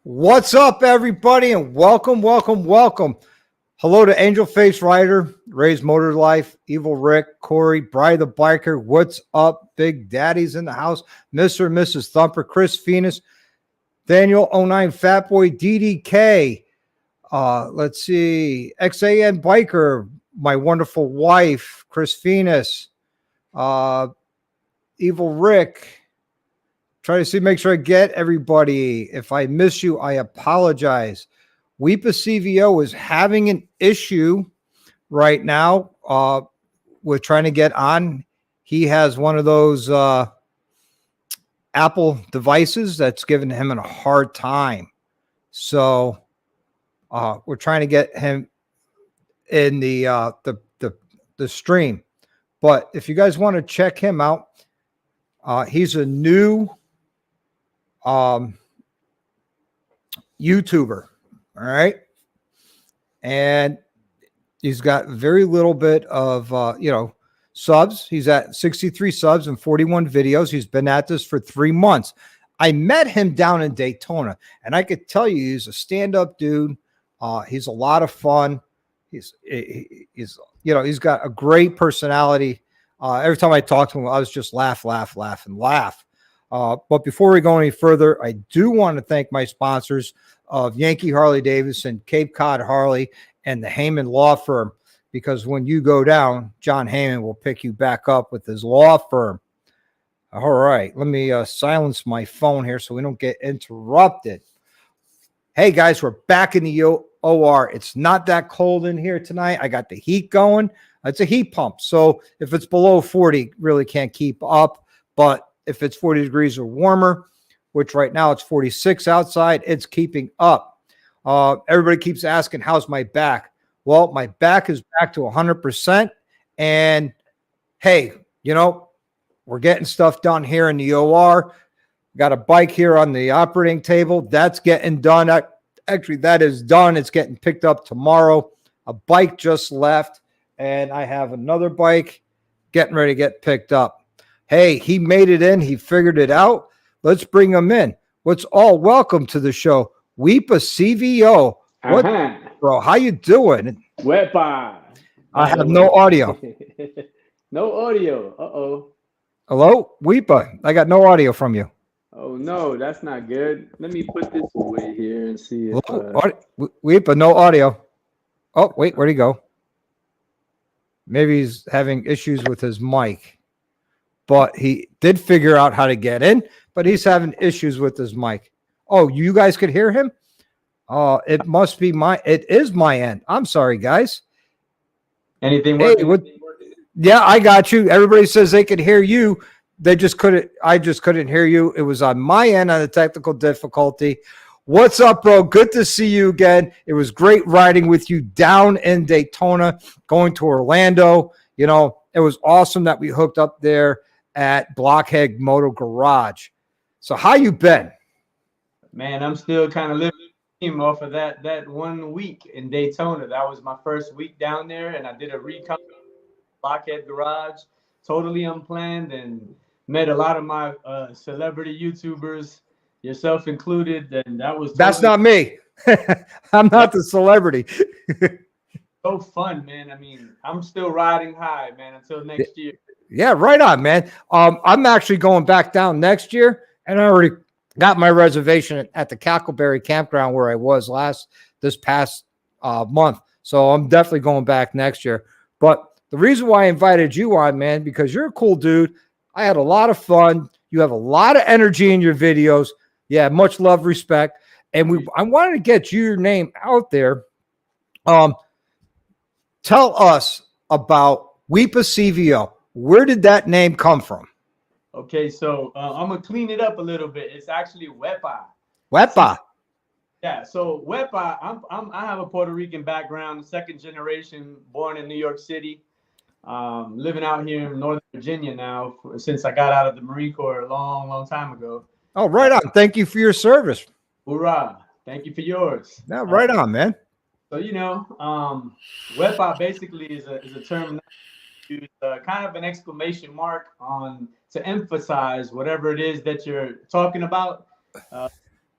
What's up, everybody, and welcome. Hello to Angel Face Rider, Ray's Motor Life, Evil Rick, Corey, Bri the Biker. What's up, Big Daddy's in the house, Mr. and Mrs. Thumper, Chris Phoenix, Daniel 09 Fatboy, DDK. Let's see, XAN Biker, my wonderful wife, Chris Phoenix, Evil Rick. Try to make sure I get everybody. If I miss you, I apologize. WEPA CVO is having an issue right now with trying to get on. He has one of those Apple devices that's giving him a hard time. So we're trying to get him in the stream. But if you guys want to check him out, he's a new YouTuber, all right, and he's got very little bit of subs. He's at 63 subs and 41 videos. He's been at this for 3 months. I met him down in Daytona, and I could tell you he's a stand-up dude. He's a lot of fun. He's got a great personality. Every time I talk to him, I was just laugh. But before we go any further, I do want to thank my sponsors of Yankee Harley Davidson, Cape Cod Harley, and the Heyman Law Firm, because when you go down, John Heyman will pick you back up with his law firm. All right, let me silence my phone here so we don't get interrupted. Hey, guys, we're back in the OR. It's not that cold in here tonight. I got the heat going. It's a heat pump, so if it's below 40, really can't keep up, but if it's 40 degrees or warmer, which right now it's 46 outside, it's keeping up. Everybody keeps asking, how's my back? Well, my back is back to 100%. And hey, we're getting stuff done here in the OR. Got a bike here on the operating table. That's getting done. Actually, that is done. It's getting picked up tomorrow. A bike just left, and I have another bike getting ready to get picked up. Hey, he made it in. He figured it out. Let's bring him in. Welcome to the show. WEPA CVO. What, bro? How you doing? WEPA. I have no audio. No audio. Uh-oh. Hello? WEPA. I got no audio from you. Oh, no, that's not good. Let me put this away here and see if... WEPA, no audio. Oh, wait, where'd he go? Maybe he's having issues with his mic. But he did figure out how to get in, but he's having issues with his mic. Oh, you guys could hear him? It is my end. I'm sorry, guys. Anything working? Yeah, I got you. Everybody says they could hear you. I just couldn't hear you. It was on my end on the technical difficulty. What's up, bro? Good to see you again. It was great riding with you down in Daytona, going to Orlando. It was awesome that we hooked up there at Blockhead Moto Garage. So how you been? Man, I'm still kind of living off of that 1 week in Daytona. That was my first week down there, and I did a recon Blockhead Garage, totally unplanned, and met a lot of my celebrity YouTubers, yourself included, and That's not me. I'm not the celebrity. So fun, man. I mean, I'm still riding high, man, until next year. Yeah, right on, man. I'm actually going back down next year, and I already got my reservation at the Cackleberry campground where I was this past month. So I'm definitely going back next year. But the reason why I invited you on, man, because you're a cool dude. I had a lot of fun. You have a lot of energy in your videos. Yeah, much love, respect. And I wanted to get your name out there. Tell us about WEPA CVO. Where did that name come from? Okay, so I'm gonna clean it up a little bit. It's actually WEPA. WEPA. Yeah, so WEPA. I have a Puerto Rican background, second generation, born in New York City, living out here in Northern Virginia now since I got out of the Marine Corps a long time ago. Oh, right on. Thank you for your service. Hoorah! Thank you for yours. Yeah, right on, man. So WEPA basically is a term used, kind of an exclamation mark on to emphasize whatever it is that you're talking about.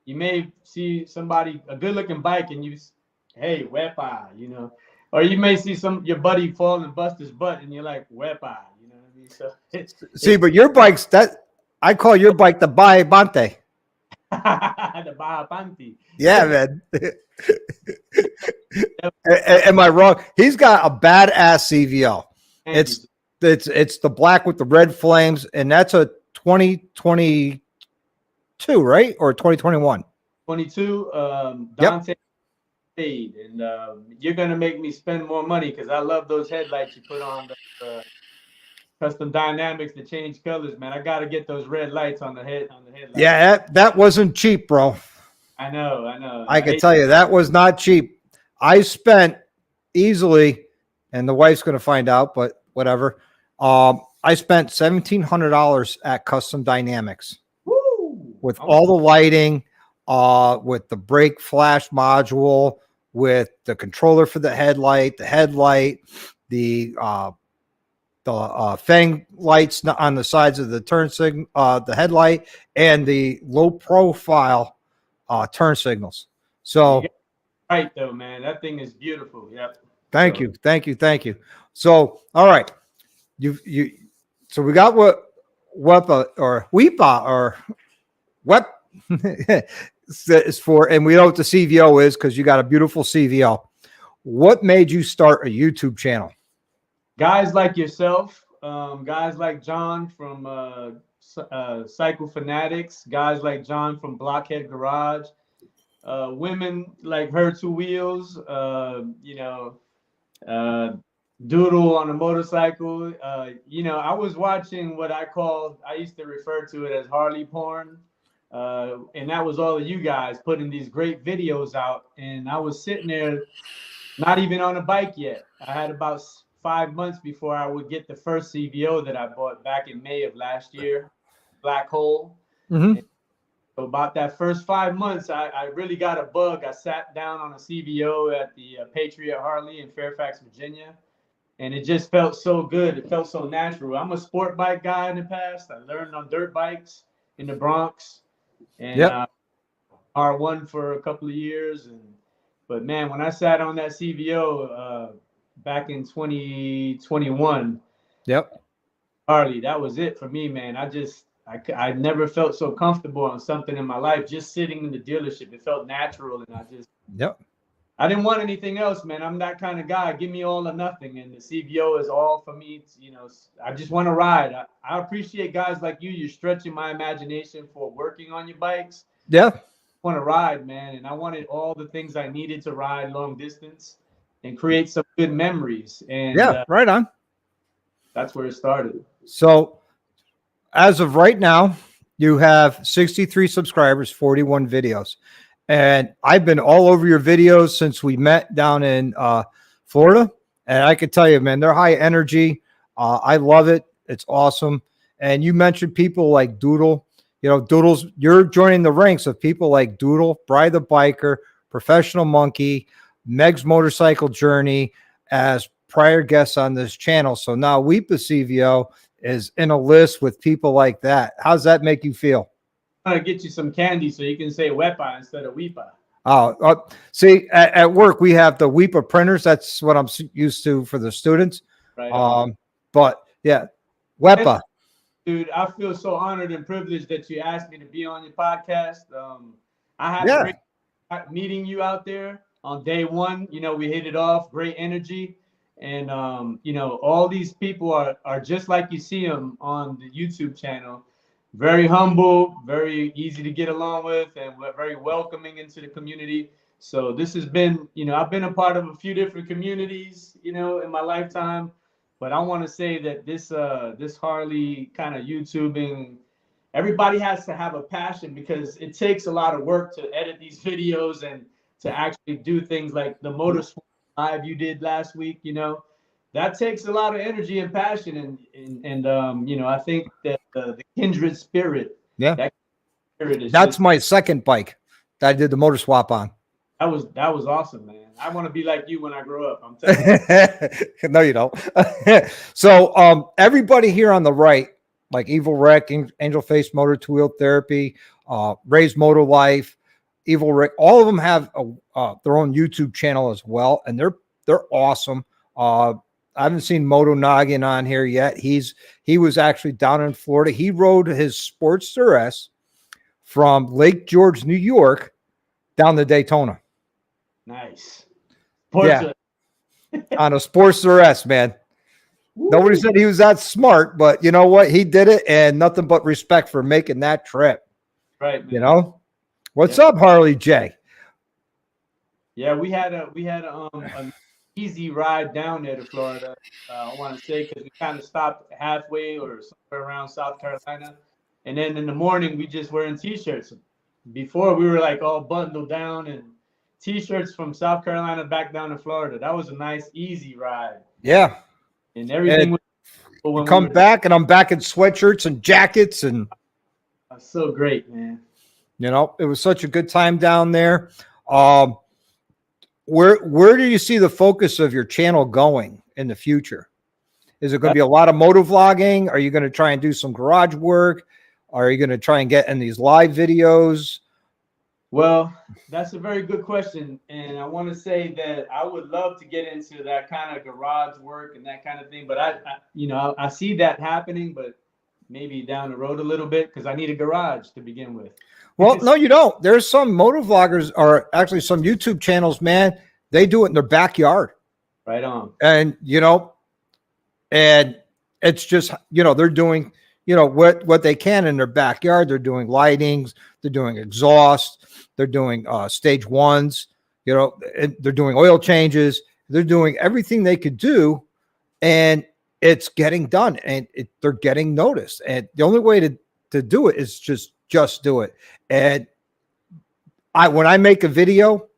You may see somebody, a good looking bike, and hey, WEPA, you know, or you may see your buddy fall and bust his butt, and you're like, WEPA, you know what I mean? So See, but your bike's I call your bike the Bae Bante. the Baja Panty. Yeah, man. Am I wrong? He's got a badass CVO. It's the black with the red flames, and that's a 2022, right? Or 2021? 22. Yep. Dante paid, and you're gonna make me spend more money because I love those headlights you put on the custom dynamics to change colors, man. I gotta get those red lights on the headlights. Yeah, that wasn't cheap, bro. I know. I can tell you that was not cheap. I spent easily, and the wife's going to find out, but whatever. I spent $1,700 at Custom Dynamics. Woo! With all the lighting, with the brake flash module, with the controller for the headlight, the fang lights on the sides of the turn signal, the headlight, and the low profile turn signals. So right though, man, that thing is beautiful. Yep. Thank you. So all right, so we got what WEPA or WEP is for, and we know what the CVO is because you got a beautiful CVO. What made you start a YouTube channel? Guys like yourself, guys like John from Cycle Fanatics, guys like John from Blockhead Garage, women like Her Two Wheels, Doodle on a motorcycle. I was watching what I used to refer to it as Harley porn. And that was all of you guys putting these great videos out. And I was sitting there, not even on a bike yet. I had about 5 months before I would get the first CVO that I bought back in May of last year, Black Hole. Mm-hmm. So about that first 5 months, I really got a bug. I sat down on a CVO at the Patriot Harley in Fairfax, Virginia, and it just felt so good. It felt so natural. I'm a sport bike guy in the past. I learned on dirt bikes in the Bronx, and R1 for a couple of years. But man, when I sat on that CVO back in 2021, Harley, that was it for me, man. I never felt so comfortable on something in my life, just sitting in the dealership. It felt natural, and I didn't want anything else, man. I'm that kind of guy. Give me all or nothing, and the CVO is all for me. I just want to ride. I appreciate guys like you. You're stretching my imagination for working on your bikes. Yeah. I want to ride, man, and I wanted all the things I needed to ride long distance and create some good memories. And right on. That's where it started. So as of right now, you have 63 subscribers, 41 videos. And I've been all over your videos since we met down in Florida. And I can tell you, man, they're high energy. I love it. It's awesome. And you mentioned people like Doodle. Doodle's, you're joining the ranks of people like Doodle, Bri the Biker, Professional Monkey, Meg's Motorcycle Journey as prior guests on this channel. So now WEPA CVO is in a list with people like that. How's that make you feel? I'm going to get you some candy so you can say WEPA instead of WEPA. Oh, see, at work, we have the WEPA printers. That's what I'm used to for the students. Right. But yeah, WEPA. Dude, I feel so honored and privileged that you asked me to be on your podcast. I had a great meeting you out there on day one. We hit it off, great energy. And, all these people are just like you see them on the YouTube channel. Very humble, very easy to get along with, and very welcoming into the community. So this has been, I've been a part of a few different communities, in my lifetime. But I want to say that this Harley kind of YouTubing, everybody has to have a passion because it takes a lot of work to edit these videos and to actually do things like the Motorsport Live you did last week. That takes a lot of energy and passion, and I think that the kindred spirit. That spirit is that's my second bike that I did the motor swap on. That was awesome, man. I want to be like you when I grow up. I'm telling you. No, you don't. So everybody here on the right, like Evil Wreck, Angel Face Motor Two Wheel Therapy, Ray's Motor Life, Evil Rick, all of them have their own YouTube channel as well, and they're awesome. I haven't seen Moto Noggin on here yet. He was actually down in Florida. He rode his Sportster S from Lake George, New York, down to Daytona. Nice. Yeah, on a Sportster S, man. Woo. Nobody said he was that smart, but you know what? He did it, and nothing but respect for making that trip. Right, man. You know, what's up, Harley J? Yeah, we had an easy ride down there to Florida. I want to say because we kind of stopped halfway or somewhere around South Carolina, and then in the morning we just wearing t-shirts. Before we were like all bundled down and t-shirts from South Carolina back down to Florida. That was a nice easy ride. Yeah, and everything. And come back, and I'm back in sweatshirts and jackets, and that's so great, man. You know, it was such a good time down there. Where do you see the focus of your channel going in the future? Is it going to be a lot of moto vlogging? Are you going to try and do some garage work? Are you going to try and get in these live videos? Well, that's a very good question. And I want to say that I would love to get into that kind of garage work and that kind of thing. But I see that happening, but maybe down the road a little bit, because I need a garage to begin with. Well, no, you don't. There's some moto vloggers, or actually some YouTube channels, man. They do it in their backyard. Right on. And, and it's just, they're doing, what they can in their backyard. They're doing lightings. They're doing exhaust. They're doing stage ones. They're doing oil changes. They're doing everything they could do. And it's getting done. And they're getting noticed. And the only way to do it is just do it. And when I make a video,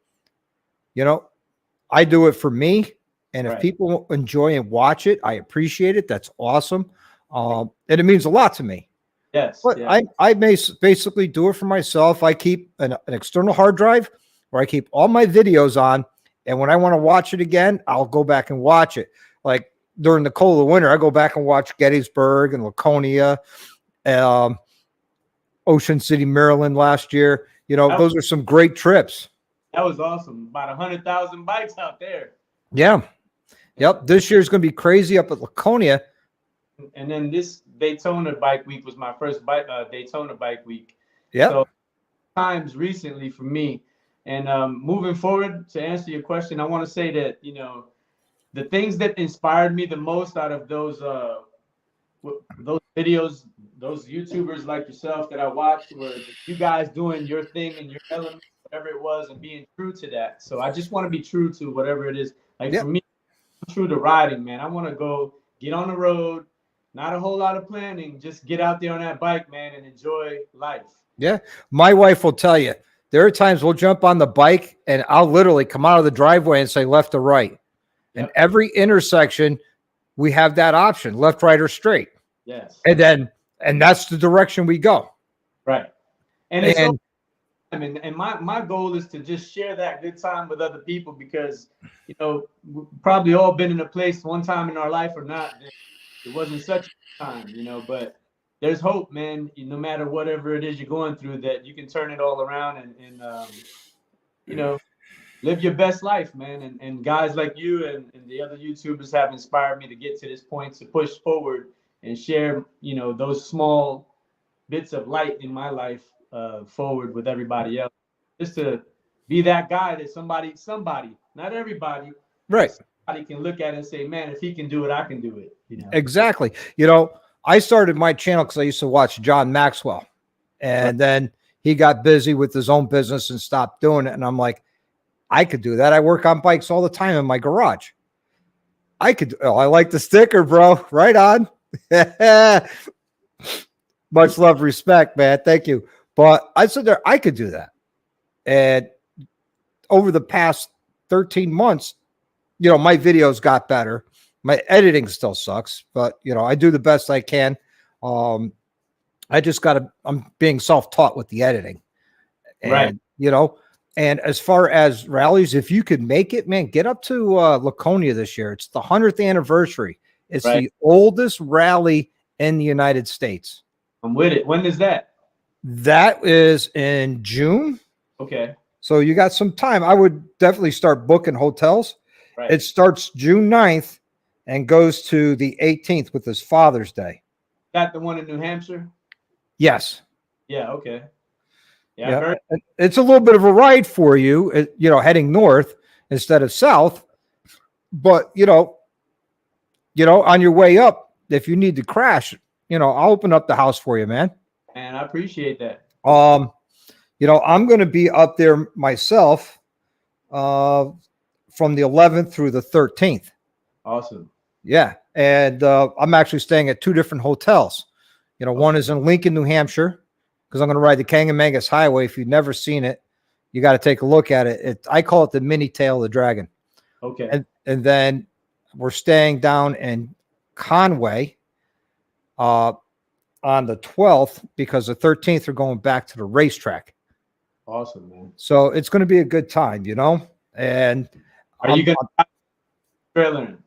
I do it for me. And if people enjoy and watch it, I appreciate it. That's awesome. And it means a lot to me. Yes. But I basically do it for myself. I keep an external hard drive where I keep all my videos on. And when I want to watch it again, I'll go back and watch it. Like during the cold of winter, I go back and watch Gettysburg and Laconia, Ocean City, Maryland last year. Those are some great trips. That was awesome. About 100,000 bikes out there. Yeah. Yep. This year's going to be crazy up at Laconia. And then this Daytona bike week was my first Daytona bike week. Yeah. So times recently for me. And moving forward, to answer your question, I want to say that, the things that inspired me the most out of those videos, those YouTubers like yourself that I watched, were you guys doing your thing and your element, whatever it was, and being true to that. So I just want to be true to whatever it is. Like for me, I'm true to riding, man. I want to go get on the road, not a whole lot of planning, just get out there on that bike, man, and enjoy life. Yeah. My wife will tell you, there are times we'll jump on the bike and I'll literally come out of the driveway and say left or right. And every intersection, we have that option, left, right, or straight. Yes. And that's the direction we go. Right. And my goal is to just share that good time with other people, because, we've probably all been in a place one time in our life or not. It wasn't such a time, but there's hope, man. No matter whatever it is you're going through, that you can turn it all around and live your best life, man. And guys like you and the other YouTubers have inspired me to get to this point, to push forward and share, those small bits of light in my life forward with everybody else. Just to be that guy that somebody, not everybody, right, somebody can look at it and say, man, if he can do it, I can do it. Exactly. I started my channel because I used to watch John Maxwell, and then he got busy with his own business and stopped doing it. And I'm like, I could do that. I work on bikes all the time in my garage. I like the sticker, bro. Right on. Much love, respect, man. Thank you. But I said there, I could do that. And over the past 13 months, my videos got better. My editing still sucks, but I do the best I can. I'm being self-taught with the editing. And, right. And as far as rallies, if you could make it, man, get up to Laconia this year. It's the 100th anniversary. It's the oldest rally in the United States. I'm with it. When is that? That is in June. Okay. So you got some time. I would definitely start booking hotels. Right. It starts June 9th and goes to the 18th with his Father's Day. Got the one in New Hampshire? Yes. Yeah, okay. Yeah, I've Yeah. heard. It's a little bit of a ride for you, heading north instead of south. But, on your way up, if you need to crash, I'll open up the house for you, man. And I appreciate that. I'm going to be up there myself from the 11th through the 13th. Awesome. Yeah. And I'm actually staying at two different hotels. One is in Lincoln, New Hampshire, because I'm going to ride the Kangamangas Highway. If you've never seen it, you got to take a look at it. I call it the mini tail of the dragon. Okay. And then we're staying down in Conway on the 12th, because the 13th are going back to the racetrack. Awesome, man. So it's going to be a good time, and Are you going to trailer?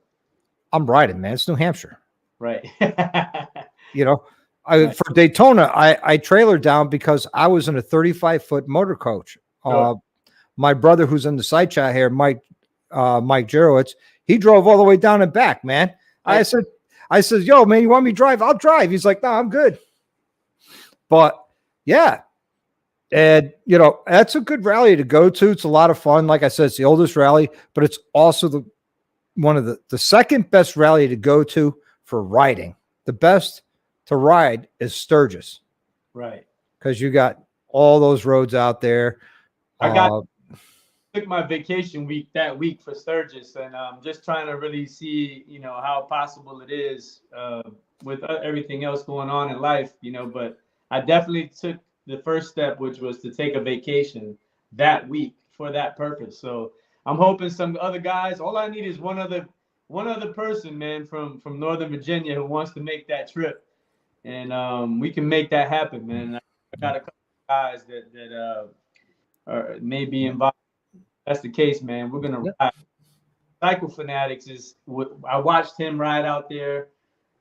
I'm riding, man. It's New Hampshire. Right. For Daytona, I trailered down because I was in a 35-foot motor coach. My brother, who's in the side chat here, Mike Jarowitz, he drove all the way down and back, man. I said, yo, man, you want me to drive? I'll drive. He's like, no, I'm good. But yeah. And, that's a good rally to go to. It's a lot of fun. Like I said, it's the oldest rally, but it's also one of the second best rally to go to for riding. The best to ride is Sturgis. Right. Because you got all those roads out there. I took my vacation week that week for Sturgis, and I'm just trying to really see, how possible it is with everything else going on in life, but I definitely took the first step, which was to take a vacation that week for that purpose. So I'm hoping some other guys, all I need is one other person, man, from Northern Virginia who wants to make that trip. And we can make that happen, man. I got a couple of guys that may be involved. That's the case, man. We're going to ride. Cycle Fanatics I watched him ride out there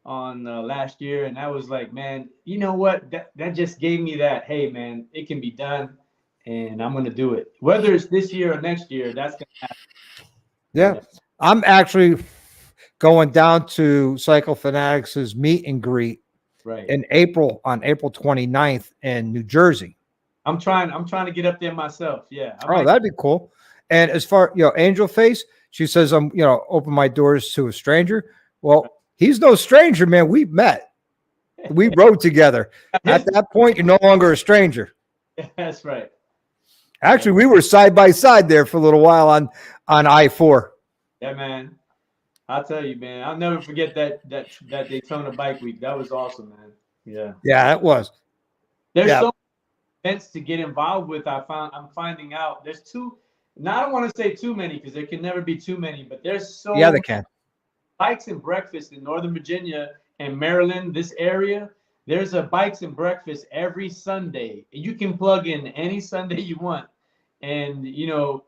on last year, and I was like, man, you know what? That just gave me that, hey, man, it can be done, and I'm going to do it. Whether it's this year or next year, that's going to happen. Yeah. I'm actually going down to Cycle Fanatics' meet and greet in April, on April 29th in New Jersey. I'm trying to get up there myself. Yeah. That'd be cool. And as far, Angel Face, she says, I'm, open my doors to a stranger. Well, he's no stranger, man. We met. We rode together. At that point, you're no longer a stranger. That's right. Actually, we were side by side there for a little while on I-4. Yeah, man. I'll tell you, man. I'll never forget that Daytona Bike Week. That was awesome, man. Yeah. Yeah, it was. There's so many events to get involved with. I'm finding out there's two. Now I don't want to say too many because there can never be too many, but there's so they can. Bikes and breakfast in Northern Virginia and Maryland, this area. There's a bikes and breakfast every Sunday. You can plug in any Sunday you want, and you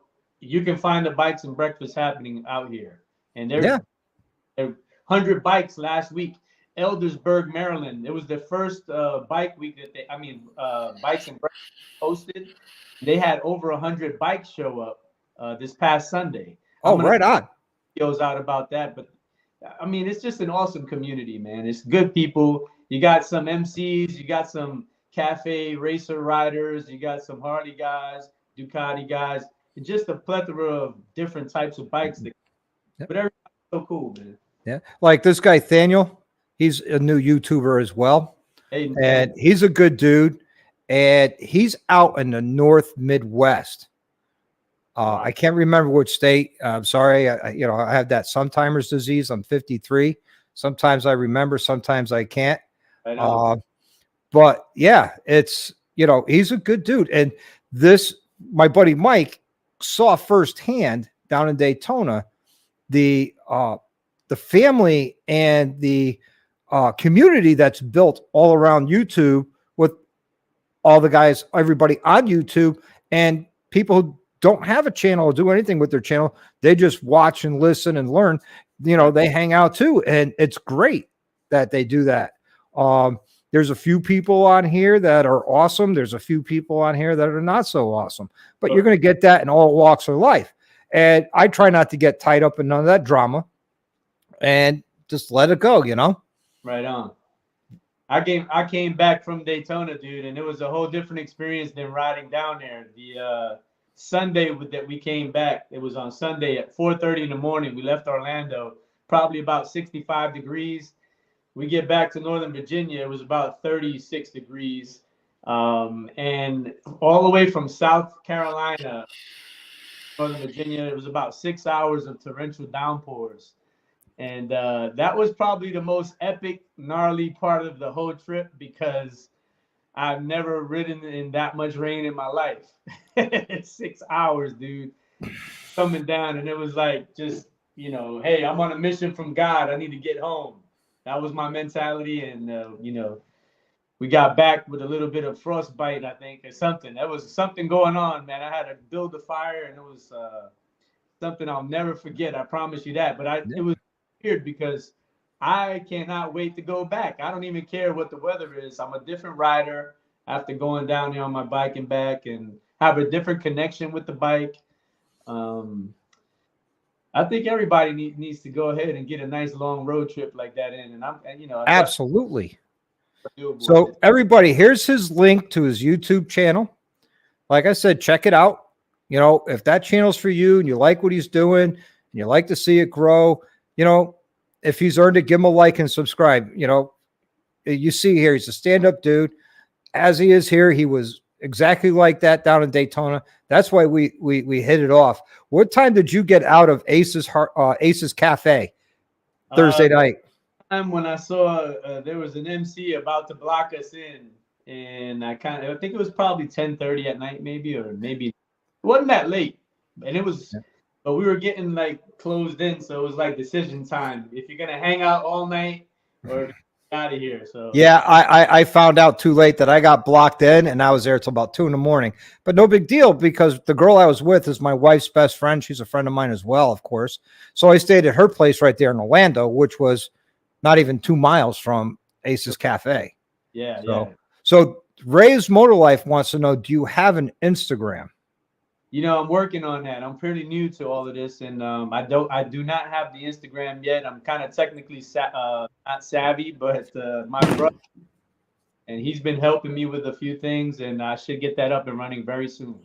can find the bikes and breakfast happening out here. And there 100 bikes last week. Eldersburg, Maryland. It was the first bike week that bikes and breakfast hosted. They had over 100 bikes show up this past Sunday. Right on. Videos out about that, but it's just an awesome community, man. It's good people. You got some MCs, you got some cafe racer riders, you got some Harley guys, Ducati guys, just a plethora of different types of bikes. But everybody's so cool, man. Yeah, like this guy Thaniel, he's a new YouTuber as well, and he's a good dude, and he's out in the North Midwest. I can't remember which state. I'm sorry. I have that sometimers disease. I'm 53. Sometimes I remember, sometimes I can't. I know. But yeah, it's, he's a good dude. And my buddy Mike saw firsthand down in Daytona, the family and the community that's built all around YouTube with all the guys, everybody on YouTube, and people who don't have a channel or do anything with their channel. They just watch and listen and learn. They hang out too, and it's great that they do that. There's a few people on here that are awesome. There's a few people on here that are not so awesome, but you're going to get that in all walks of life. And I try not to get tied up in none of that drama and just let it go, you know? Right on. I came back from Daytona, dude, and it was a whole different experience than riding down there. The Sunday that we came back, it was on Sunday at 4:30 in the morning. We left Orlando, probably about 65 degrees. We get back to Northern Virginia, it was about 36 degrees. And all the way from South Carolina, Northern Virginia, it was about 6 hours of torrential downpours. And that was probably the most epic, gnarly part of the whole trip because I've never ridden in that much rain in my life. 6 hours, dude, coming down. And it was like, just, you know, hey, I'm on a mission from God. I need to get home. That was my mentality. And, you know, we got back with a little bit of frostbite, I think, or something. There was something going on, man. I had to build the fire, and it was something I'll never forget. I promise you that. But it was weird because I cannot wait to go back. I don't even care what the weather is. I'm a different rider after going down there on my bike and back, and have a different connection with the bike. I think everybody needs to go ahead and get a nice long road trip like that in. And you know, absolutely. So everybody, here's his link to his YouTube channel. Like I said, check it out. You know, if that channel's for you and you like what he's doing and you like to see it grow, you know, if he's earned it, give him a like and subscribe. You know, you see here, he's a stand-up dude. As he is here, he was exactly like that down in Daytona. That's why we hit it off. What time did you get out of Ace's Cafe Thursday night? When I saw there was an MC about to block us in, and I think it was probably 10:30 at night, maybe it wasn't that late, and it was, but we were getting like closed in, so it was like decision time. If you're gonna hang out all night or out of here. So yeah, I found out too late that I got blocked in, and I was there till about 2 a.m. But no big deal because the girl I was with is my wife's best friend. She's a friend of mine as well, of course. So I stayed at her place right there in Orlando, which was not even 2 miles from Ace's Cafe. Yeah. So Ray's Motor Life wants to know, do you have an Instagram? You know, I'm working on that. I'm pretty new to all of this, and I do not have the Instagram yet. I'm kind of technically not savvy, but my brother, and he's been helping me with a few things, and I should get that up and running very soon.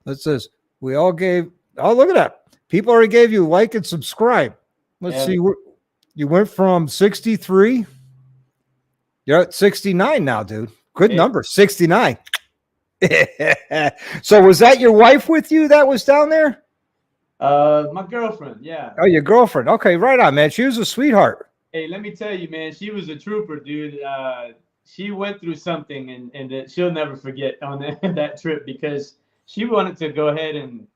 Let's this. We all gave. Oh, look at that! People already gave you like and subscribe. Let's see. You went from 63. You're at 69 now, dude. Good number, 69. So was that your wife with you that was down there? My girlfriend, yeah. Oh, your girlfriend. Okay, right on, man. She was a sweetheart. Hey, let me tell you, man, she was a trooper, dude. She went through something, and she'll never forget on that trip because she wanted to go ahead and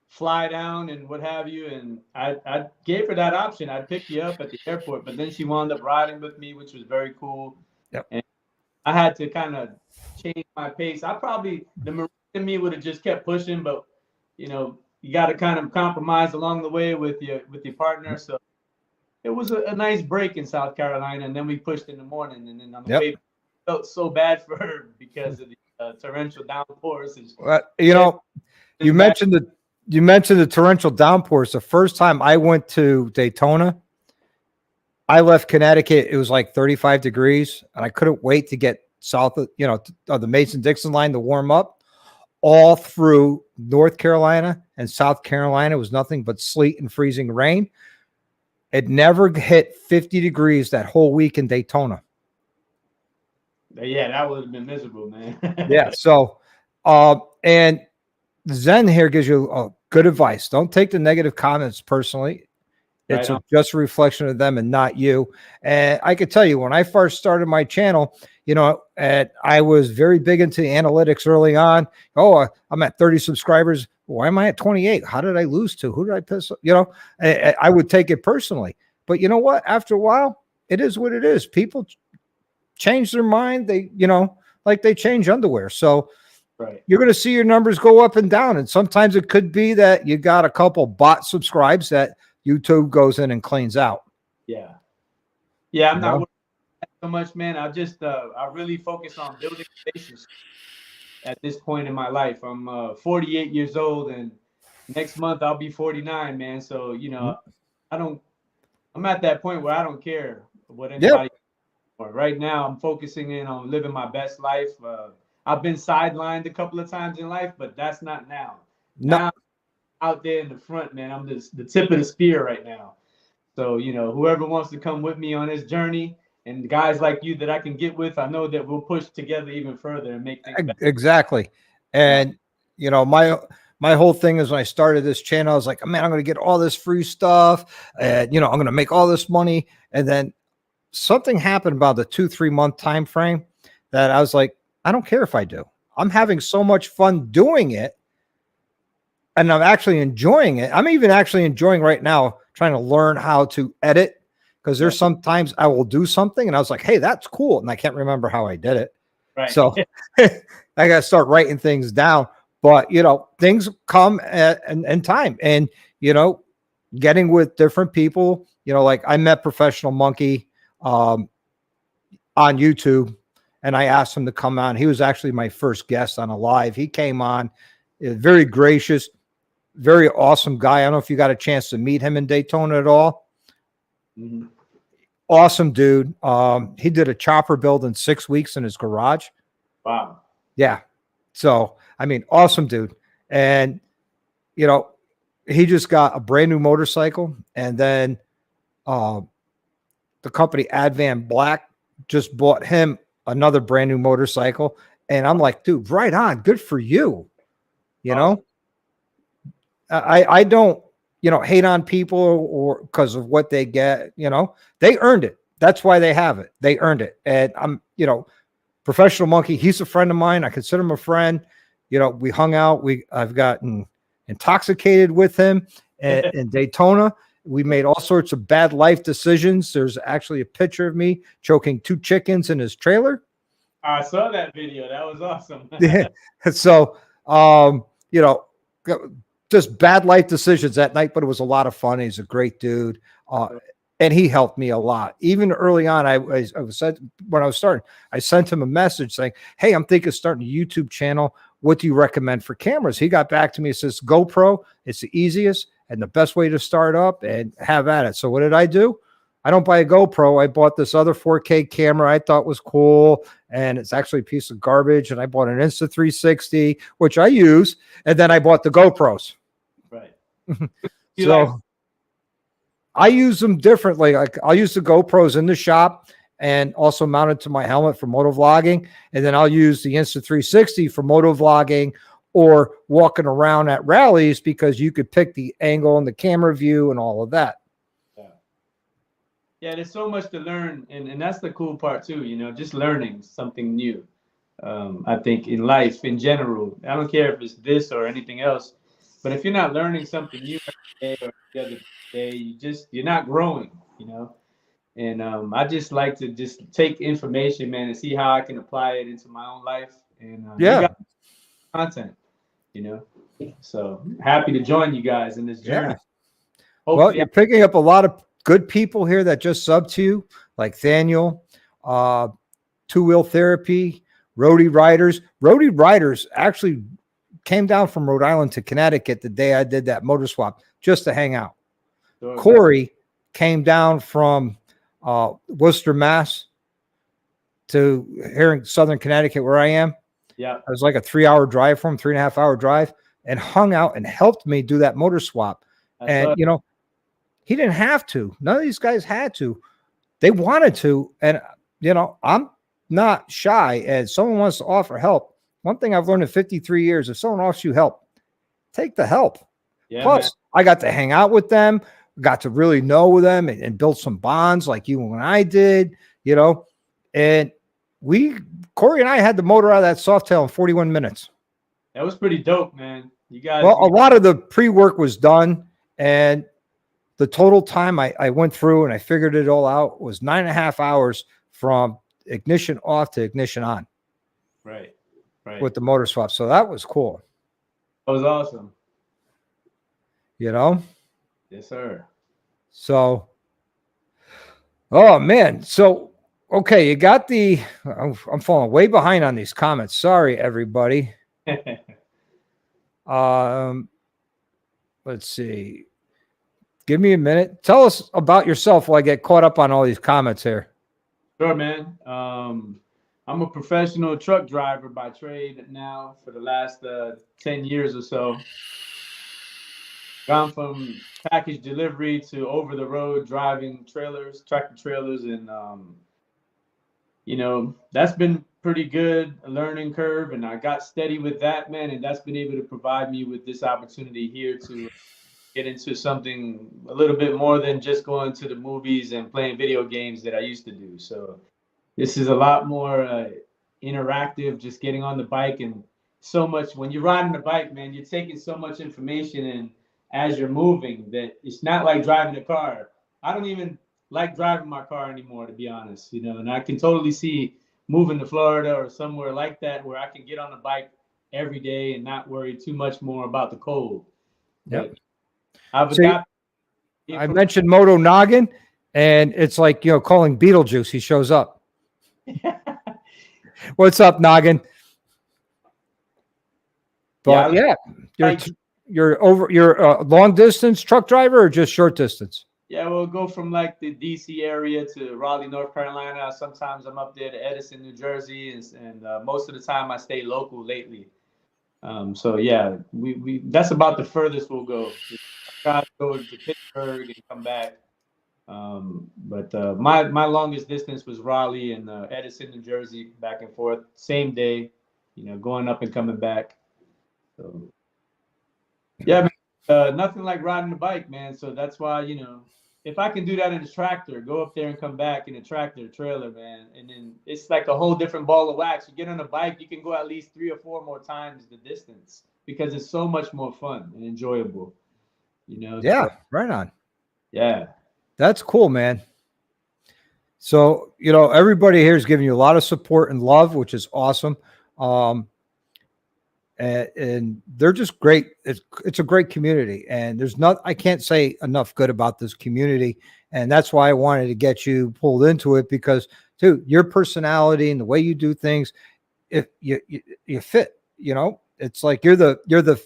fly down and what have you. And I gave her that option. I'd pick you up at the airport, but then she wound up riding with me, which was very cool. Yep. And I had to kind of change my pace. The Marine in me would have just kept pushing, but you know, you got to kind of compromise along the way with your partner. So it was a nice break in South Carolina, and then we pushed in the morning, and then on the way, felt so bad for her because of the torrential downpours. You know, you mentioned the torrential downpours. The first time I went to Daytona, I left Connecticut. It was like 35 degrees, and I couldn't wait to get south of, the Mason-Dixon line to warm up. All through North Carolina and South Carolina was nothing but sleet and freezing rain. It never hit 50 degrees that whole week in Daytona. Yeah, that would have been miserable, man. Yeah. So, and Zen here gives you good advice. Don't take the negative comments personally. It's just a reflection of them and not you. And I could tell you, when I first started my channel, I was very big into analytics early on. Oh, I'm at 30 subscribers. Why am I at 28? How did I lose to? Who did I piss? I would take it personally. But you know what? After a while, it is what it is. People change their mind. They, like they change underwear. So you're going to see your numbers go up and down. And sometimes it could be that you got a couple bot subscribes that YouTube goes in and cleans out. Yeah. I'm not worried so much, man. I really focus on building relationships at this point in my life. I'm 48 years old, and next month I'll be 49, man. So I don't. I'm at that point where I don't care what Yep. anybody. Right now, I'm focusing in on living my best life. I've been sidelined a couple of times in life, but that's not now. No, Now, out there in the front, man, I'm just the tip of the spear right now. So, whoever wants to come with me on this journey and guys like you that I can get with, I know that we'll push together even further and make things better. exactly. Yeah. And my whole thing is when I started this channel, I was like, man, I'm going to get all this free stuff, and I'm going to make all this money. And then something happened about the 2-3 month time frame that I was like, I don't care if I do. I'm having so much fun doing it, and I'm actually enjoying it. I'm even actually enjoying right now trying to learn how to edit, because there's sometimes I will do something and I was like, hey, that's cool, and I can't remember how I did it. Right. So I got to start writing things down. But things come in time, and getting with different people. Like I met Professional Monkey on YouTube, and I asked him to come on. He was actually my first guest on a live. He came on, very gracious, very awesome guy. I don't know if you got a chance to meet him in Daytona at all. Mm-hmm. Awesome dude. He did a chopper build in 6 weeks in his garage. Wow. Yeah. So, I mean, awesome dude. And, he just got a brand new motorcycle, and then the company Advan Black just bought him another brand new motorcycle. And I'm like, dude, right on. Good for you. Awesome. I don't, hate on people or because of what they get. They earned it. That's why they have it. They earned it. And I'm, Professional Monkey, he's a friend of mine. I consider him a friend. We hung out. I've gotten intoxicated with him in Daytona. We made all sorts of bad life decisions. There's actually a picture of me choking 2 chickens in his trailer. I saw that video. That was awesome. So, just bad life decisions that night, but it was a lot of fun. He's a great dude. And he helped me a lot. Even early on, I said when I was starting, I sent him a message saying, hey, I'm thinking of starting a YouTube channel. What do you recommend for cameras? He got back to me and says, GoPro. It's the easiest and the best way to start up, and have at it. So what did I do? I don't buy a GoPro. I bought this other 4K camera I thought was cool, and it's actually a piece of garbage. And I bought an Insta360, which I use. And then I bought the GoPros. Right. So I use them differently. Like I'll use the GoPros in the shop and also mounted to my helmet for moto vlogging. And then I'll use the Insta360 for moto vlogging or walking around at rallies, because you could pick the angle and the camera view and all of that. Yeah, there's so much to learn. And that's the cool part too, just learning something new. I think in life in general, I don't care if it's this or anything else, but if you're not learning something new every day or the other day, you're not growing, And I just like to just take information, man, and see how I can apply it into my own life. And you got content, So happy to join you guys in this journey. Yeah. Well, you're picking up a lot of good people here that just sub to you, like Daniel, Two Wheel Therapy, Roadie Riders. Roadie Riders actually came down from Rhode Island to Connecticut the day I did that motor swap just to hang out. Sure. Corey came down from Worcester, Mass to here in Southern Connecticut where I am. Yeah. It was like a 3-hour drive from 3.5 hour drive, and hung out and helped me do that motor swap. And, he didn't have to. None of these guys had to. They wanted to. And, I'm not shy. And someone wants to offer help. One thing I've learned in 53 years, if someone offers you help, take the help. Yeah, plus, man, I got to hang out with them, got to really know them and build some bonds like you and I did, and Corey and I had the motor out of that Softail in 41 minutes. That was pretty dope, man. You guys. Well, a lot of the pre-work was done, and the total time I went through and I figured it all out was 9.5 hours from ignition off to ignition on. Right. With the motor swap. So that was cool. That was awesome. Yes, sir. So, oh man. So okay, you got the. I'm falling way behind on these comments. Sorry, everybody. Let's see. Give me a minute. Tell us about yourself while I get caught up on all these comments here. Sure, man. I'm a professional truck driver by trade now for the last 10 years or so. Gone from package delivery to over the road driving trailers, tractor trailers, and that's been pretty good, a learning curve, and I got steady with that, man, and that's been able to provide me with this opportunity here to get into something a little bit more than just going to the movies and playing video games that I used to do. So this is a lot more interactive, just getting on the bike, and so much when you're riding the bike, man, you're taking so much information in as you're moving that it's not like driving a car. I don't even like driving my car anymore, to be honest, and I can totally see moving to Florida or somewhere like that where I can get on the bike every day and not worry too much more about the cold. Yep. But I've See, adopted. I mentioned Moto Noggin, and it's like, calling Beetlejuice. He shows up. What's up, Noggin? But you're long distance truck driver or just short distance? Yeah, we'll go from like the DC area to Raleigh, North Carolina. Sometimes I'm up there to Edison, New Jersey, and most of the time I stay local lately. So yeah, we that's about the furthest we'll go. Try to go to Pittsburgh and come back. But my longest distance was Raleigh and Edison, New Jersey, back and forth, same day, going up and coming back. So yeah, man, nothing like riding a bike, man. So that's why, if I can do that in a tractor, go up there and come back in a tractor trailer, man, and then it's like a whole different ball of wax. You get on a bike, you can go at least 3 or 4 more times the distance because it's so much more fun and enjoyable. Yeah, right on. Yeah. That's cool, man. So, everybody here is giving you a lot of support and love, which is awesome. And they're just great. It's a great community, and I can't say enough good about this community. And that's why I wanted to get you pulled into it because, dude, your personality and the way you do things, if you fit, it's like you're the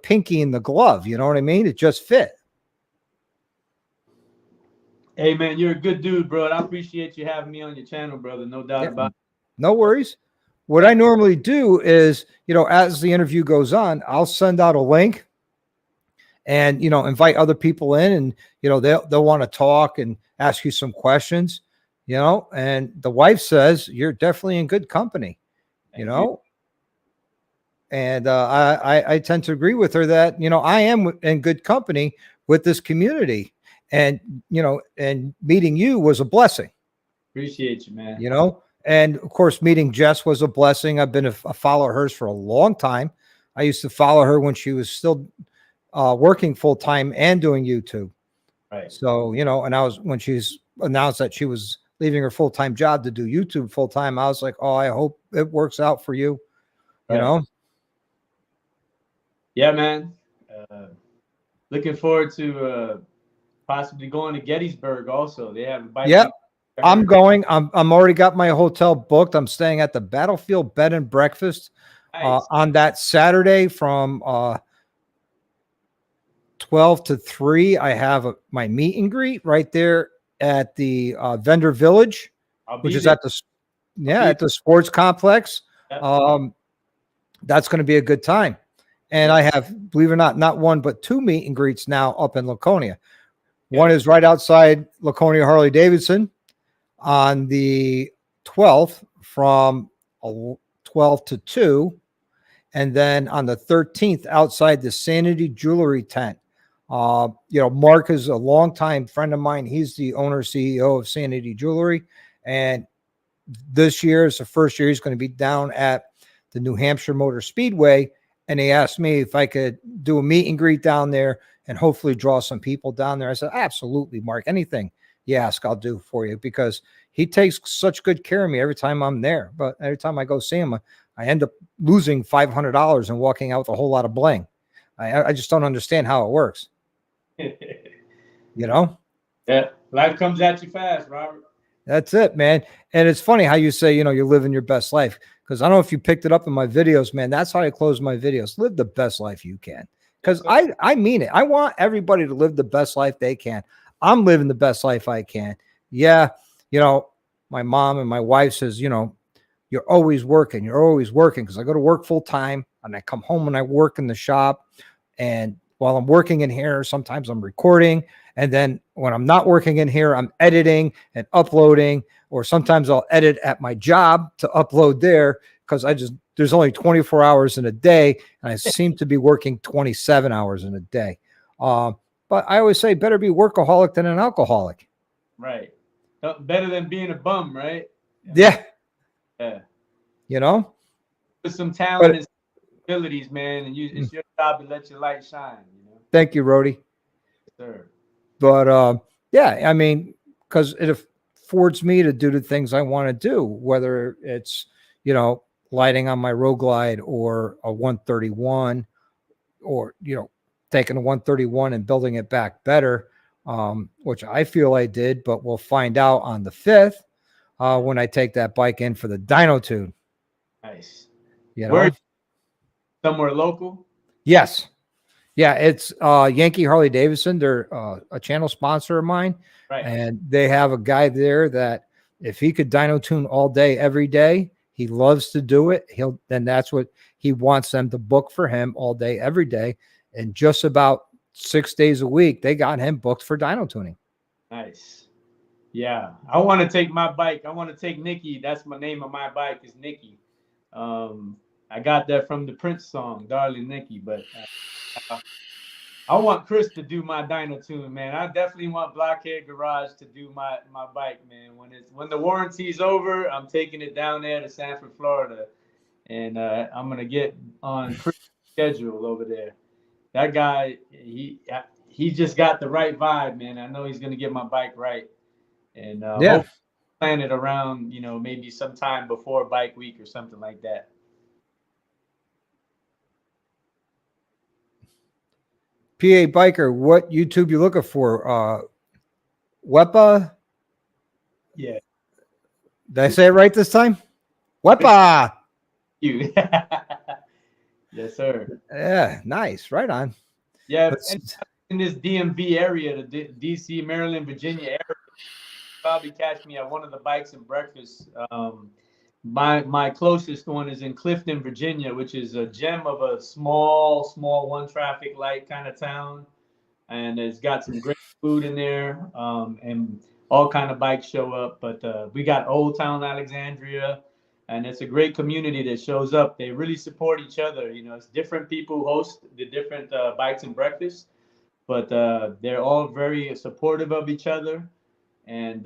pinky in the glove. You know what I mean? It just fit. Hey, man, you're a good dude, bro. I appreciate you having me on your channel, brother. No doubt about it. No worries. What I normally do is, as the interview goes on, I'll send out a link and, invite other people in and, they'll want to talk and ask you some questions, and the wife says, you're definitely in good company, Thank you. And I tend to agree with her that, I am in good company with this community. And, and meeting you was a blessing. Appreciate you, man. And of course, meeting Jess was a blessing. I've been a follower of hers for a long time. I used to follow her when she was still working full time and doing YouTube. Right. So, and when she's announced that she was leaving her full time job to do YouTube full time, I was like, oh, I hope it works out for you. Right. Yeah, man. Looking forward to possibly going to Gettysburg also. They have a bike. Yeah, I'm going. I'm already got my hotel booked. I'm staying at the Battlefield Bed and Breakfast on that Saturday from 12 to 3. I have my meet and greet right there at the Vendor Village, which is at the sports complex. Yep. That's going to be a good time. And I have, believe it or not 1 but 2 meet and greets now up in Laconia. One is right outside Laconia Harley Davidson on the 12th from 12 to 2. And then on the 13th outside the Sanity Jewelry tent. Mark is a longtime friend of mine. He's the owner, CEO of Sanity Jewelry. And this year is the first year he's going to be down at the New Hampshire Motor Speedway. And he asked me if I could do a meet and greet down there and hopefully draw some people down there. I said, absolutely, Mark. Anything you ask, I'll do for you because he takes such good care of me every time I'm there. But every time I go see him, I end up losing $500 and walking out with a whole lot of bling. I just don't understand how it works. Yeah, life comes at you fast, Robert. That's it, man. And it's funny how you say, you're living your best life. Because I don't know if you picked it up in my videos, man. That's how I close my videos. Live the best life you can. Yes, Because I mean it. I want everybody to live the best life they can. I'm living the best life I can. Yeah. My mom and my wife says, you're always working. You're always working. Because I go to work full time and I come home and I work in the shop. And while I'm working in here, sometimes I'm recording. And then when I'm not working in here, I'm editing and uploading, or sometimes I'll edit at my job to upload there because there's only 24 hours in a day. And I seem to be working 27 hours in a day. But I always say better be workaholic than an alcoholic. Right. Better than being a bum, right? Yeah. Yeah. With some talent and abilities, man, and it's your job to let your light shine. Thank you, Rody. Sir. But yeah, I mean, because it affords me to do the things I want to do, whether it's, lighting on my Road Glide or a 131, or, taking a 131 and building it back better, which I feel I did, but we'll find out on the 5th when I take that bike in for the dyno tune. Nice. Where? Somewhere local? Yes. Yeah, it's Yankee Harley Davidson. They're a channel sponsor of mine. Right. And they have a guy there that if he could dyno tune all day, every day, he loves to do it. Then that's what he wants them to book for him all day, every day. And just about 6 days a week, they got him booked for dyno tuning. Nice. Yeah. I want to take my bike. I want to take Nikki. That's my name of my bike is Nikki. I got that from the Prince song, Darling Nikki, but I want Chris to do my dyno tune, man. I definitely want Blockhead Garage to do my bike, man. When the warranty's over, I'm taking it down there to Sanford, Florida, and I'm gonna get on Chris' schedule over there. That guy, he just got the right vibe, man. I know he's gonna get my bike right, and hope plan it around, maybe sometime before Bike Week or something like that. PA Biker, what YouTube you looking for? WEPA? Yeah. Did I say it right this time? WEPA. You. Yes, sir. Yeah, nice. Right on. Yeah, in this DMV area, the DC, Maryland, Virginia area, probably catch me at one of the Bikes and Breakfast. My closest one is in Clifton, Virginia, which is a gem of a small one traffic light kind of town, and it's got some great food in there, and all kind of bikes show up. But we got Old Town Alexandria, and it's a great community that shows up. They really support each other. It's different people who host the different Bikes and Breakfasts, but they're all very supportive of each other. And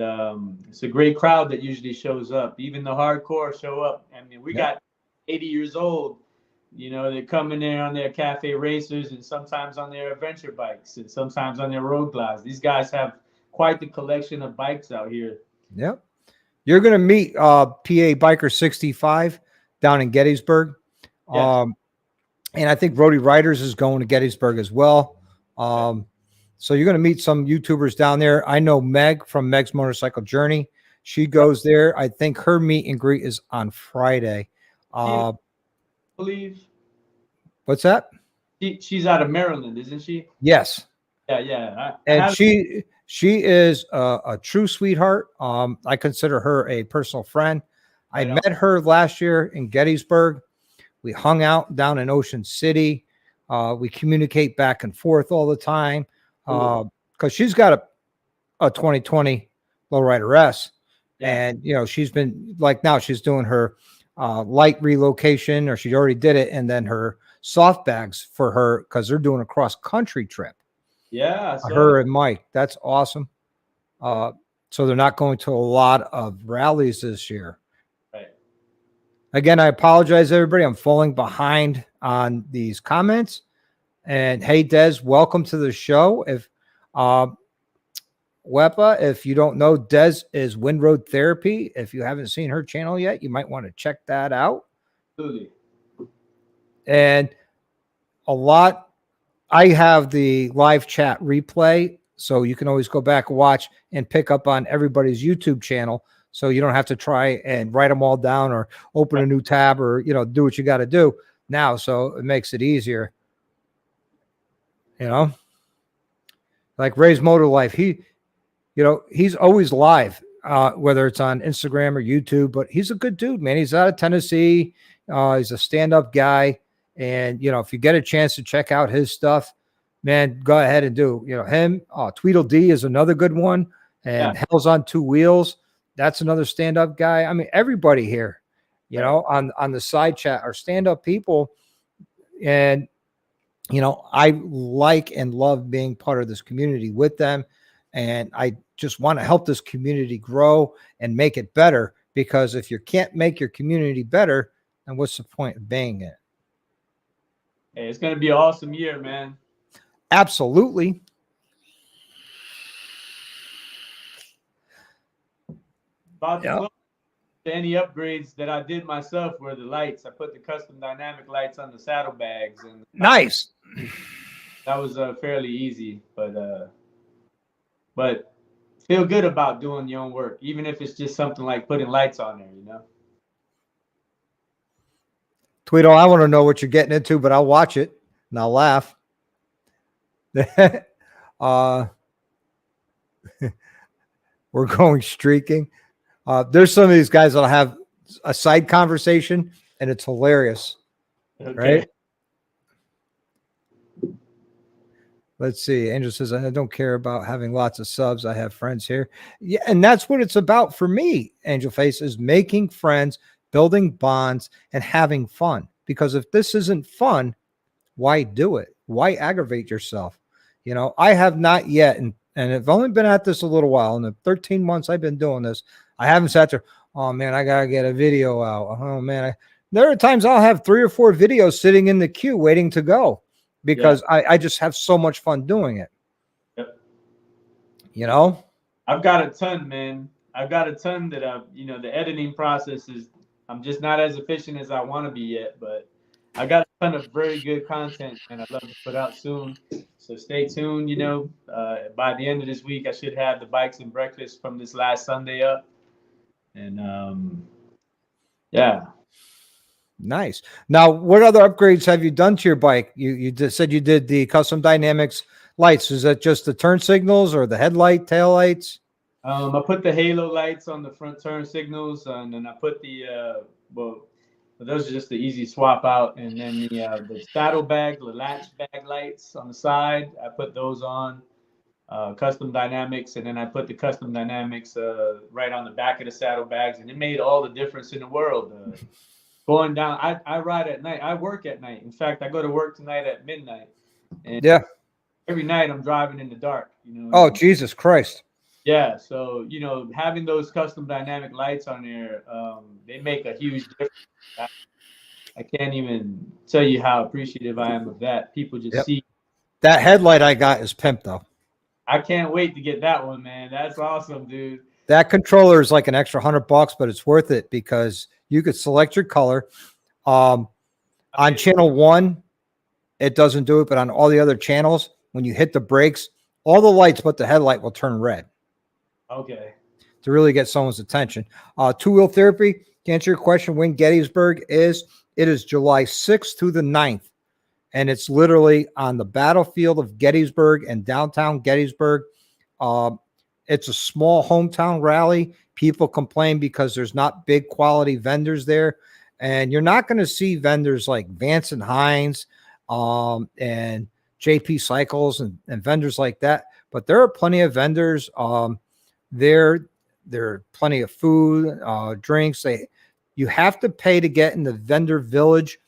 it's a great crowd that usually shows up. Even the hardcore show up. I mean, we got 80 years old. They come in there on their cafe racers, and sometimes on their adventure bikes, and sometimes on their road glides. These guys have quite the collection of bikes out here. Yep. You're going to meet PA Biker 65 down in Gettysburg. Yes. And I think Rody Riders is going to Gettysburg as well. So you're going to meet some YouTubers down there. I know Meg from Meg's Motorcycle Journey. She goes there. I think her meet and greet is on Friday. I believe. What's that? She's out of Maryland, isn't she? Yes. Yeah. And she is a true sweetheart. I consider her a personal friend. I met her last year in Gettysburg. We hung out down in Ocean City. We communicate back and forth all the time. Because she's got a 2020 Lowrider S. Yeah. And, she's been now she's doing her light relocation, or she already did it. And then her soft bags for her, because they're doing a cross country trip. Yeah. Her and Mike. That's awesome. So they're not going to a lot of rallies this year. Right. Again, I apologize, everybody. I'm falling behind on these comments. And hey, Des, welcome to the show. If WEPA, if you don't know, Des is Wind Road Therapy. If you haven't seen her channel yet, you might want to check that out. Absolutely. And I have the live chat replay So you can always go back, watch, and pick up on everybody's YouTube channel. So you don't have to try and write them all down or open a new tab or, do what you got to do now. So it makes it easier, like Ray's Motor Life. He's always live, whether it's on Instagram or YouTube, but he's a good dude, man. He's out of Tennessee. He's a stand-up guy. And, if you get a chance to check out his stuff, man, go ahead and do, him. Tweedledee is another good one. And Hell's on Two Wheels. That's another stand-up guy. I mean, everybody here, on the side chat are stand-up people. And, I like and love being part of this community with them. And I just want to help this community grow and make it better, because if you can't make your community better, then what's the point of being it? Hey, it's going to be an awesome year, man. Absolutely. About to any upgrades that I did myself were the lights. I put the custom dynamic lights on the saddlebags, and nice. That was fairly easy, but feel good about doing your own work, even if it's just something like putting lights on there, Tweedo, I want to know what you're getting into, but I'll watch it and I'll laugh. We're going streaking. There's some of these guys that'll have a side conversation, and it's hilarious. Okay. Right? Let's see. Angel says, I don't care about having lots of subs. I have friends here. Yeah, and that's what it's about for me, Angel Face, is making friends, building bonds, and having fun. Because if this isn't fun, why do it? Why aggravate yourself? I have not yet, and I've only been at this a little while. In the 13 months I've been doing this, I haven't sat there, oh, man, I got to get a video out. Oh, man. There are times I'll have 3 or 4 videos sitting in the queue waiting to go, because I just have so much fun doing it. Yep. I've got a ton, man. I've got a ton that the editing process is, I'm just not as efficient as I want to be yet, but I got a ton of very good content, and I'd love to put out soon. So stay tuned. By the end of this week, I should have the bikes and breakfast from this last Sunday up. And nice. Now, what other upgrades have you done to your bike? You just said you did the custom dynamics lights. Is that just the turn signals or the headlight, tail lights? I put the halo lights on the front turn signals, and then I put the those are just the easy swap out, and then the saddlebag, the latch bag lights on the side, I put those on. Custom dynamics, and then I put the custom dynamics right on the back of the saddlebags, and it made all the difference in the world. Going down, I ride at night. I work at night. In fact, I go to work tonight at midnight. And every night I'm driving in the dark. Oh, Jesus Christ. Yeah. So, having those custom dynamic lights on there, they make a huge difference. I can't even tell you how appreciative I am of that. People just see. That headlight I got is pimped, though. I can't wait to get that one, man. That's awesome, dude. That controller is like an extra $100, but it's worth it because you could select your color. On channel 1, it doesn't do it, but on all the other channels, when you hit the brakes, all the lights but the headlight will turn red. Okay. To really get someone's attention. Two-wheel therapy, to answer your question, when Gettysburg is, it is July 6th through the 9th. And it's literally on the battlefield of Gettysburg and downtown Gettysburg. It's a small hometown rally. People complain because there's not big quality vendors there. And you're not going to see vendors like Vance and Hines and JP Cycles and vendors like that. But there are plenty of vendors. There are plenty of food, drinks. You have to pay to get in the vendor village.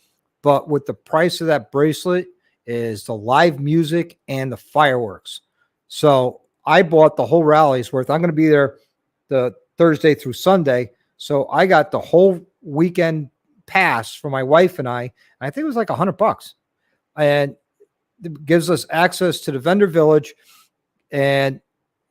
But with the price of that bracelet is the live music and the fireworks. So I bought the whole rally's worth. I'm going to be there the Thursday through Sunday. So I got the whole weekend pass for my wife and I think it was like $100. And it gives us access to the vendor village. And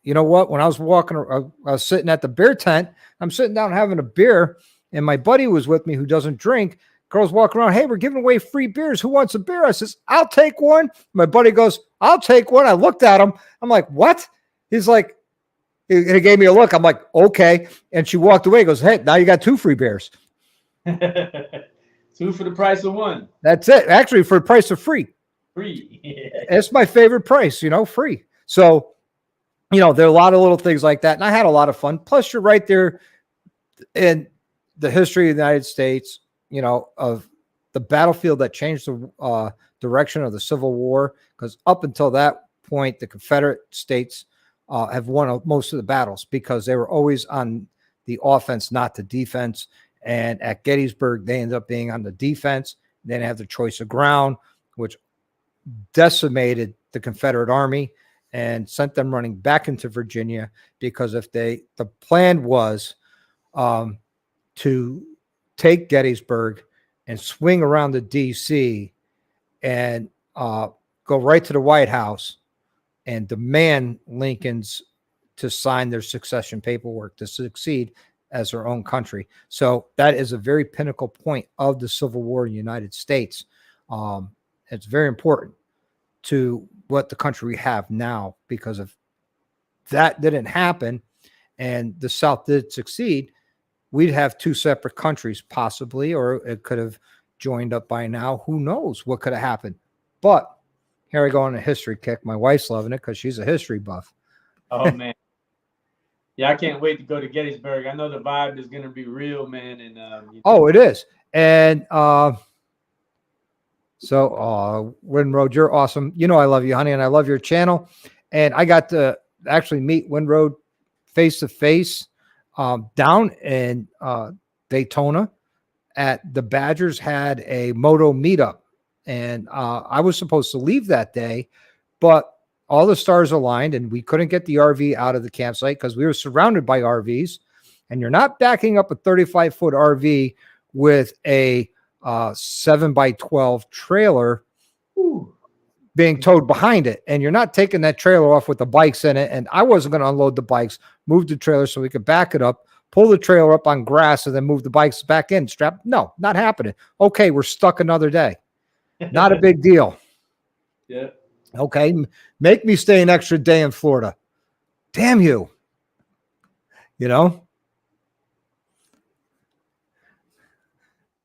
you know what? When I was walking, I was sitting at the beer tent. I'm sitting down having a beer. And my buddy was with me who doesn't drink. Girls walking around, hey, we're giving away free beers. Who wants a beer? I says, I'll take one. My buddy goes, I'll take one. I looked at him. I'm like, what? He's like, he gave me a look. I'm like, okay. And she walked away. Goes, hey, now you got 2 free beers. 2 for the price of 1. That's it. Actually, for the price of free. Free. It's my favorite price, free. So, there are a lot of little things like that. And I had a lot of fun. Plus, you're right there in the history of the United States, of the battlefield that changed the direction of the Civil War. Because up until that point, the Confederate States have won most of the battles because they were always on the offense, not the defense. And at Gettysburg, they ended up being on the defense. They didn't have the choice of ground, which decimated the Confederate Army and sent them running back into Virginia, because the plan was to take Gettysburg and swing around the DC and go right to the White House and demand Lincoln's to sign their succession paperwork to succeed as their own country. So that is a very pinnacle point of the Civil War in the United States. It's very important to what the country we have now, because if that didn't happen and the South did succeed, we'd have 2 separate countries possibly, or it could have joined up by now. Who knows what could have happened? But here I go on a history kick. My wife's loving it because she's a history buff. Oh, man. Yeah, I can't wait to go to Gettysburg. I know the vibe is going to be real, man. And it is. And so, Winroad, you're awesome. I love you, honey, and I love your channel. And I got to actually meet Winroad face to face down in Daytona at the Badgers had a moto meetup. And I was supposed to leave that day, but all the stars aligned and we couldn't get the RV out of the campsite because we were surrounded by RVs. And you're not backing up a 35-foot RV with a 7x12 trailer being towed behind it. And you're not taking that trailer off with the bikes in it. And I wasn't going to unload the bikes, move the trailer so we could back it up, pull the trailer up on grass, and then move the bikes back in. Strap. No, not happening. Okay, we're stuck another day. Not a big deal. Yeah. Okay, make me stay an extra day in Florida. Damn you.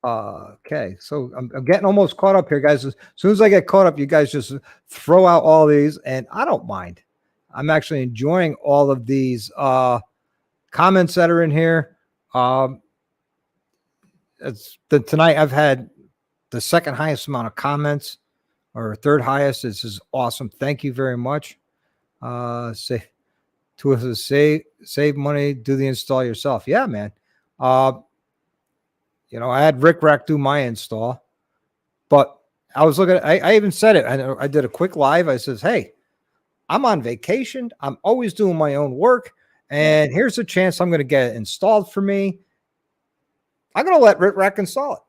Okay, so I'm getting almost caught up here, guys. As soon as I get caught up, you guys just throw out all these, and I don't mind. I'm actually enjoying all of these comments that are in here. Tonight I've had the second highest amount of comments, or third highest. This is awesome. Thank you very much. Save money, do the install yourself. Yeah, man. I had Rick Rack do my install, but I was looking at, I even said it. I did a quick live. I says, hey, I'm on vacation. I'm always doing my own work. And here's a chance I'm going to get it installed for me. I'm going to let Rick Rack install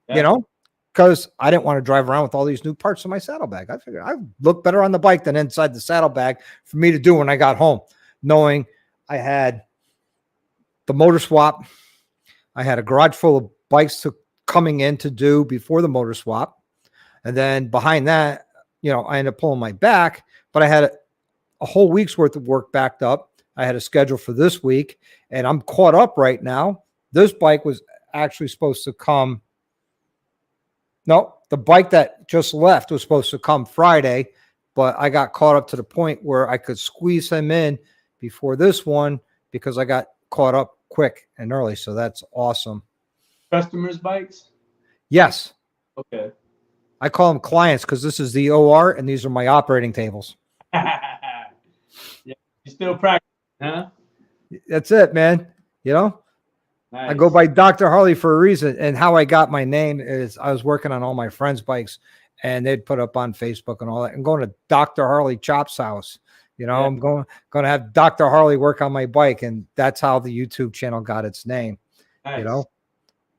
it, because I didn't want to drive around with all these new parts in my saddlebag. I figured I look better on the bike than inside the saddlebag for me to do when I got home, knowing I had the motor swap. I had a garage full of bikes coming in to do before the motor swap. And then behind that, I ended up pulling my back, but I had a whole week's worth of work backed up. I had a schedule for this week, and I'm caught up right now. This bike was actually supposed to come. No, the bike that just left was supposed to come Friday, but I got caught up to the point where I could squeeze him in before this one because I got caught up quick and early. So that's awesome. Customers' bikes? Yes. Okay. I call them clients because this is the OR and these are my operating tables. Yeah, you still practice, huh? That's it, man. Nice. I go by Dr. Harley for a reason. And how I got my name is I was working on all my friends' bikes and they'd put up on Facebook and all that. I'm going to Dr. Harley Chop's house. I'm going to have Dr. Harley work on my bike. And that's how the YouTube channel got its name, Nice.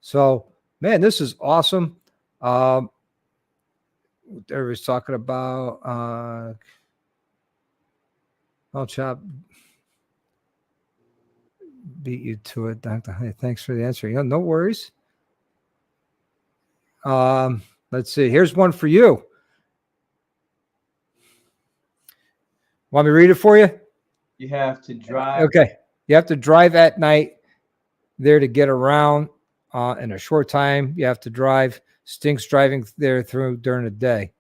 So, man, this is awesome. Everybody's talking about, Chop beat you to it, Dr. Hey, thanks for the answer. No worries. Let's see. Here's one for you. Want me to read it for you? You have to drive. Okay. You have to drive at night there to get around in a short time. You have to drive. Stinks driving there through during the day.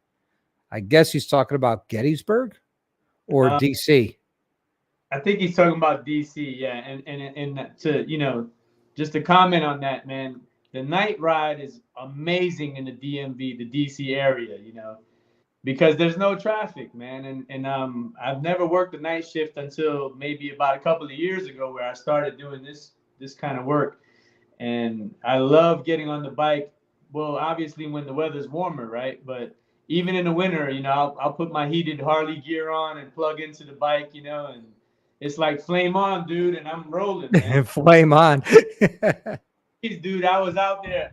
I guess he's talking about Gettysburg or DC. I think he's talking about DC, yeah. And to just to comment on that, man, the night ride is amazing in the DMV, the DC area, because there's no traffic, man. And I've never worked a night shift until maybe about a couple of years ago, where I started doing this kind of work. And I love getting on the bike. Well, obviously when the weather's warmer, right? But even in the winter, I'll put my heated Harley gear on and plug into the bike, and it's like flame on, dude, and I'm rolling, man. Flame on. Dude, I was out there.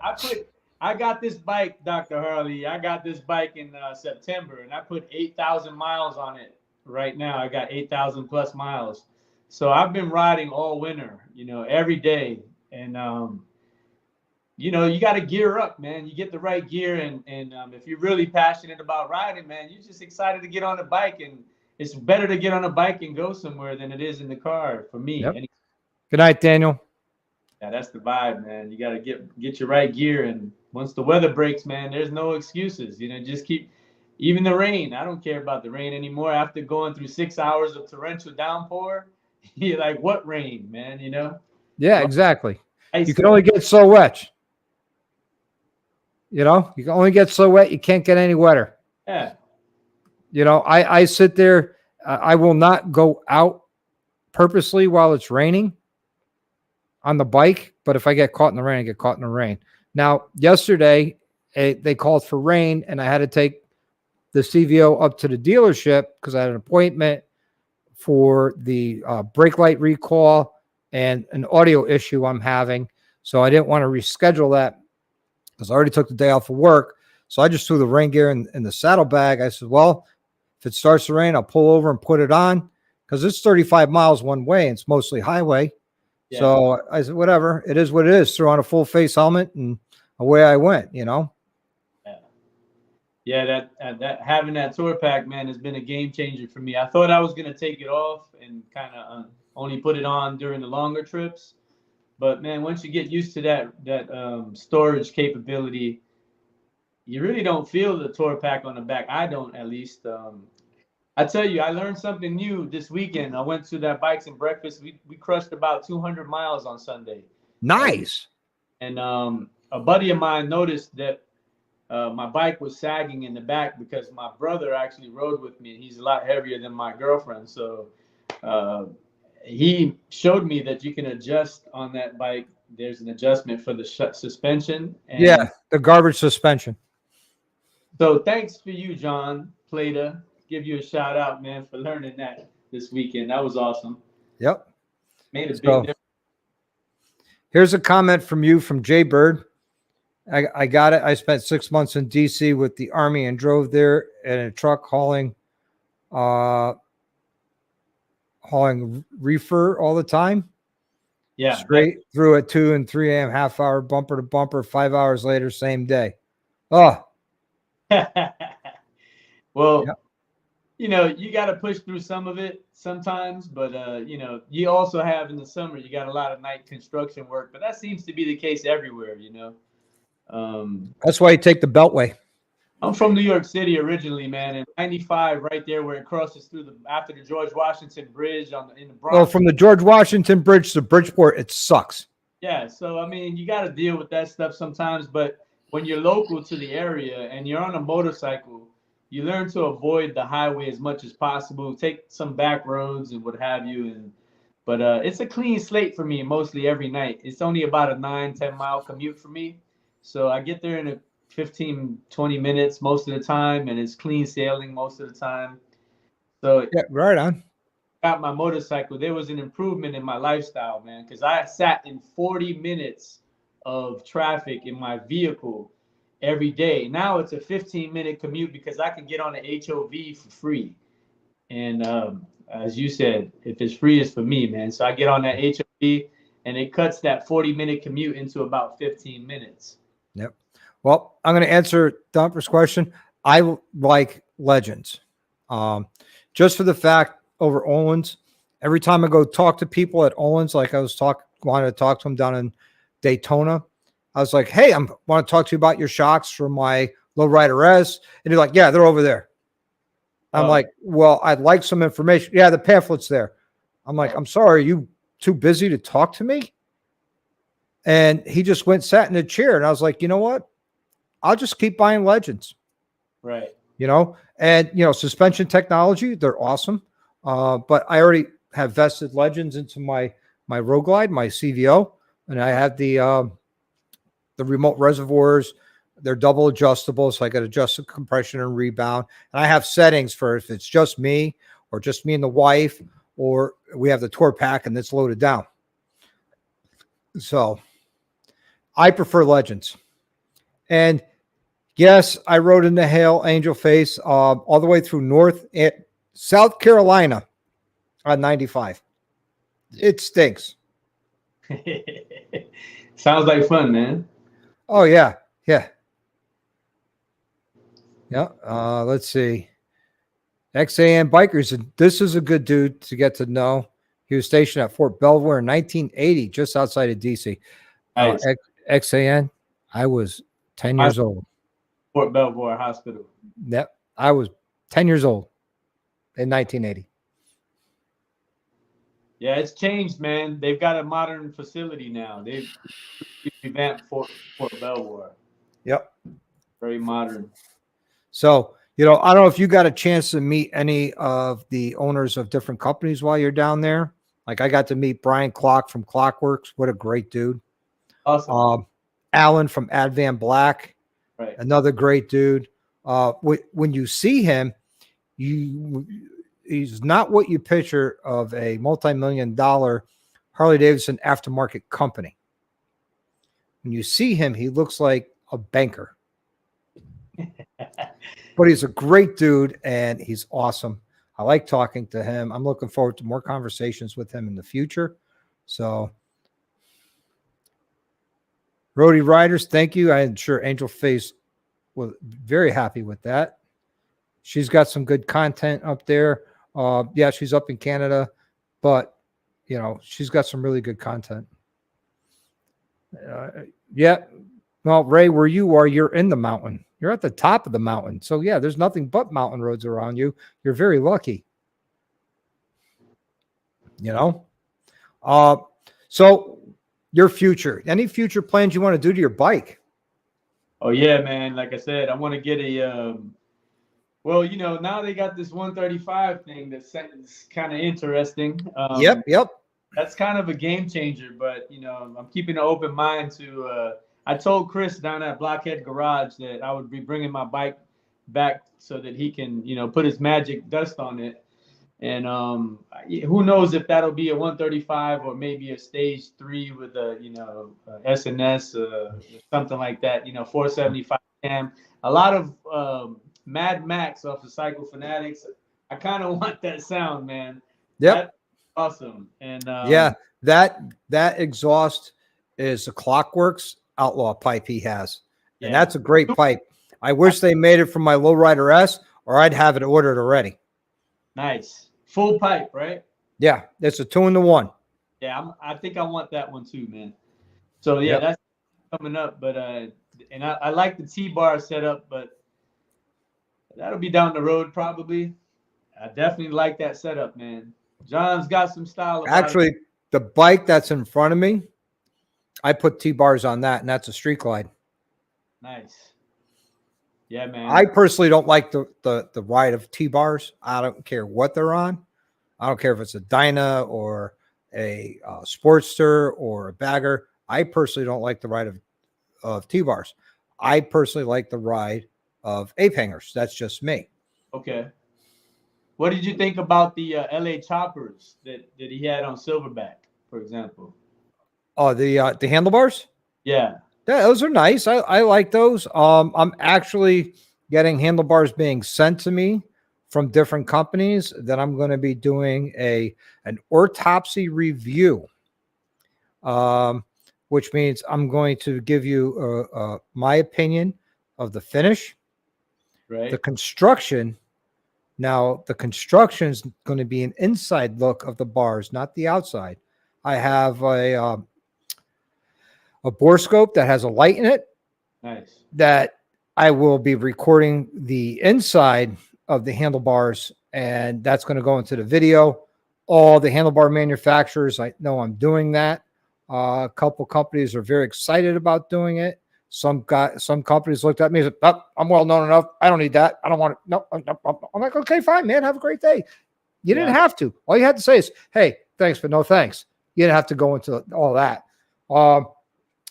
I got this bike, Dr. Harley. I got this bike in September, and I put 8,000 miles on it right now. I got 8,000 plus miles. So I've been riding all winter, every day. And, you got to gear up, man. You get the right gear. And if you're really passionate about riding, man, you're just excited to get on a bike. And it's better to get on a bike and go somewhere than it is in the car for me. Yep. Good night, Daniel. Yeah, that's the vibe, man. You got to get your right gear. And once the weather breaks, man, there's no excuses. Just even the rain. I don't care about the rain anymore. After going through 6 hours of torrential downpour, you're like, what rain, man, Yeah, exactly. You can only get so wet. You can only get so wet. You can't get any wetter. Yeah. I sit there. I will not go out purposely while it's raining on the bike. But if I get caught in the rain, I get caught in the rain. Now, yesterday, they called for rain, and I had to take the CVO up to the dealership because I had an appointment for the brake light recall and an audio issue I'm having. So I didn't want to reschedule that because I already took the day off of work. So I just threw the rain gear in the saddlebag. I said, well, if it starts to rain, I'll pull over and put it on because it's 35 miles one way and it's mostly highway. Yeah. So I said, whatever, it is what it is. Threw on a full face helmet and away I went, Yeah, that having that tour pack, man, has been a game changer for me. I thought I was going to take it off and kind of only put it on during the longer trips. But, man, once you get used to that storage capability, you really don't feel the tour pack on the back. I don't, at least. I tell you, I learned something new this weekend. I went to that Bikes and Breakfast. We crushed about 200 miles on Sunday. Nice. And a buddy of mine noticed that my bike was sagging in the back because my brother actually rode with me. He's a lot heavier than my girlfriend. So he showed me that you can adjust on that bike. There's an adjustment for the suspension. And yeah, the garbage suspension. So thanks for you, John Plata. Give you a shout out, man, for learning that this weekend. That was awesome. Yep. Made a big difference. Here's a comment from you from Jay Bird. I got it. I spent 6 months in DC with the Army and drove there in a truck hauling reefer all the time. Yeah. Straight through at 2 and 3 a.m., half hour bumper to bumper, 5 hours later, same day. Oh. Well, yep. You got to push through some of it sometimes, but, you also have in the summer, you got a lot of night construction work, but that seems to be the case everywhere, That's why you take the Beltway. I'm from New York City originally, man, and 95 right there where it crosses through after the George Washington Bridge in the Bronx. Well, from the George Washington Bridge to Bridgeport, it sucks. Yeah, so, you got to deal with that stuff sometimes, but when you're local to the area and you're on a motorcycle, you learn to avoid the highway as much as possible, take some back roads and what have you. But it's a clean slate for me mostly every night. It's only about a 9-10 mile commute for me. So I get there in 15-20 minutes most of the time, and it's clean sailing most of the time. So yeah, right on. Got my motorcycle. There was an improvement in my lifestyle, man, because I sat in 40 minutes of traffic in my vehicle every day. Now it's a 15-minute commute because I can get on the HOV for free. And as you said, if it's free, it's for me, man. So I get on that HOV and it cuts that 40-minute commute into about 15 minutes. Yep. Well, I'm going to answer Dumper's question. I like Legends just for the fact over Olin's. Every time I go talk to people at Olin's, like wanted to talk to them down in Daytona, I was like, hey, want to talk to you about your shocks for my lowrider S. And they're like, yeah, they're over there. I'm like, well, I'd like some information. Yeah, the pamphlet's there. I'm like, I'm sorry, are you too busy to talk to me? And he just went, sat in a chair. And I was like, you know what? I'll just keep buying Legends. Right. And, suspension technology, they're awesome. But I already have vested Legends into my Road Glide, my CVO. And I have the remote reservoirs. They're double adjustable, so I got adjusted compression and rebound. And I have settings for if it's just me or just me and the wife, or we have the tour pack and it's loaded down. So I prefer Legends. And yes, I rode in the hail, Angel Face, all the way through South Carolina on 95. It stinks. Sounds like fun, man. Oh, yeah. Yeah. Yeah. Let's see. XAN Bikers. This is a good dude to get to know. He was stationed at Fort Belvoir in 1980, just outside of DC. Nice. XAN, I was 10 years old. Fort Belvoir Hospital. Yep. I was 10 years old in 1980. Yeah, it's changed, man. They've got a modern facility now. They've revamped Fort Belvoir. Yep. Very modern. So, I don't know if you got a chance to meet any of the owners of different companies while you're down there. Like I got to meet Brian Clock from Clockworks. What a great dude. Awesome. Alan from Advan Black. Right. Another great dude. When you see him, he's not what you picture of a multi-million-dollar Harley Davidson aftermarket company. When you see him, he looks like a banker. But he's a great dude, and he's awesome. I like talking to him. I'm looking forward to more conversations with him in the future. So, Roadie Riders, thank you. I'm sure Angel Face was very happy with that. She's got some good content up there. Yeah, she's up in Canada, but, she's got some really good content. Yeah. Well, Ray, where you are, you're in the mountain. You're at the top of the mountain. So, yeah, there's nothing but mountain roads around you. You're very lucky. So your future, any future plans you want to do to your bike? Oh, yeah, man. Like I said, I want to get a, now they got this 135 thing that's kind of interesting. Yep. That's kind of a game changer, but, I'm keeping an open mind to, I told Chris down at Blockhead Garage that I would be bringing my bike back so that he can, put his magic dust on it. And who knows if that'll be a 135 or maybe a stage 3 with a, SNS, something like that, 475 cam. A lot of Mad Max off of Cycle Fanatics. I kind of want that sound, man. Yep. That's awesome. And yeah, that exhaust is a Clockworks Outlaw pipe he has. Yeah. And that's a great pipe. I wish they made it from my Lowrider S, or I'd have it ordered already. Nice. Full pipe, right? Yeah, it's a 2-in-1. Yeah, I think I want that one too, man. So yeah, Yep. That's coming up. But and I like the T-bar setup, but that'll be down the road probably. I definitely like that setup, man. John's got some style. Actually, the bike that's in front of me, I put T-bars on that, and that's a Street Glide. Nice. Yeah, man. I personally don't like the ride of T-bars. I don't care what they're on. I don't care if it's a Dyna or a Sportster or a Bagger. I personally don't like the ride of T-bars. I personally like the ride of ape hangers. That's just me. Okay. What did you think about the LA choppers that he had on Silverback, for example? Oh, the handlebars? Yeah. Yeah, those are nice. I like those. I'm actually getting handlebars being sent to me from different companies that I'm going to be doing an autopsy review, which means I'm going to give you my opinion of the finish, Right. the construction, Now, the construction is going to be an inside look of the bars, not the outside. I have a bore scope that has a light in it Nice. that I will be recording the inside of the handlebars, and that's going to go into the video. All the handlebar manufacturers, I know I'm doing that. A couple companies are very excited about doing it. Some companies looked at me and said, oh, I'm well known enough. I don't need that. I don't want it. No, I'm like, okay, fine, man. Have a great day. You didn't have to. All you had to say is, hey, thanks, but no thanks. You didn't have to go into all that.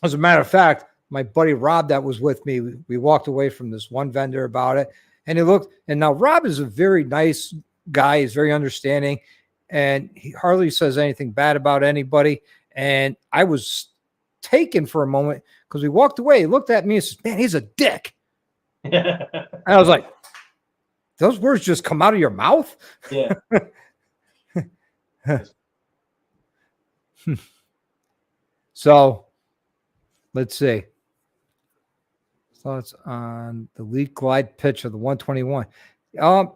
As a matter of fact, my buddy Rob that was with me, we walked away from this one vendor about it, and he looked, and now Rob is a very nice guy. He's very understanding, and he hardly says anything bad about anybody. And I was taken for a moment because we walked away. He looked at me and said, man, he's a dick. And I was like, those words just come out of your mouth? Yeah. So let's see. Thoughts on the lead glide pitch of the 121.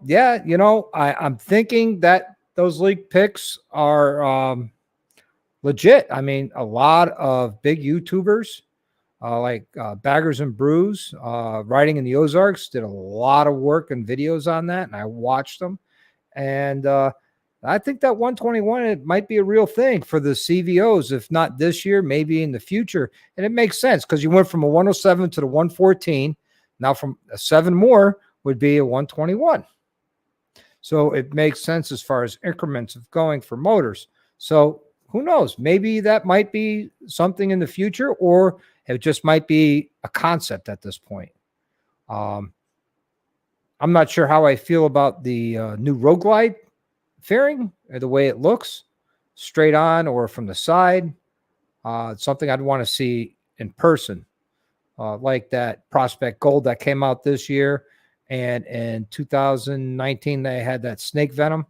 Yeah, you know, I'm thinking that those league picks are legit. I mean, a lot of big YouTubers like Baggers and Brews, riding in the Ozarks, did a lot of work and videos on that, and I watched them. And I think that 121, it might be a real thing for the CVOs, if not this year, maybe in the future. And it makes sense because you went from a 107 to the 114. Now from a 7 more would be a 121. So it makes sense as far as increments of going for motors. So who knows? Maybe that might be something in the future, or it just might be a concept at this point. I'm not sure how I feel about the new Road Glide fairing, or the way it looks, straight on or from the side. It's something I'd want to see in person, like that Prospect Gold that came out this year. And in 2019, they had that snake venom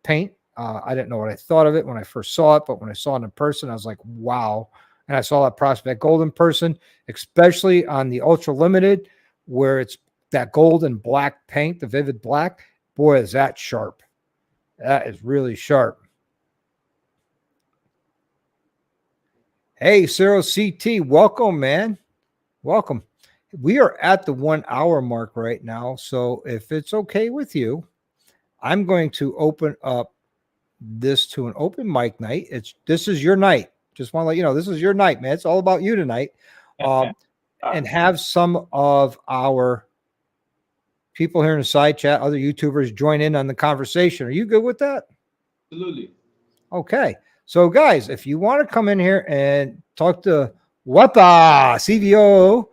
paint. I didn't know what I thought of it when I first saw it, but when I saw it in person, I was like, wow. And I saw that Prospect Gold in person, especially on the Ultra Limited, where it's that gold and black paint, the vivid black. Boy, is that sharp. That is really sharp. Hey, Cyril CT, welcome, man. Welcome. We are at the 1 hour mark right now. So if it's okay with you, I'm going to open up this to an open mic night. This is your night. Just want to let you know, this is your night, man. It's all about you tonight. And have some of our people here in the side chat, other YouTubers, join in on the conversation. Are you good with that? Absolutely. Okay. So, guys, if you want to come in here and talk to WEPA CVO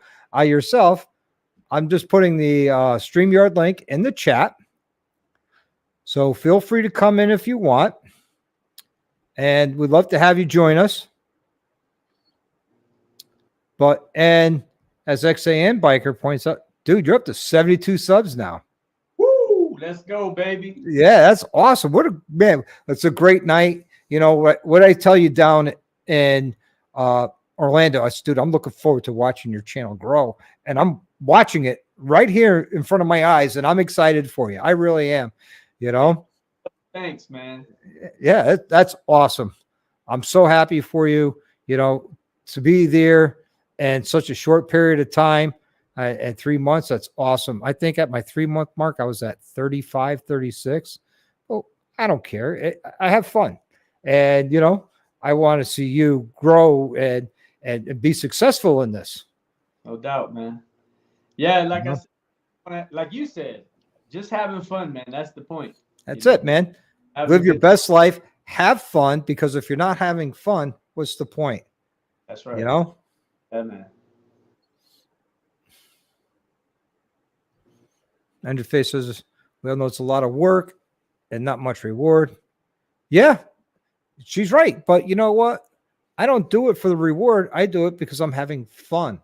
yourself, I'm just putting the StreamYard link in the chat. So feel free to come in if you want. And we'd love to have you join us. And as XAN Biker points out, dude, you're up to 72 subs now. Woo! Let's go, baby. Yeah, that's awesome. Man, it's a great night. You know what I tell you down in Orlando, I said, dude, I'm looking forward to watching your channel grow. And I'm watching it right here in front of my eyes, and I'm excited for you. I really am, you know? Thanks, man. Yeah, that's awesome. I'm so happy for you, you know, to be there in such a short period of time. And 3 months, that's awesome. I think at my 3-month mark, I was at 35, 36. Well, I don't care. I have fun. And, you know, I want to see you grow and be successful in this. No doubt, man. Yeah, like I said, like you said, just having fun, man. That's the point. That's it, man. Live your best life. Have fun, because if you're not having fun, what's the point? That's right. You know? Yeah, man. Interface says, we all know it's a lot of work and not much reward. Yeah, she's right. But you know what? I don't do it for the reward. I do it because I'm having fun.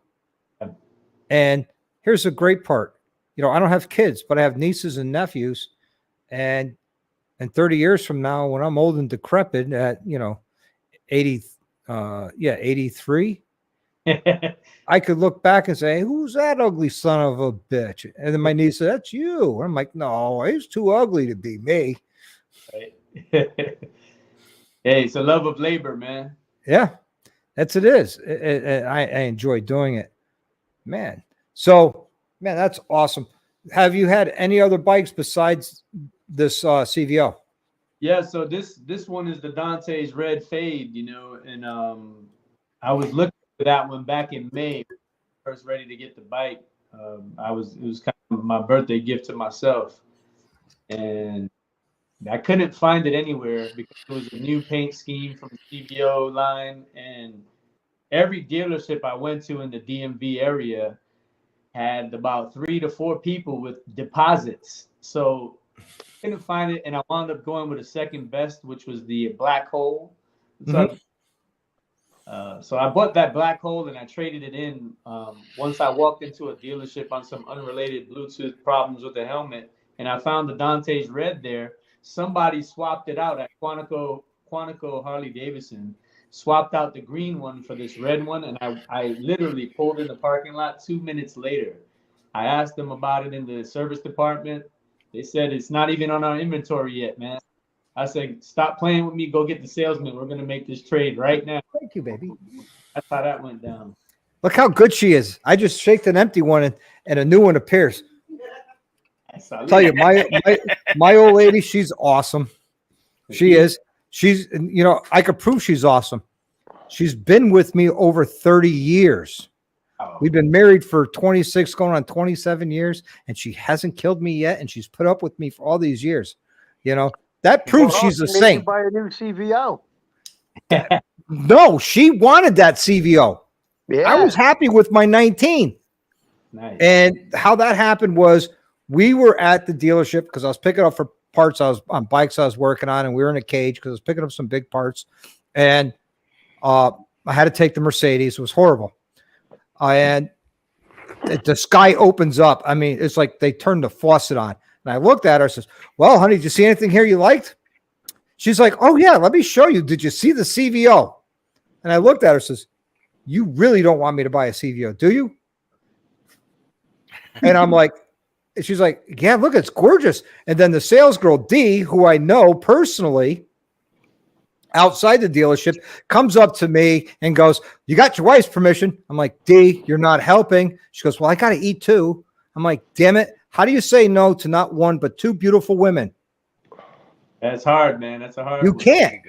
And here's the great part. You know, I don't have kids, but I have nieces and nephews. And 30 years from now, when I'm old and decrepit at, 83, I could look back and say, "Who's that ugly son of a bitch?" And then my niece said, "That's you." I'm like, "No, he's too ugly to be me." Right. Hey, it's a love of labor, man. Yeah, it is. I enjoy doing it, man. So, man, that's awesome. Have you had any other bikes besides this CVO? Yeah, so this one is the Dante's Red Fade, you know, and I was looking for that one back in May, first ready to get the bike. It was kind of my birthday gift to myself, and I couldn't find it anywhere because it was a new paint scheme from the CVO line, and every dealership I went to in the DMV area had about 3 to 4 people with deposits. So I couldn't find it, and I wound up going with a second best, which was the Black Hole. So, so I bought that Black Hole and I traded it in. Once I walked into a dealership on some unrelated Bluetooth problems with the helmet, and I found the Dante's Red there. Somebody swapped it out at Quantico Harley Davidson, swapped out the green one for this red one, and I literally pulled in the parking lot 2 minutes later. I asked them about it in the service department. They said it's not even on our inventory yet, man. I said, stop playing with me. Go get the salesman. We're going to make this trade right now. Thank you, baby. That's how that went down. Look how good she is. I just shaked an empty one and a new one appears. I'll tell you, my old lady, she's awesome. She is. She's, you know, I could prove she's awesome. She's been with me over 30 years. Oh. We've been married for 26, going on 27 years, and she hasn't killed me yet, and she's put up with me for all these years. You know, that proves she's a saint. Buy a new CVO. No, she wanted that CVO. Yeah. I was happy with my 19. Nice. And how that happened was we were at the dealership because I was picking up for parts I was on bikes I was working on, and we were in a cage because I was picking up some big parts. And I had to take the Mercedes. It was horrible. And the sky opens up. I mean, it's like they turned the faucet on. And I looked at her and says, "Well, honey, did you see anything here you liked?" She's like, "Oh, yeah, let me show you. Did you see the CVO?" And I looked at her and says, "You really don't want me to buy a CVO, do you?" And I'm like, she's like, "Yeah, look, it's gorgeous." And then the sales girl, D, who I know personally outside the dealership, comes up to me and goes, "You got your wife's permission?" I'm like, "D, you're not helping." She goes, "Well, I got to eat too." I'm like, "Damn it. How do you say no to not one, but two beautiful women?" That's hard, man. That's a hard You one. can't.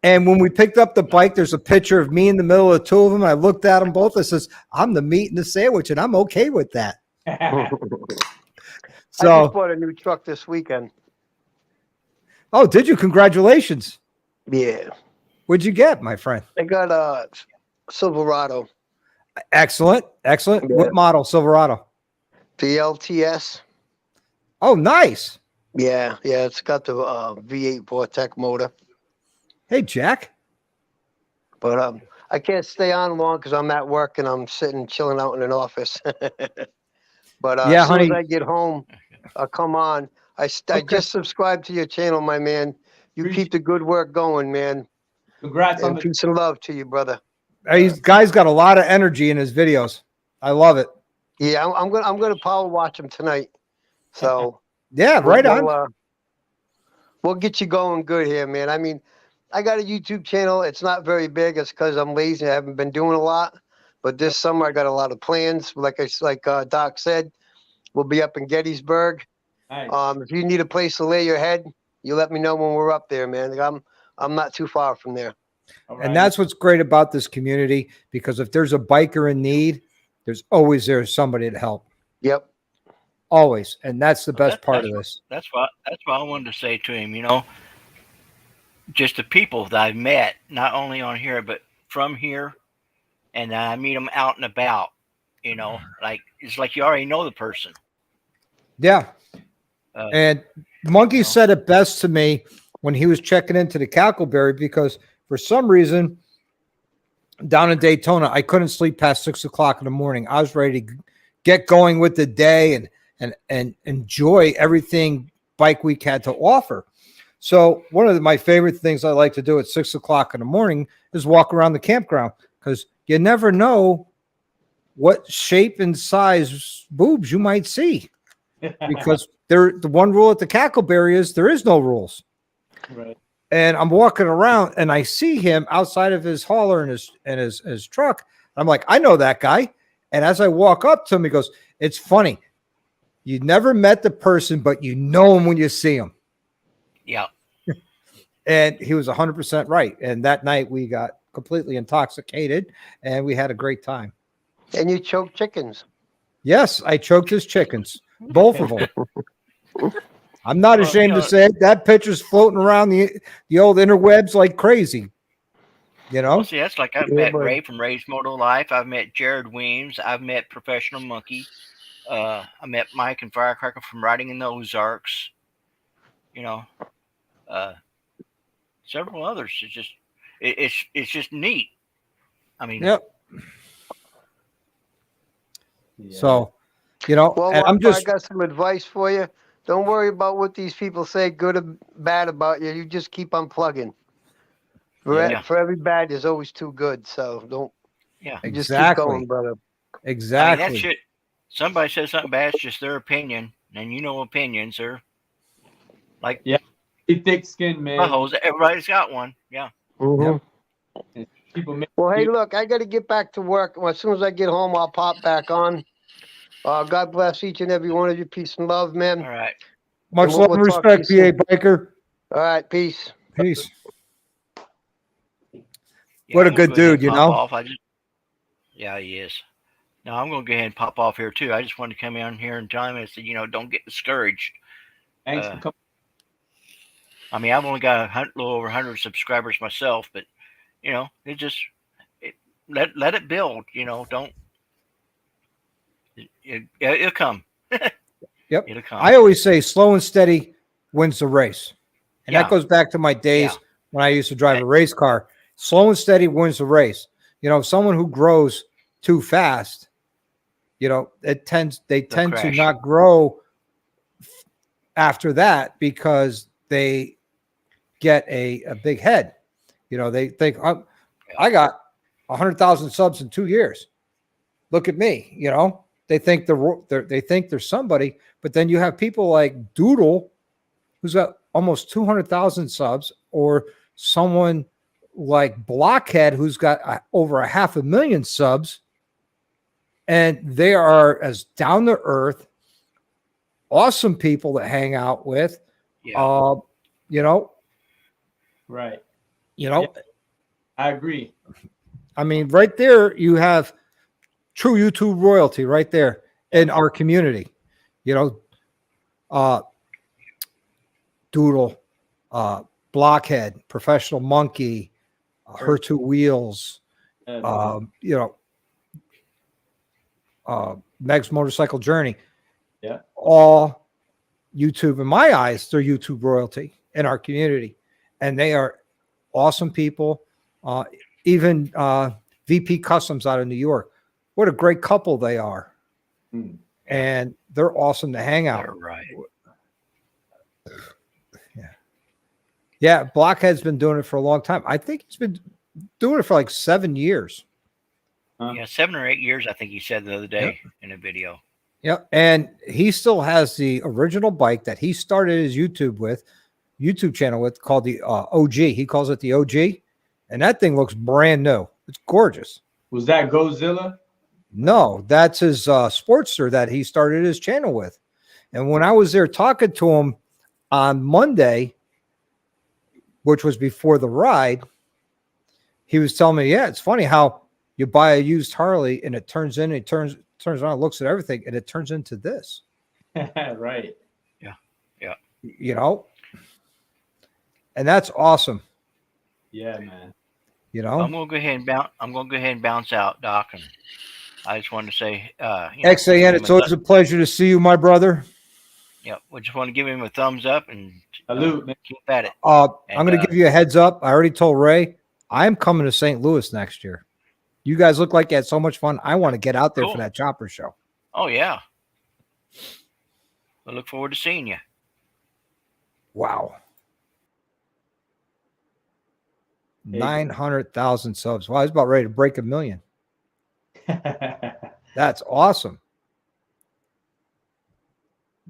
And when we picked up the bike, there's a picture of me in the middle of the two of them. And I looked at them both. I says, "I'm the meat and the sandwich, and I'm okay with that." So I just bought a new truck this weekend. Oh, did you? Congratulations. Yeah. What'd you get, my friend? I got a Silverado. Excellent. Excellent. Yeah. What model Silverado? The LTS. Oh, nice. Yeah. It's got the V8 Vortec motor. Hey, Jack. But I can't stay on long because I'm at work and I'm sitting chilling out in an office. But yeah, as soon honey. as I get home, I'll come on. I just subscribed to your channel, my man. You keep the good work going, man. Congrats on the peace and love to you, brother. He's guy's got a lot of energy in his videos. I love it. Yeah, I'm gonna power watch him tonight. So yeah, right on. We'll get you going good here, man. I mean, I got a YouTube channel. It's not very big. It's because I'm lazy. I haven't been doing a lot. But this summer I got a lot of plans. Like Doc said, we'll be up in Gettysburg. Nice. If you need a place to lay your head, you let me know when we're up there, man. I'm not too far from there. Right. And that's what's great about this community, because if there's a biker in need, there's somebody to help. Yep. Always. And that's the best part of this. That's what I wanted to say to him, you know, just the people that I've met, not only on here, but from here, and I meet them out and about, you know, like, it's like you already know the person. Yeah. And Monkey said it best to me when he was checking into the Cackleberry, because for some reason down in Daytona, I couldn't sleep past 6 o'clock in the morning. I was ready to get going with the day and enjoy everything Bike Week had to offer. So one of my favorite things I like to do at 6 o'clock in the morning is walk around the campground, because you never know what shape and size boobs you might see, because the one rule at the Cackleberry is there is no rules. Right. And I'm walking around and I see him outside of his hauler and his truck. I'm like, I know that guy. And as I walk up to him, he goes, it's funny. You never met the person, but you know him when you see him. Yeah. And he was 100% right. And that night we got completely intoxicated and we had a great time. And you choke chickens. Yes, I choked his chickens, both of them. I'm not Well, ashamed you know, to say it. That picture's floating around the old interwebs like crazy. You know? Well, see, that's like I've Yeah, met boy. Ray from Ray's Moto Life. I've met Jared Weems. I've met Professional Monkey. I met Mike and Firecracker from riding in the Ozarks. You know, several others. It's just neat. I mean, Yep. Yeah. So, you know, Well, and I'm Wampa, I just got some advice for you. Don't worry about what these people say, good or bad about you. You just keep on plugging. Yeah. For every bad, there's always two good. So don't. yeah. You just keep going, exactly, brother. I mean, that exactly. shit. Somebody says something bad, it's just their opinion, and you know, opinions are like Yeah. Be thick skin, man. buttholes. Everybody's got one. Yeah. Mhm. And people make Well, hey, look, I got to get back to work. As soon as I get home, I'll pop back on. God bless each and every one of you. Peace and love, man. All right. Much we'll- love we'll and talk to respect, you PA Biker. All right, peace. Peace. Yeah, What a I'm gonna good go ahead dude, and you pop know? Off. Yeah, he is. Now I'm gonna go ahead and pop off here too. I just wanted to come in here and tell him I said, don't get discouraged. thanks for coming. I mean, I've only got a little over 100 subscribers myself, but it just let it build. Don't it'll come. Yep. It'll come. I always say slow and steady wins the race. And Yeah. that goes back to my days Yeah. when I used to drive a race car. Slow and steady wins the race. Someone who grows too fast, they tend to crash. not grow after that because they get a big head. They think, I got 100,000 subs in 2 years. Look at me. They think they're somebody, but then you have people like Doodle, who's got almost 200,000 subs, or someone like Blockhead, who's got over 500,000 subs, and they are as down to earth, awesome people to hang out with. Yeah. Right. Yeah, I agree. I mean, right there, you have true YouTube royalty right there in our community. Doodle, Blockhead, Professional Monkey, Her Two Wheels, Meg's Motorcycle Journey. Yeah. All YouTube, in my eyes, they're YouTube royalty in our community. And they are awesome people. Even VP Customs out of New York. What a great couple they are. And they're awesome to hang out. They're right. Yeah, Blockhead's been doing it for a long time. I think he's been doing it for like 7 years. Yeah, 7 or 8 years, I think he said the other day in a video. Yeah, and he still has the original bike that he started his YouTube channel with, called the OG. He calls it the OG, and that thing looks brand new. It's gorgeous. Was that Godzilla? No, that's his Sportster that he started his channel with. And when I was there talking to him on Monday, which was before the ride, he was telling me, yeah, it's funny how you buy a used Harley and it turns around, looks at everything, and it turns into this. Right. Yeah. And that's awesome. Yeah, man. I'm gonna go ahead and bounce out, Doc. And I just wanted to say, XAN, it's always a pleasure to see you, my brother. Yeah, we just want to give him a thumbs up and Salute, man. keep at it. I'm going to give you a heads up. I already told Ray I'm coming to St. Louis next year. You guys look like you had so much fun. I want to get out there for that chopper show. Oh yeah. I look forward to seeing you. Wow. 900,000 subs. Well, I was about ready to break 1 million. That's awesome.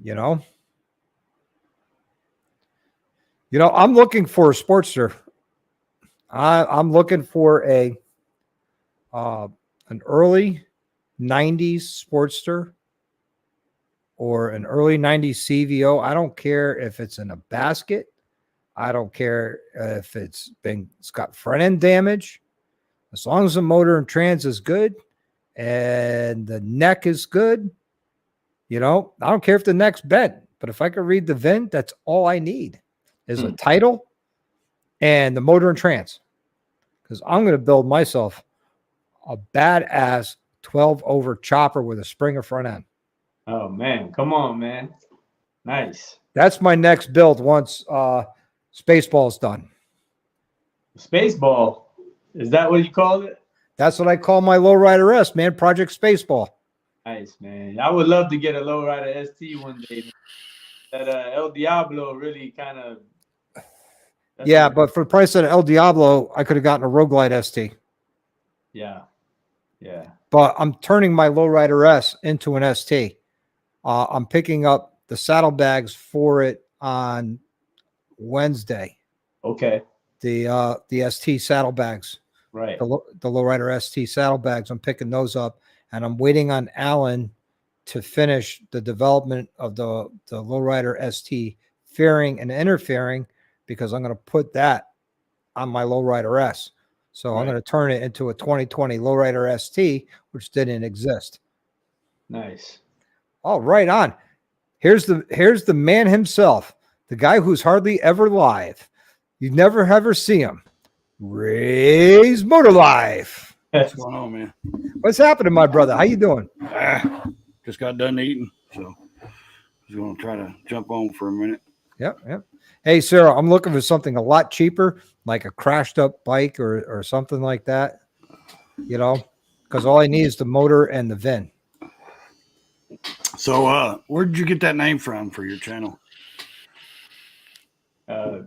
You know, I'm looking for a Sportster. I'm looking for an early 90s Sportster or an early 90s CVO. I don't care if it's in a basket. I don't care if it's got front end damage. As long as the motor and trans is good and the neck is good, I don't care if the neck's bent, but if I can read the VIN, that's all I need is a title and the motor and trans. Because I'm going to build myself a badass 12 over chopper with a Springer front end. Oh man, come on, man. Nice. That's my next build once Spaceball's done. Spaceball. Is that what you call it? That's what I call my lowrider S, man. Project Spaceball. Nice, man. I would love to get a lowrider ST one day. Man. That El Diablo really kind of. Yeah, but for the price of an El Diablo, I could have gotten a Roguelite ST. Yeah. But I'm turning my lowrider S into an ST. I'm picking up the saddlebags for it on Wednesday. Okay. The ST saddlebags. Right. The lowrider ST saddlebags. I'm picking those up, and I'm waiting on Alan to finish the development of the lowrider ST fairing and inner fairing, because I'm going to put that on my lowrider S. So I'm going to turn it into a 2020 lowrider ST, which didn't exist. Nice. All right, on. Here's the man himself, the guy who's hardly ever live. You never ever see him. Ray's Motor Life. What's going on, man? What's happening, my brother? How you doing? Just got done eating, so I was going to try to jump on for a minute. Yep. Hey, Sarah, I'm looking for something a lot cheaper, like a crashed up bike or something like that, because all I need is the motor and the VIN. So where did you get that name from for your channel? WEPA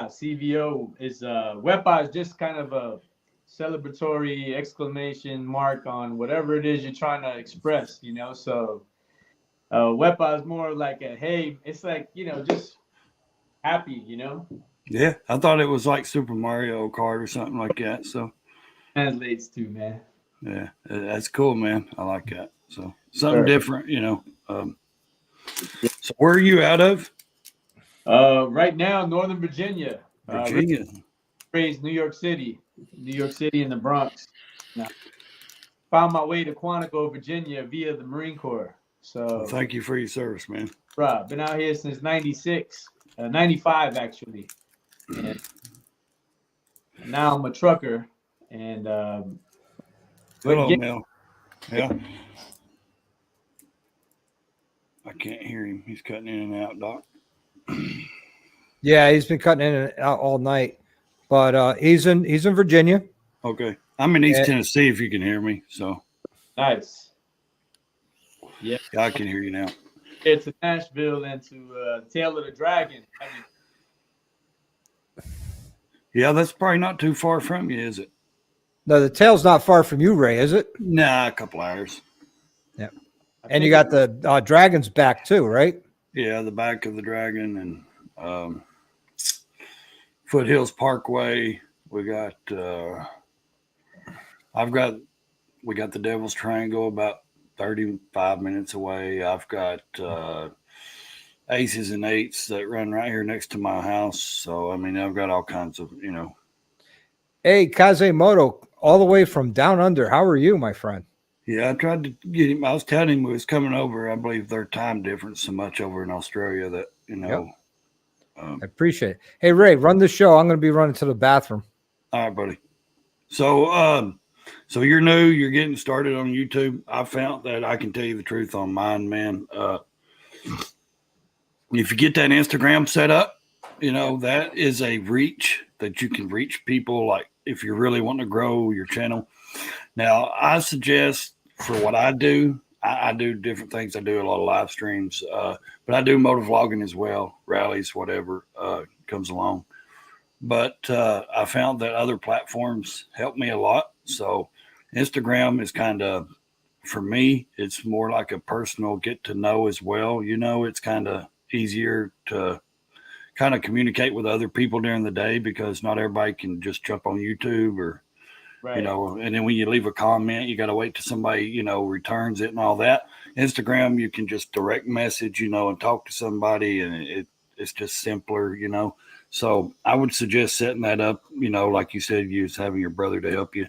CVO is WEPA is just kind of a celebratory exclamation mark on whatever it is you're trying to express, So WEPA is more like a hey, it's like just happy, Yeah, I thought it was like Super Mario Kart or something like that. So translates to, man. Yeah, that's cool, man. I like that. So something different, So where are you out of? Right now, Northern Virginia. Virginia. Raised New York City in the Bronx. Now, found my way to Quantico, Virginia via the Marine Corps. So well, thank you for your service, man. Right, been out here since 95 actually. And now I'm a trucker and hello, Mel. Yeah. I can't hear him. He's cutting in and out, Doc. Yeah, he's been cutting in and out all night, but he's in Virginia. Okay, I'm in East Tennessee. If you can hear me, so nice. Yeah, I can hear you now. It's to Nashville and to Tail of the Dragon. Yeah, that's probably not too far from you, is it? No, the tail's not far from you, Ray, is it? Nah, a couple hours. Yeah, and you got the Dragon's back too, right? Yeah, the back of the Dragon and Foothills Parkway. We got we got the Devil's Triangle about 35 minutes away. I've got Aces and Eights that run right here next to my house. So, I mean, I've got all kinds of, Hey, Kazemoto, all the way from down under. How are you, my friend? Yeah, I tried to get him. I was telling him we was coming over. I believe their time difference so much over in Australia that, Yep. I appreciate it. Hey, Ray, run the show. I'm going to be running to the bathroom. All right, buddy. So, so you're new. You're getting started on YouTube. I found that I can tell you the truth on mine, man. If you get that Instagram set up, that is a reach that you can reach people. Like if you're really wanting to grow your channel. Now, I suggest for what I do, I do different things. I do a lot of live streams, but I do motor vlogging as well, rallies, whatever comes along. But I found that other platforms help me a lot. So Instagram is kind of, for me, it's more like a personal get to know as well. You know, it's kind of easier to kind of communicate with other people during the day because not everybody can just jump on YouTube or, Right. you know, and then when you leave a comment, you got to wait till somebody, you know, returns it and all that. Instagram, you can just direct message, you know, and talk to somebody, and it's just simpler, you know. So I would suggest setting that up, you know, like you said, you was having your brother to help you.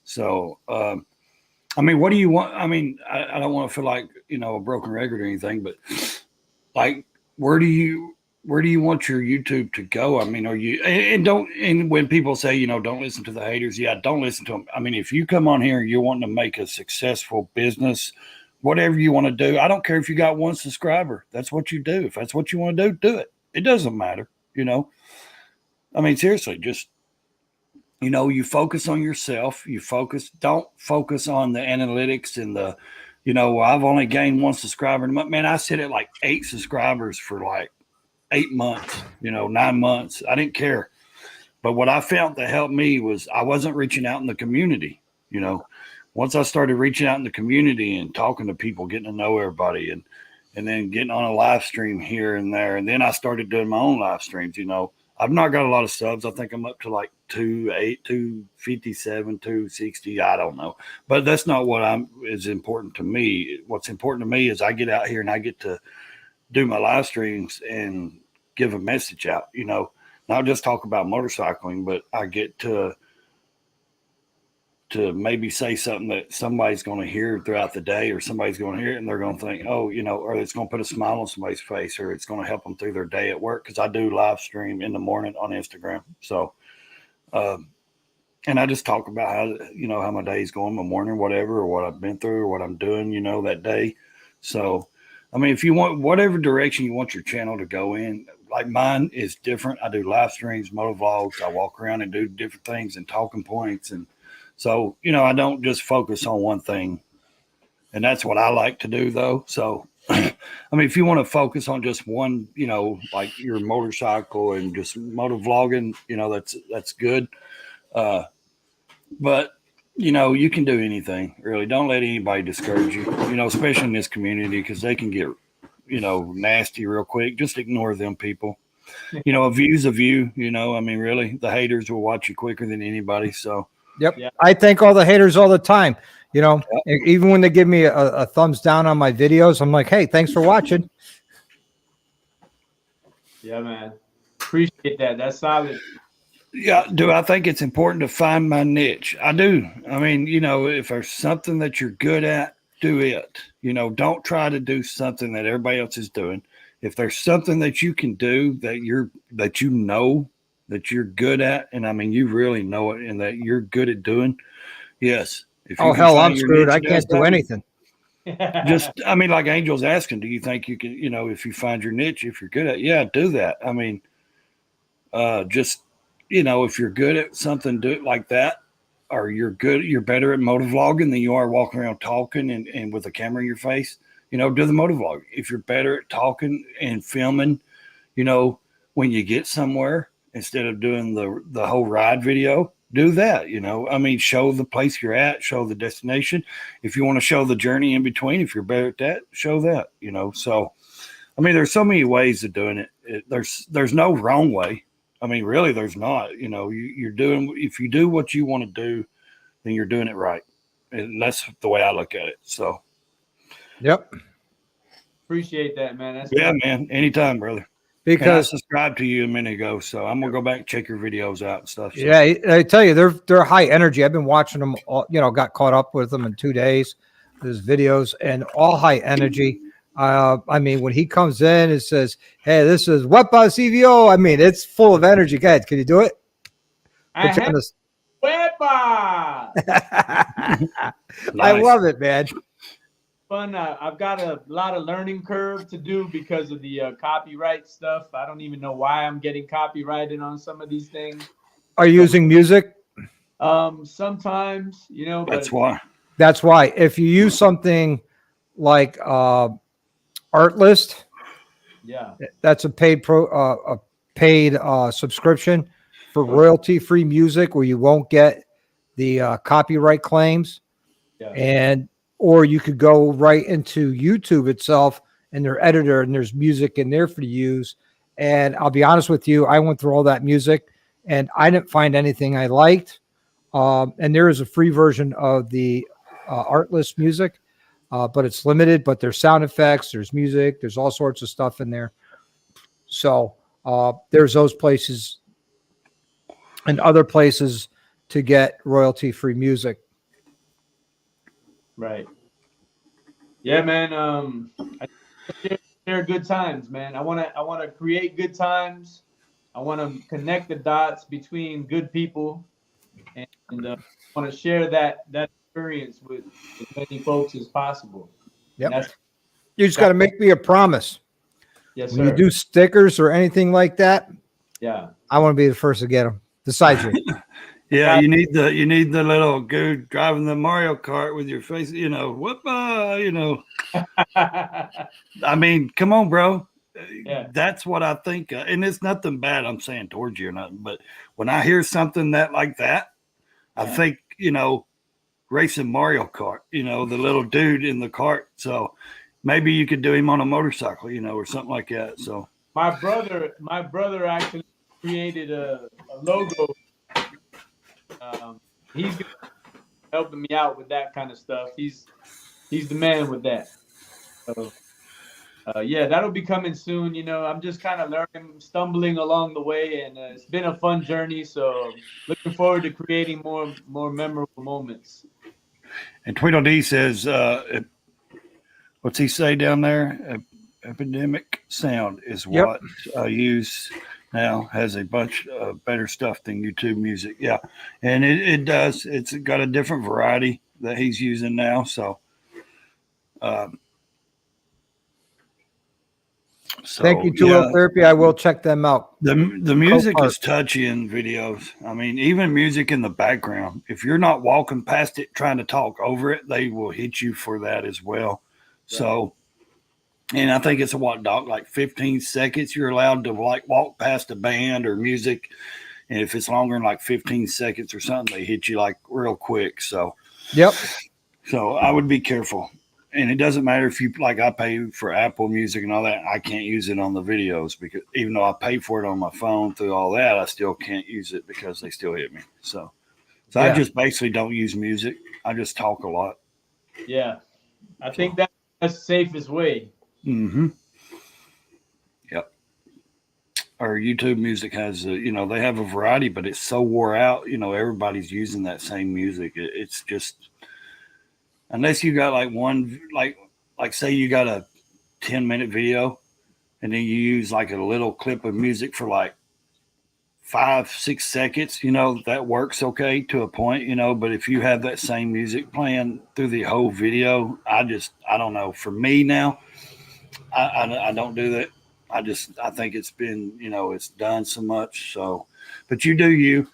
So, I mean, what do you want? I mean, I don't want to feel like, you know, a broken record or anything, but like, where do you want your YouTube to go? I mean, are you, and don't, and when people say, you know, don't listen to the haters, yeah, don't listen to them. I mean, if you come on here and you're wanting to make a successful business, whatever you want to do, I don't care if you got 1 subscriber. That's what you do. If that's what you want to do it. It doesn't matter, you know. I mean, seriously, just, you know, you focus on yourself. Don't focus on the analytics and the, you know, well, I've only gained 1 subscriber. Man, I sit at like 8 subscribers for like 8 months, you know, 9 months. I didn't care. But what I felt that helped me was I wasn't reaching out in the community. You know, once I started reaching out in the community and talking to people, getting to know everybody, and then getting on a live stream here and there. And then I started doing my own live streams. You know, I've not got a lot of subs. I think I'm up to like 257, 260. I don't know. But that's not what is important to me. What's important to me is I get out here and I get to do my live streams and give a message out, you know, not just talk about motorcycling, but I get to maybe say something that somebody's going to hear throughout the day, or somebody's going to hear it and they're going to think, oh, you know, or it's going to put a smile on somebody's face, or it's going to help them through their day at work. Cause I do live stream in the morning on Instagram. So, and I just talk about how, you know, how my day's going, my morning, whatever, or what I've been through or what I'm doing, you know, that day. So, I mean, if you want whatever direction you want your channel to go in, like mine is different. I do live streams, moto vlogs. I walk around and do different things and talking points. And so, you know, I don't just focus on one thing. And that's what I like to do, though. So, I mean, if you want to focus on just one, you know, like your motorcycle and just moto vlogging, you know, that's good. But you know, you can do anything, really. Don't let anybody discourage you, you know, especially in this community, because they can get, you know, nasty real quick. Just ignore them people. You know, a view's a view, you know. I mean, really, the haters will watch you quicker than anybody. So, Yep. Yeah. I thank all the haters all the time. You know, even when they give me a thumbs down on my videos, I'm like, hey, thanks for watching. Yeah, man. Appreciate that. That's solid. yeah, do I think it's important to find my niche? I do. I mean, you know, if there's something that you're good at, do it. You know, don't try to do something that everybody else is doing. If there's something that you can do that you know that you're good at, and I mean you really know it and that you're good at doing, yes. If you Oh, can hell, find I'm your screwed. niche I and can't do stuff, anything. just, I mean, like Angel's asking, do you think you can, you know, if you find your niche, if you're good at, yeah, do that. I mean, just, you know, if you're good at something, do it like that, or you're better at motovlogging than you are walking around talking and with a camera in your face, you know, do the motovlog. If you're better at talking and filming, you know, when you get somewhere, instead of doing the whole ride video, do that. You know, I mean, show the place you're at, show the destination. If you want to show the journey in between, if you're better at that, show that, you know. So, I mean, there's so many ways of doing it. There's no wrong way. I mean, really, there's not. You know, you're doing, if you do what you want to do, then you're doing it right. And that's the way I look at it. So, Yep. Appreciate that, man. That's yeah, good. man, anytime, brother. And I Because subscribed to you a minute ago, so I'm gonna go back and check your videos out and stuff. So. yeah, I tell you, they're high energy. I've been watching them all, you know, got caught up with them in 2 days. There's videos and all high energy. I mean, when he comes in and says, hey, this is WEPA CVO, I mean, it's full of energy. Guys, can you do it? I Put you on have this- WEPA. I love it, man. Fun. I've got a lot of learning curve to do because of the copyright stuff. I don't even know why I'm getting copyrighted on some of these things. Are you using music? Sometimes, you know, That's but why. That's why. If you use something like Artlist, yeah, that's a paid subscription for royalty-free music where you won't get the copyright claims, Yeah. or you could go right into YouTube itself and their editor, and there's music in there for you to use. And I'll be honest with you, I went through all that music and I didn't find anything I liked. And there is a free version of the Artlist music, but it's limited. But there's sound effects, there's music, there's all sorts of stuff in there. So there's those places and other places to get royalty-free music. Right. Yeah, man. I share good times, man. I wanna create good times. I want to connect the dots between good people, and want to share that experience with as many folks as possible. Yep. And that's, You just got to make me a promise. yes, When you sir. do stickers or anything like that, Yeah. I want to be the first to get them. Besides you. Yeah, you need the little dude driving the Mario Kart with your face, WEPA, I mean, come on, bro. Yeah. That's what I think. And it's nothing bad I'm saying towards you or nothing. But when I hear something like that, I think, racing Mario Kart, the little dude in the cart. So maybe you could do him on a motorcycle, or something like that. So My brother actually created a logo. He's helping me out with that kind of stuff. He's the man with that. So yeah, that'll be coming soon. I'm just kind of learning, stumbling along the way, and it's been a fun journey. So looking forward to creating more memorable moments. And Tweedledee says, what's he say down there? Epidemic Sound is what I use now. Has a bunch of better stuff than YouTube music. Yeah, and it does. It's got a different variety that he's using now. So, Thank you, Tulip Therapy. I will check them out. The music is touchy in videos. I mean, even music in the background. If you're not walking past it trying to talk over it, they will hit you for that as well. Right. So, and I think it's Doc, like 15 seconds you're allowed to walk past a band or music. And if it's longer than like 15 seconds or something, they hit you like real quick. So, yep. So I would be careful. And it doesn't matter if I pay for Apple Music and all that. I can't use it on the videos because even though I pay for it on my phone through all that, I still can't use it because they still hit me. So I just basically don't use music. I just talk a lot. Yeah. I think that's the safest way. Mm-hmm. Yep. Our YouTube music has, they have a variety, but it's so wore out. Everybody's using that same music. It's just, unless you got like say you got a 10-minute video and then you use like a little clip of music for like 5-6 seconds, that works okay to a point, but if you have that same music playing through the whole video, I don't know. For me now, I don't do that. I think it's been, it's done so much. So, but you do you.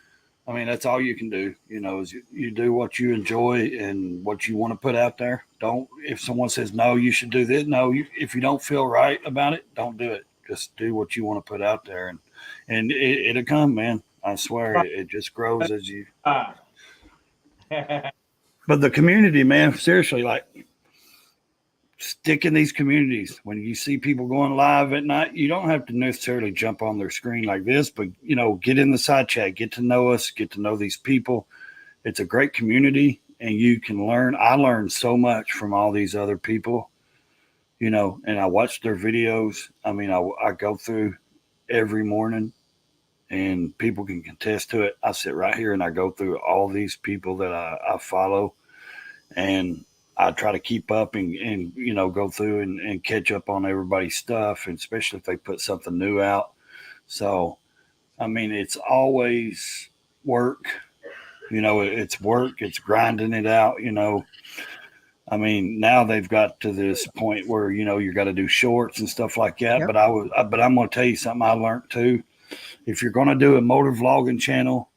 I mean, that's all you can do, is you do what you enjoy and what you want to put out there. If someone says, no, you should do this. No, if you don't feel right about it, don't do it. Just do what you want to put out there. And it'll come, man. I swear it just grows as you. But the community, man, seriously, stick in these communities. When you see people going live at night, you don't have to necessarily jump on their screen like this, but get in the side chat, get to know us, get to know these people. It's a great community and you can learn. I learned so much from all these other people, and I watch their videos. I mean, I go through every morning and people can contest to it. I sit right here and I go through all these people that I follow, and I try to keep up and go through and catch up on everybody's stuff, and especially if they put something new out. So, I mean, it's always work. It's work. It's grinding it out. I mean, now they've got to this point where you got to do shorts and stuff like that. Yep. But I'm going to tell you something I learned too. If you're going to do a motor vlogging channel,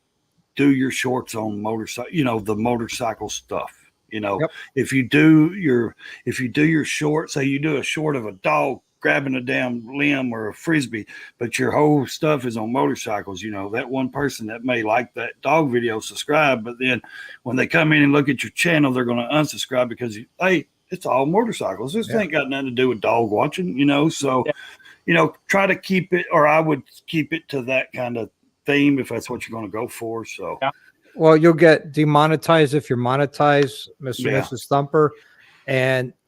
do your shorts on motorcycle. The motorcycle stuff. Yep. If you do your short, say you do a short of a dog grabbing a damn limb or a frisbee, but your whole stuff is on motorcycles. That one person that may like that dog video subscribe, but then when they come in and look at your channel, they're going to unsubscribe because hey, it's all motorcycles. This ain't got nothing to do with dog watching. So try to keep it, or I would keep it to that kind of theme if that's what you're going to go for. So well, you'll get demonetized if you're monetized, Mr. and Mrs. Thumper,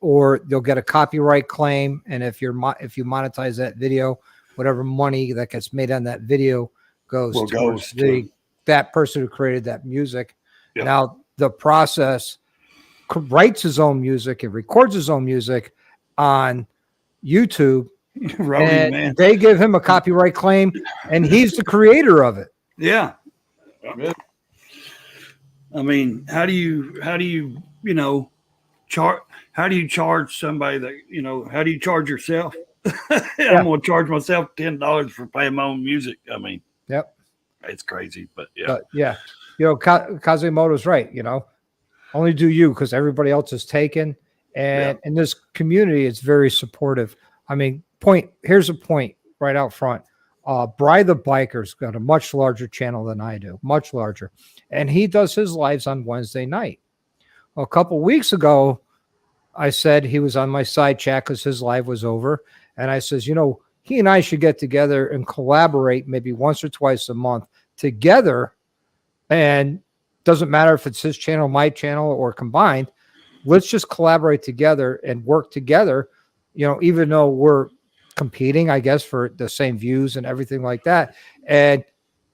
or you'll get a copyright claim. And if you monetize that video, whatever money that gets made on that video goes to that person who created that music. Yep. Now the process writes his own music and records his own music on YouTube. And they give him a copyright claim, and he's the creator of it. Yeah. I mean, how do you charge? How do you charge somebody that how do you charge yourself? I'm going to charge myself $10 for playing my own music. I mean, it's crazy, but Kazumoto's right. Only do you, because everybody else is taken, and in this community, it's very supportive. I mean, here's a point right out front. Bry the Biker's got a much larger channel than I do, much larger. And he does his lives on Wednesday night. Well, a couple weeks ago, I said he was on my side chat because his live was over. And I says, he and I should get together and collaborate maybe once or twice a month together. And doesn't matter if it's his channel, my channel, or combined. Let's just collaborate together and work together, even though we're competing, I guess, for the same views and everything like that. And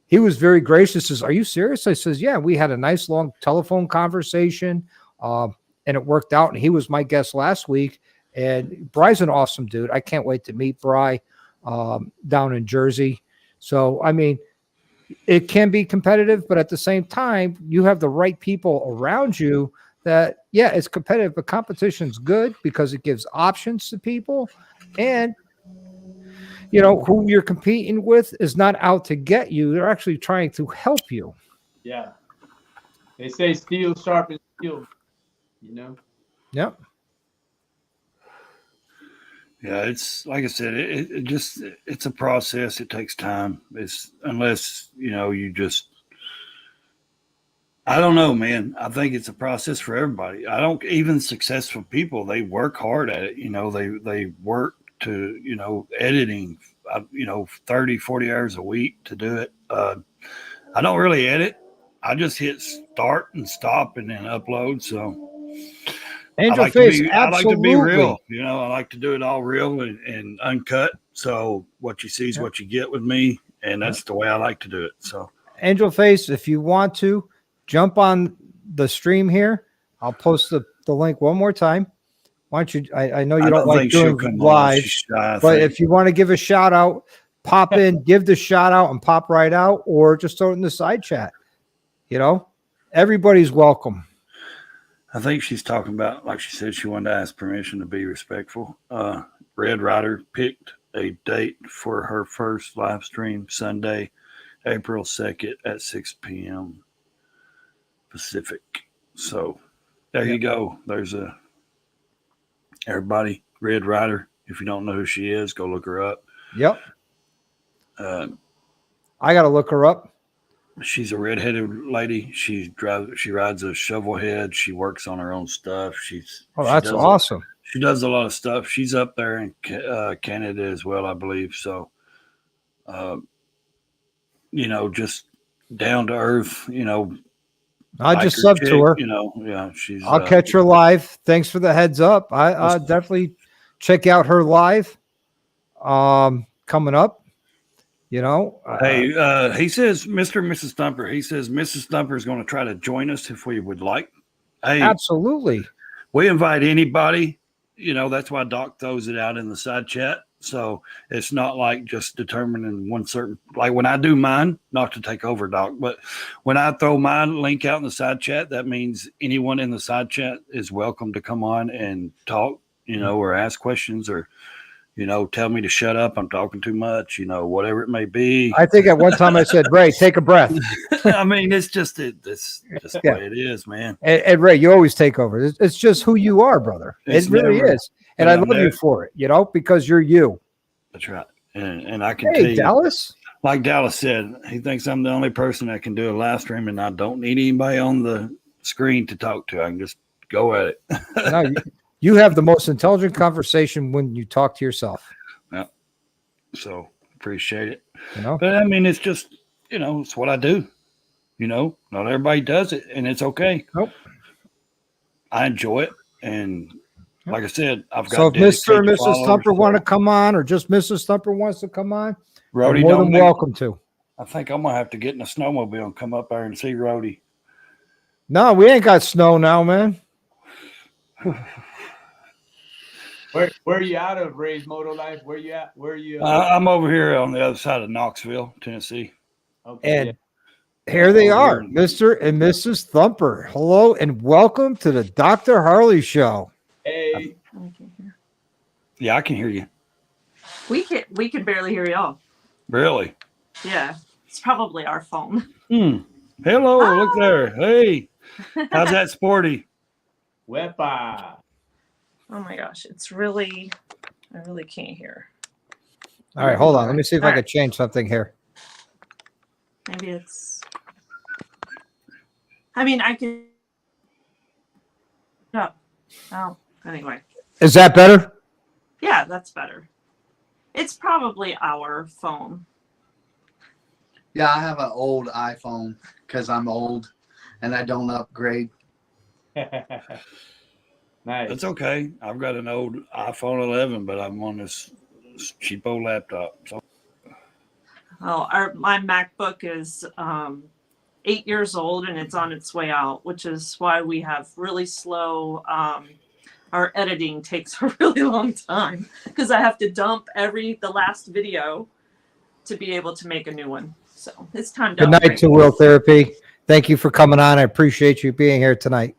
he was very gracious. Says, "Are you serious?" I says, "Yeah." We had a nice long telephone conversation, and it worked out. And he was my guest last week. And Bry's an awesome dude. I can't wait to meet Bry down in Jersey. So, I mean, it can be competitive, but at the same time, you have the right people around you that, it's competitive, but competition's good because it gives options to people. And who you're competing with is not out to get you. They're actually trying to help you. Yeah. They say steel sharpens steel, Yep. Yeah, it's like I said, it's a process. It takes time. Unless, I don't know, man. I think it's a process for everybody. Even successful people, they work hard at it. They work to, editing, 30, 40 hours a week to do it. I don't really edit. I just hit start and stop and then upload. So Angel I like Face, I like to be real. I like to do it all real and uncut. So what you see is what you get with me. And that's the way I like to do it. So Angel Face, if you want to jump on the stream here, I'll post the link one more time. Why don't you? I know you don't like doing live, but if you want to give a shout out, pop in, give the shout out, and pop right out, or just throw it in the side chat. Everybody's welcome. I think she's talking about, like she said, she wanted to ask permission to be respectful. Red Rider picked a date for her first live stream Sunday, April 2nd at 6 p.m. Pacific. So there you go. There's everybody, Red Rider. If you don't know who she is, go look her up. Yep. I got to look her up. She's a redheaded lady. She rides a shovel head. She works on her own stuff. That's awesome. She does a lot of stuff. She's up there in Canada as well, I believe. So, just down to earth, I just sub to her. I'll catch her live. Thanks for the heads up. I definitely check out her live coming up. He says, Mr. and Mrs. Thumper, he says Mrs. Thumper is going to try to join us if we would like. Hey, absolutely. We invite anybody. That's why Doc throws it out in the side chat. So it's not like just determining one certain, like when I do mine, not to take over, Doc, but when I throw my link out in the side chat, that means anyone in the side chat is welcome to come on and talk, or ask questions or, tell me to shut up. I'm talking too much, whatever it may be. I think at one time I said, Ray, take a breath. I mean, it's just the Yeah. way it is, man. And Ray, you always take over. It's just who you are, brother. It's It really never- is. And I love you for it, because you're you. That's right. And I can tell Hey, you, Dallas. like Dallas said, he thinks I'm the only person that can do a live stream, and I don't need anybody on the screen to talk to. I can just go at it. No, you have the most intelligent conversation when you talk to yourself. So appreciate it. You know, But I mean, it's just, it's what I do. Not everybody does it, and it's okay. Nope. I enjoy it. And like I said, I've got so if Mr. and dedicated Mrs. followers, Stumper so want to come on, or just Mrs. Stumper wants to come on, you're Rhodey more don't than make- welcome to. I think I'm gonna have to get in a snowmobile and come up there and see Rhodey. No, we ain't got snow now, man. Where are you out of, Ray's Moto Life? Where you at? Where are you? I'm over here on the other side of Knoxville, Tennessee. Okay. And here they Oh, are, yeah. Mr. and Mrs. Thumper. Hello and welcome to the Dr. Harley Show. Hey. Yeah, I can hear you. We can barely hear y'all. Really? Yeah, it's probably our phone. Hello, look there. Hey, how's that sporty? WEPA. Oh my gosh, I really can't hear. All right, hold on. Let me see if I All can right. change something here. Maybe it's. I mean, I can. Oh, anyway. Is that better? Yeah, that's better. It's probably our phone. Yeah, I have an old iPhone because I'm old and I don't upgrade. Nice. That's okay. I've got an old iPhone 11, but I'm on this cheap old laptop. So Oh, my MacBook is 8 years old and it's on its way out, which is why we have really slow. Our editing takes a really long time because I have to dump the last video to be able to make a new one. So it's time to Good night, upgrade. Two Wheel Therapy. Thank you for coming on. I appreciate you being here tonight.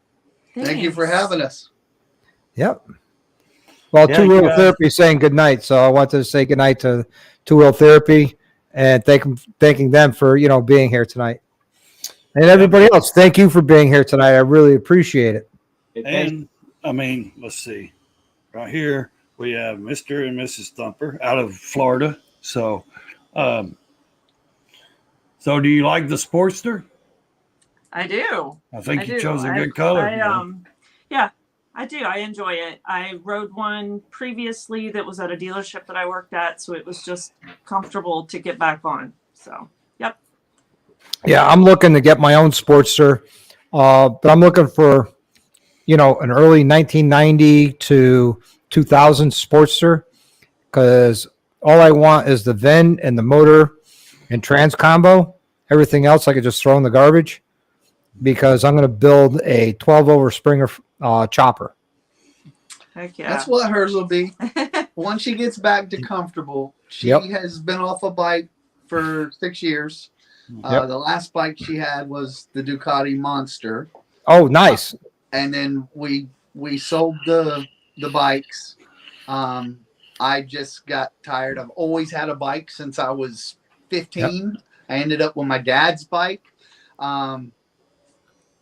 Thank you for Thanks. having us. Yep. Well, Yeah, Two Wheel you guys- Therapy is saying good night, so I want to say good night to Two Wheel Therapy and thanking them for being here tonight. And everybody else, thank you for being here tonight. I really appreciate it. And I mean, let's see. Right here we have Mr. and Mrs. Thumper out of Florida. So, so do you like the Sportster? I do. I think I you do. chose a good color. Yeah, I do. I enjoy it. I rode one previously that was at a dealership that I worked at, so it was just comfortable to get back on. So, yep. Yeah, I'm looking to get my own Sportster, but I'm looking for, an early 1990 to 2000 Sportster, because all I want is the VIN and the motor and trans combo. Everything else I could just throw in the garbage, because I'm going to build a 12-over Springer chopper. Heck yeah. That's what hers will be. Once she gets back to comfortable, she Yep. has been off a bike for 6 years. Yep. The last bike she had was the Ducati Monster. Oh, nice. And then we sold the bikes. I just got tired. I've always had a bike since I was 15. I ended up with my dad's bike.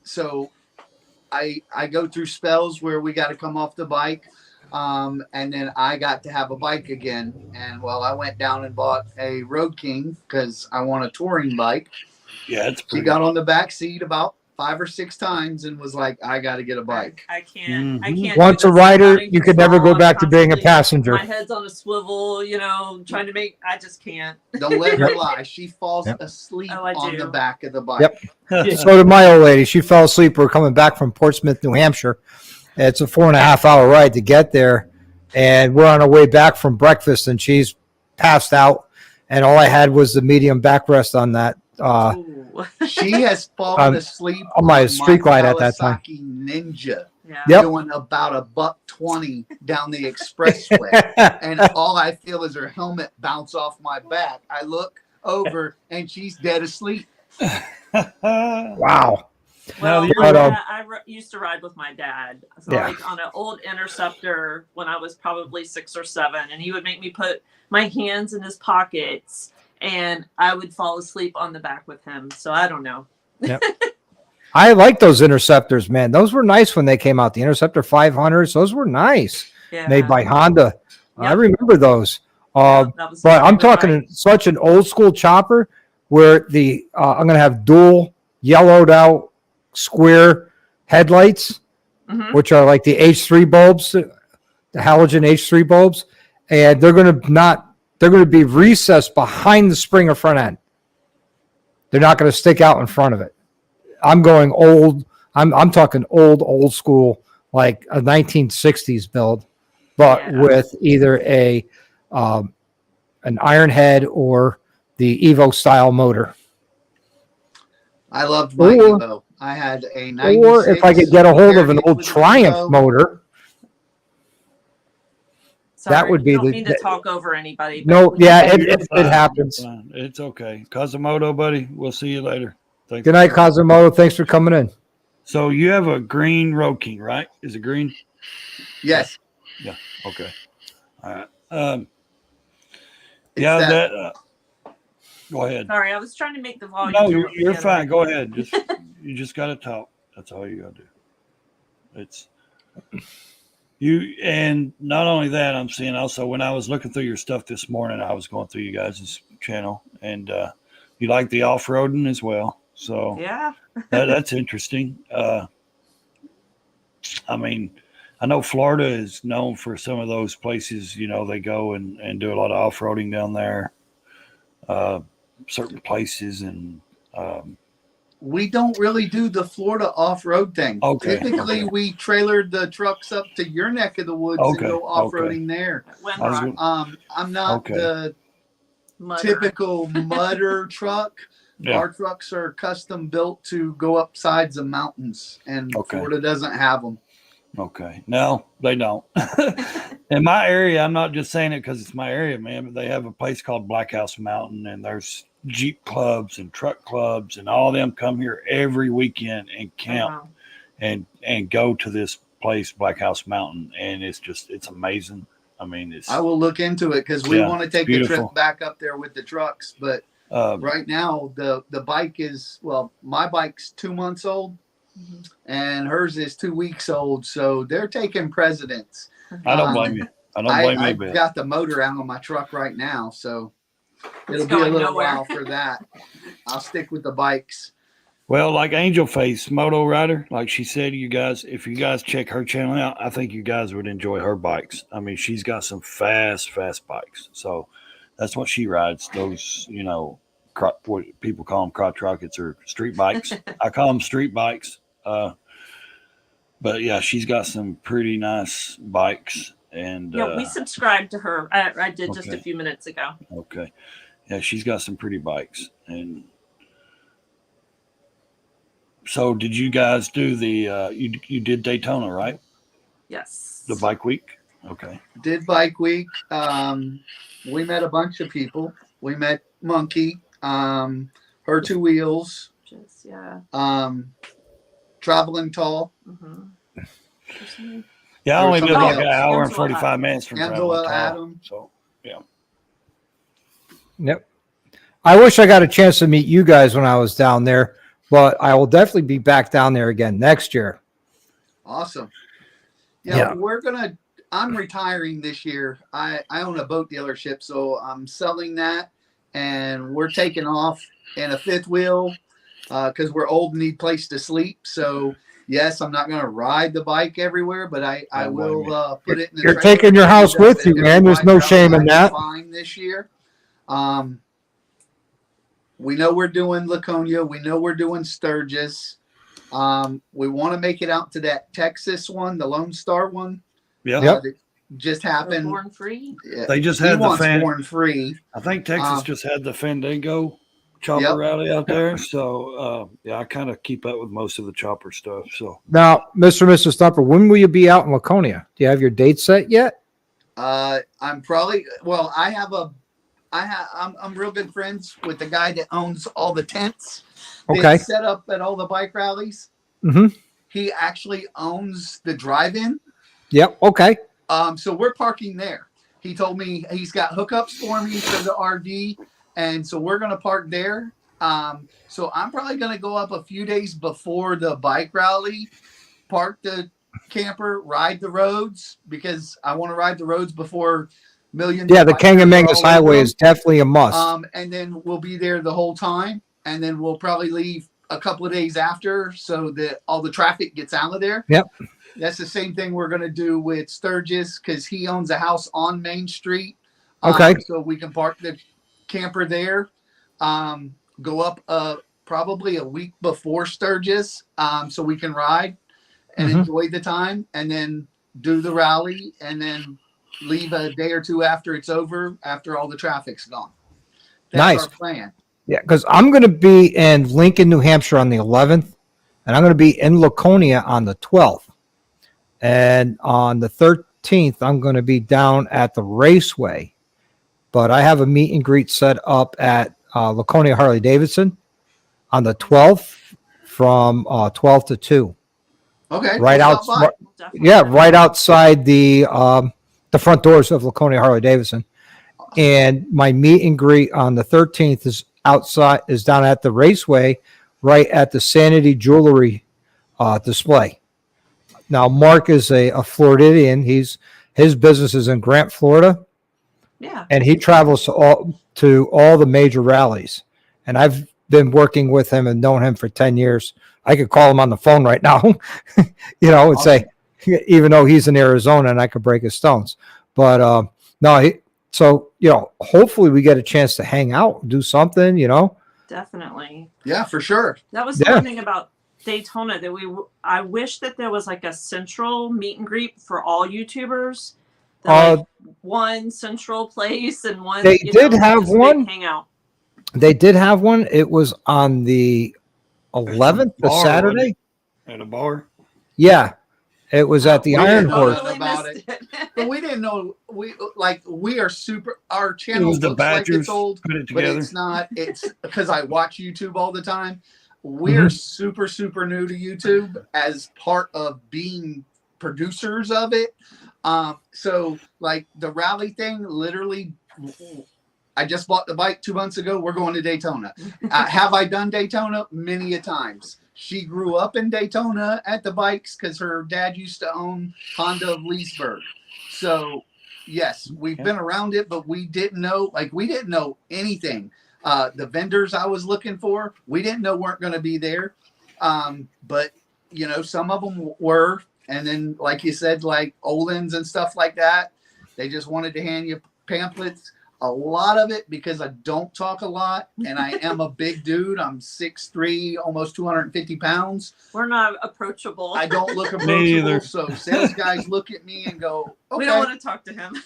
So I go through spells where we got to come off the bike. And then I got to have a bike again. And I went down and bought a Road King because I want a touring bike. Yeah, it's She pretty. got on the back seat about 5 or 6 times and was like, I got to get a bike. I can't. I can't. Once do a this. rider, I'm not in you could never control. go back to I'm being a constantly- passenger. My head's on a swivel, trying to make. I just can't. Don't let her lie. She falls Yep. asleep Oh, I on do. the back of the bike. Yep. So did my old lady. She fell asleep. We're coming back from Portsmouth, New Hampshire. It's a 4.5-hour ride to get there. And we're on our way back from breakfast, and she's passed out. And all I had was the medium backrest on that. Ooh. She has fallen asleep on my street glide at that time. Kawasaki Ninja, Yeah. Yep. doing about $120 down the expressway. And all I feel is her helmet bounce off my back. I look over and she's dead asleep. Wow. Well, the- But, used to ride with my dad, so Yeah. like on an old Interceptor when I was probably 6 or 7, and he would make me put my hands in his pockets, and I would fall asleep on the back with him. So I don't know. I like those Interceptors, man. Those were nice when they came out. The Interceptor 500s, those were nice. Yeah. Made by Honda. I Yep. remember those. Yeah, that was But my I'm favorite talking bike. such an old school chopper where I'm going to have dual yellowed out square headlights, Mhm. which are like the H3 bulbs, the halogen H3 bulbs, and they're going to be recessed behind the Springer front end. They're not going to stick out in front of it. I'm going old. I'm talking old school, like a 1960s build, but Yeah. with either an iron head or the Evo style motor. I loved my Or- Evo. I had a 96 Or if I could get a hold of an variant old with an Triumph Evo. motor, Sorry, that would be don't the- mean to talk over anybody. but no, we- yeah, You're it fine. happens. You're fine. It's okay. Kazumoto, buddy, we'll see you later. Thanks. Good night, Kazumoto. Thanks for coming in. So you have a green Road King, right? Is it green? Yes. Okay. All right. It's Yeah, that- go ahead. Sorry, I was trying to make the volume. No, go up you're again. fine. Go ahead. You just got to talk. That's all you got to do. It's you, and not only that, I'm seeing also when I was looking through your stuff this morning, I was going through you guys' channel, and you like the off-roading as well. So Yeah. that's interesting. I mean, I know Florida is known for some of those places. You know, they go and do a lot of off-roading down there. Certain places and. We don't really do the Florida off-road thing. Okay, Typically, okay. we trailered the trucks up to your neck of the woods Okay, and go off-roading there. When I was rock, gonna- I'm not Okay. the mudder. typical mudder truck. Yeah. Our trucks are custom built to go up sides of mountains, and Okay. Florida doesn't have them. Okay. No, they don't. In my area, I'm not just saying it because it's my area, man, but they have a place called Black House Mountain, and there's Jeep clubs and truck clubs, and all of them come here every weekend and camp and go to this place, Black House Mountain, and it's amazing. I mean, it's I will look into it because we Yeah, want to take the beautiful. trip back up there with the trucks. But right now, the bike is, well, my bike's 2 months old. Mhm. And hers is 2 weeks old, so they're taking precedence. I don't blame you. I don't blame you a I've bit. got the motor out on my truck right now, so It's it'll be a going little nowhere. while for that. I'll stick with the bikes. Well, like Angel Face Moto Rider, like she said, you guys, if you guys check her channel out, I think you guys would enjoy her bikes. I mean, she's got some fast bikes. So that's what she rides. Those, you know, what people call them crotch rockets or street bikes. I call them street bikes. But yeah, she's got some pretty nice bikes. And Yeah, we subscribed to her. I did just a Okay. few minutes ago. okay. Yeah, she's got some pretty bikes. And so did you guys do the you did Daytona, right? Yes. The bike week? Okay. Did bike week. We met a bunch of people. We met Monkey, her two wheels, Just, yeah. Traveling Tall, Mm-hmm. Yeah, I only There's live like somebody an else. hour and Angela 45 minutes from Angela Traveling Tall. Adam. So Yep. I wish I got a chance to meet you guys when I was down there, but I will definitely be back down there again next year. Awesome. Yeah. I'm retiring this year. I own a boat dealership, so I'm selling that, and we're taking off in a fifth wheel because we're old and need place to sleep. So yes, I'm not going to ride the bike everywhere, but I Don't blame will put it in the You're trailer. taking your house End up with at you, different man. There's bike no routes. shame in I'll be that. Fine this year. We know we're doing Laconia. We know we're doing Sturgis. We want to make it out to that Texas one, the Lone Star one. yeah, Yep. That just They're happened. born free. Yeah. they just He had the wants fan. Born Free. I think Texas just had the Fandango chopper Yep. rally out there. So yeah, I kind of keep up with most of the chopper stuff. So Now, Mr. and Mrs. Stumper, when will you be out in Laconia? Do you have your date set yet? I'm probably I'm real good friends with the guy that owns all the tents. Okay. That set up at all the bike rallies. Mhm. He actually owns the drive-in. Yep. Okay. So we're parking there. He told me he's got hookups for me for the RV, and so we're gonna park there. So I'm probably gonna go up a few days before the bike rally, park the camper, ride the roads because I want to ride the roads before millions. Yeah, of the bikers are Kangamangas all over Highway them. is definitely a must. And then we'll be there the whole time, and then we'll probably leave a couple of days after so that all the traffic gets out of there. Yep. That's the same thing we're going to do with Sturgis because he owns a house on Main Street. Okay. So we can park the camper there, go up probably a week before Sturgis so we can ride and enjoy the time, and then do the rally, and then leave a day or two after it's over, after all the traffic's gone. That's Nice. our plan. Yeah, because I'm going to be in Lincoln, New Hampshire on the 11th, and I'm going to be in Laconia on the 12th. And on the 13th, I'm going to be down at the Raceway. But I have a meet and greet set up at Laconia Harley Davidson on the 12th from 12 to 2. Okay. Right we'll out, stop by. Definitely. yeah, right outside the front doors of Laconia Harley Davidson. And my meet and greet on the 13th is down at the Raceway, right at the Sanity Jewelry display. Now, Mark is a Floridian. His business is in Grant, Florida, Yeah. and he travels to all the major rallies. And I've been working with him and known him for 10 years. I could call him on the phone right now, and say, even though he's in Arizona, and I could break his stones. But no, hopefully we get a chance to hang out, do something, Definitely. Yeah, for sure. That was the one thing about Daytona that I wish that there was like a central meet and greet for all YouTubers. Like one central place and one. They did have just big one. hangout. They did have one. It was on the 11th, the Bar, Saturday. At a bar. Yeah, it was at the We Iron didn't know Horse. nothing about missed it. But we didn't know we are super. Our channel was the looks like Badgers it's old, put it but together. it's not. It's because I watch YouTube all the time. We're super new to YouTube as part of being producers of it. So like the rally thing, literally, I just bought the bike 2 months ago. We're going to Daytona. Have I done Daytona? Many a times. She grew up in Daytona at the bikes because her dad used to own Honda of Leesburg. So yes, we've been around it, but we didn't know anything. The vendors I was looking for, we didn't know weren't going to be there. But some of them were. And then, like you said, like Olin's and stuff like that, they just wanted to hand you pamphlets. A lot of it, because I don't talk a lot and I am a big dude. I'm 6'3", almost 250 pounds. We're not approachable. I don't look Me either. approachable. So sales guys look at me and go, okay. We don't want to talk to him.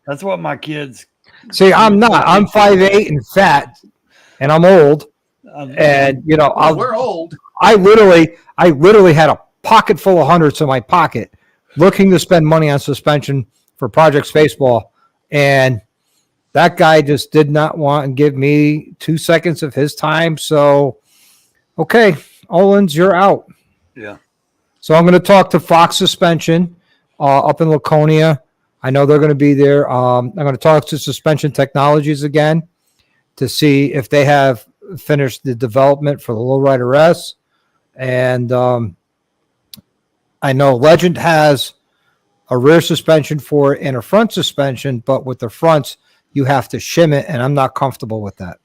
That's what my kids. See, I'm not. I'm 5'8" and fat, and I'm old. And Well, we're old. I literally had a pocket full of hundreds in my pocket, looking to spend money on suspension for Project Spaceball, and that guy just did not want to give me 2 seconds of his time. So, okay, Owens, you're out. Yeah. So I'm going to talk to Fox Suspension up in Laconia. I know they're going to be there. I'm going to talk to Suspension Technologies again to see if they have finished the development for the Lowrider S. And I know Legend has a rear suspension for it and a front suspension, but with the fronts, you have to shim it, and I'm not comfortable with that.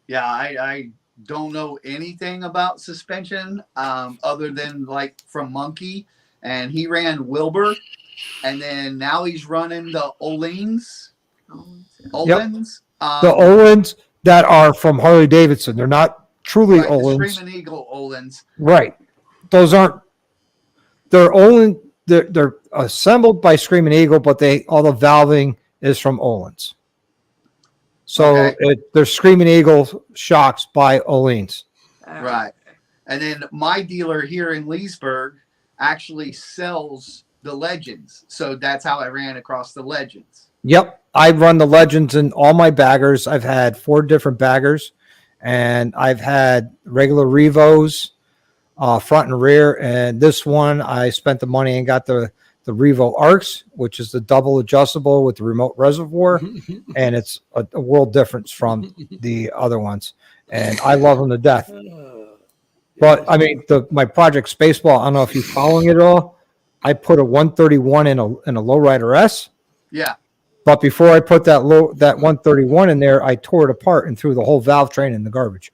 Yeah, I don't know anything about suspension other than like from Monkey, and he ran Wilbur, and then now he's running the Olins. Olins. The Olins that are from Harley Davidson, they're not truly Right, the Olins. Screaming Eagle Olins. Right. Those aren't. They're Olin. They're assembled by Screaming Eagle, but all the valving is from Olins. So they're Screaming Eagle shocks by Olins. Right. And then my dealer here in Leesburg actually sells the Legends. So that's how I ran across the Legends. Yep. I run the Legends in all my baggers. I've had 4 different baggers, and I've had regular Revos. front and rear. And this one, I spent the money and got the Revo Arcs, which is the double adjustable with the remote reservoir. And it's a world difference from the other ones. And I love them to death. But I mean, my project Spaceball, I don't know if you're following it at all. I put a 131 in a lowrider S. Yeah. But before I put that 131 in there, I tore it apart and threw the whole valve train in the garbage.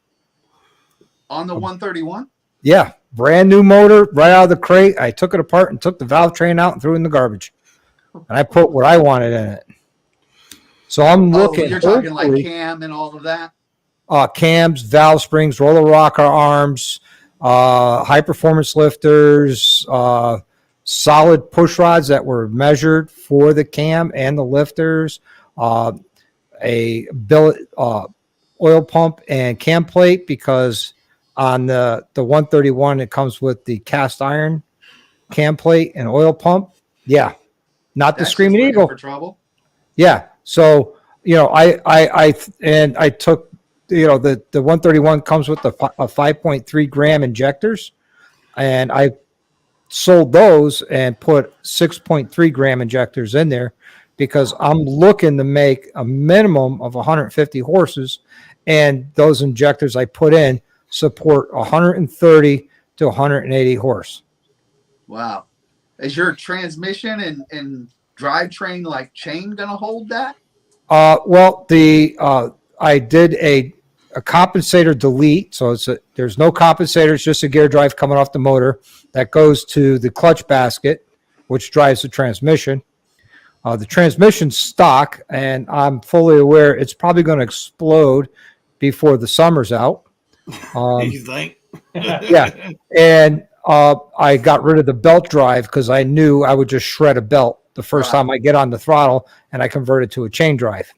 On the 131? Yeah, brand new motor right out of the crate. I took it apart and took the valve train out and threw it in the garbage. And I put what I wanted in it. So I'm looking. You're talking like cam and all of that? Cams, valve springs, roller rocker arms, high performance lifters, solid push rods that were measured for the cam and the lifters, a billet oil pump and cam plate, because on the 131 it comes with the cast iron cam plate and oil pump. Yeah, not the Screaming Eagle. For trouble. Yeah, so I took the 131 comes with a 5.3 gram injectors, and I sold those and put 6.3 gram injectors in there because I'm looking to make a minimum of 150 horses, and those injectors I put in support 130 to 180 horse. Wow. Is your transmission and drivetrain like chain gonna hold that? Well, I did a compensator delete, so there's no compensator, it's just a gear drive coming off the motor that goes to the clutch basket, which drives the transmission. The transmission's stock, and I'm fully aware it's probably going to explode before the summer's out. You think? Yeah, and I got rid of the belt drive because I knew I would just shred a belt the first time I get on the throttle, and I converted to a chain drive.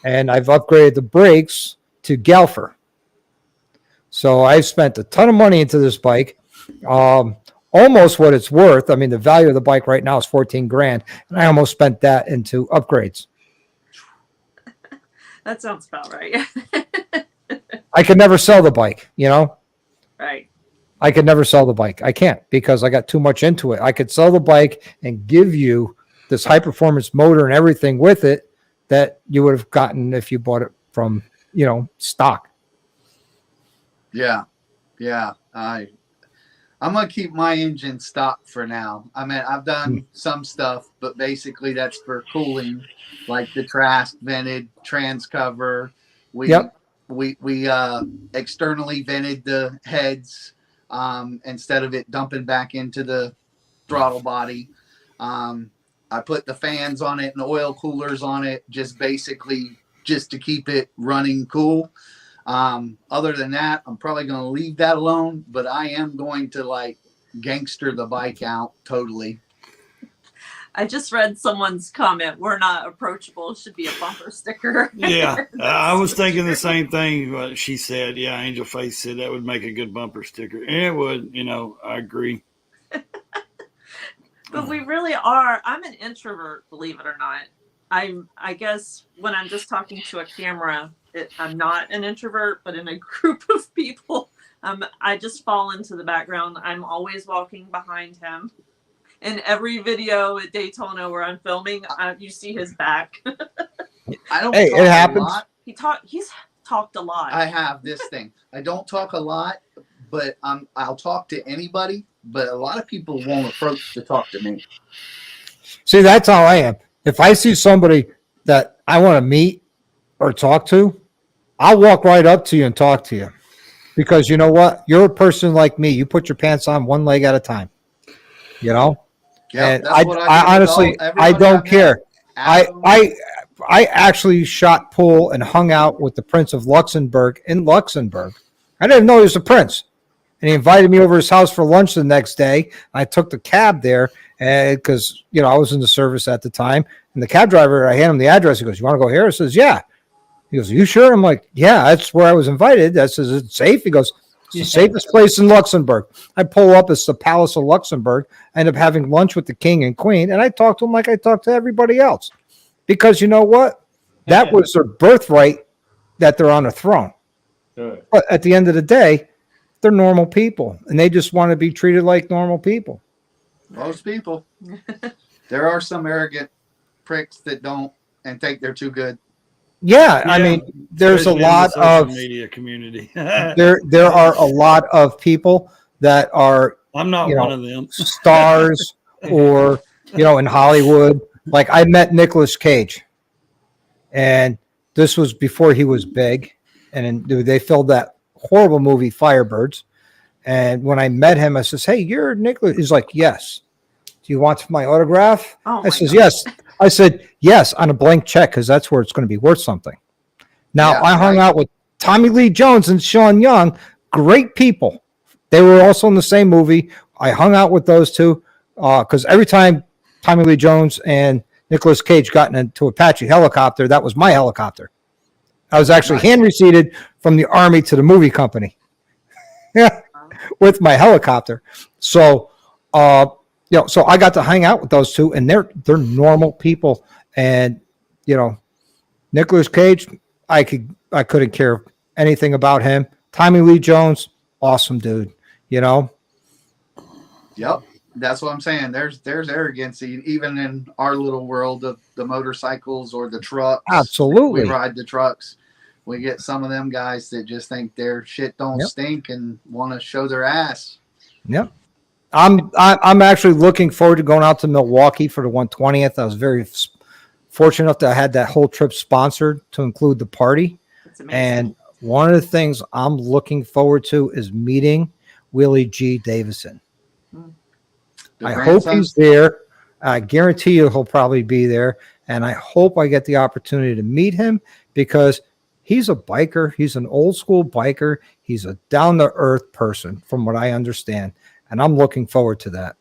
And I've upgraded the brakes to Galfer. So I spent a ton of money into this bike, almost what it's worth. I mean, the value of the bike right now is 14 grand, and I almost spent that into upgrades. That sounds about right. I could never sell the bike, Right. I could never sell the bike. I can't because I got too much into it. I could sell the bike and give you this high performance motor and everything with it that you would have gotten if you bought it from, stock. Yeah. I'm gonna keep my engine stock for now. I mean, I've done some stuff, but basically that's for cooling, like the Trask vented trans cover. We externally vented the heads instead of it dumping back into the throttle body. I put the fans on it and oil coolers on it, just to keep it running cool. Other than that, I'm probably going to leave that alone, but I am going to gangster the bike out totally. I just read someone's comment. We're not approachable. Should be a bumper sticker. Yeah, I was thinking the same thing. What she said. Yeah, Angel Face said that would make a good bumper sticker. And it would. I agree. But we really are. I'm an introvert, believe it or not. I guess when I'm just talking to a camera, I'm not an introvert, but in a group of people, I just fall into the background. I'm always walking behind him. In every video at Daytona where I'm filming, you see his back. I don't. Hey, it happens. He's talked a lot. I have this thing. I don't talk a lot, but I'll talk to anybody. But a lot of people won't approach to talk to me. See, that's how I am. If I see somebody that I want to meet or talk to, I'll walk right up to you and talk to you. Because you know what? You're a person like me. You put your pants on one leg at a time. Yeah, and I honestly, I don't care. I actually shot pool and hung out with the Prince of Luxembourg in Luxembourg. I didn't know he was a prince. And he invited me over his house for lunch the next day. I took the cab there because, I was in the service at the time. And the cab driver, I hand him the address. He goes, "You want to go here?" I says, "Yeah." He goes, "Are you sure?" I'm like, "Yeah, that's where I was invited." I says, "Is it safe?" He goes, "It's the safest place in Luxembourg." I pull up. It's the Palace of Luxembourg. I end up having lunch with the king and queen. And I talk to them like I talk to everybody else. Because you know what? That was their birthright that they're on a throne. Good. But at the end of the day, they're normal people, and they just want to be treated like normal people. Most people. There are some arrogant pricks that don't and think they're too good. Yeah, I Yeah, mean, there's a especially in the lot social of media community. there are a lot of people that are I'm not you know, one of them. stars or in Hollywood. Like I met Nicolas Cage, and this was before he was big, and they filmed that horrible movie Firebirds. And when I met him, I says, "Hey, you're Nicolas." He's like, "Yes." Do you want my autograph? Oh I my says, God. "Yes." I said, "Yes," on a blank check because that's where it's going to be worth something. Now Yeah, I hung right. out with Tommy Lee Jones and Sean Young, great people. They were also in the same movie. I hung out with those two because every time Tommy Lee Jones and Nicolas Cage got into Apache helicopter, that was my helicopter. I was actually Nice. hand receipted from the Army to the movie company with my helicopter. So, so I got to hang out with those two, and they're normal people. And Nicolas Cage, I couldn't care anything about him. Tommy Lee Jones, awesome dude. Yep. That's what I'm saying. There's arrogance even in our little world of the motorcycles or the trucks. Absolutely. We ride the trucks. We get some of them guys that just think their shit don't Yep. stink and want to show their ass. Yep. I'm actually looking forward to going out to Milwaukee for the 120th. I was very fortunate enough that I had that whole trip sponsored to include the party. That's amazing. And one of the things I'm looking forward to is meeting Willie G. Davison. The I hope grandson? he's there. I guarantee you he'll probably be there. And I hope I get the opportunity to meet him because he's a biker. He's an old school biker. He's a down to earth person from what I understand. And I'm looking forward to that.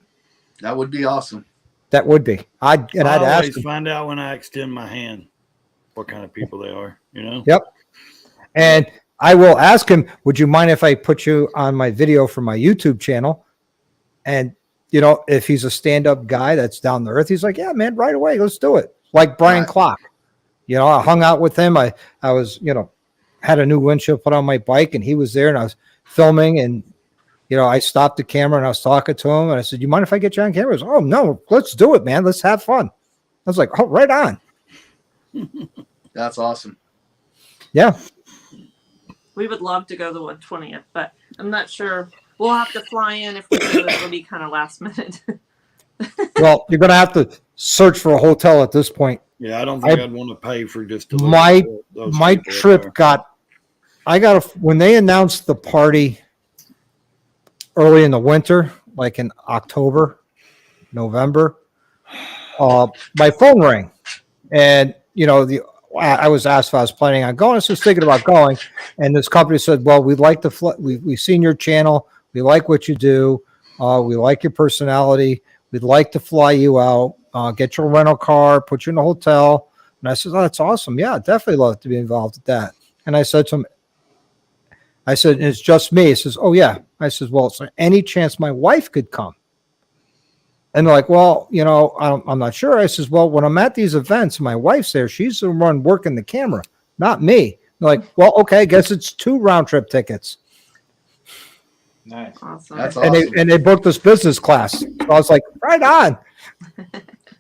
That would be awesome. That would be. I'd I ask always him. find out when I extend my hand what kind of people they are, Yep. And I will ask him, would you mind if I put you on my video for my YouTube channel? And, if he's a stand-up guy that's down to earth, he's like, yeah, man, right away. Let's do it. Like Brian Right. Klock. I hung out with him. I was, had a new windshield put on my bike and he was there and I was filming and, I stopped the camera and I was talking to him and I said, you mind if I get you on camera? He goes, oh, no, let's do it, man. Let's have fun. I was like, oh, right on. That's awesome. Yeah. We would love to go the 120th, but I'm not sure. We'll have to fly in if we do. It'll be kind of last minute. Well, you're going to have to search for a hotel at this point. Yeah, I don't think I'd want to pay for just to My those my people up trip there. when they announced the party early in the winter, like in October, November, my phone rang, and I was asked if I was planning on going. I was just thinking about going, and this company said, "Well, we'd like to. We've seen your channel. We like what you do. We like your personality. We'd like to fly you out, get your rental car, put you in a hotel." And I said, "Oh, that's awesome. Yeah, I'd definitely love to be involved with that." And I said to him, "It's just me." He says, "Oh, yeah." I said, "Well, is there any chance my wife could come?" And they're like, "Well, I'm not sure." I says, "Well, when I'm at these events, my wife's there. She's the one working the camera, not me." They're like, "Well, okay, I guess it's 2 round trip tickets." Nice. Awesome. That's And awesome. they booked this business class. So I was like, right on.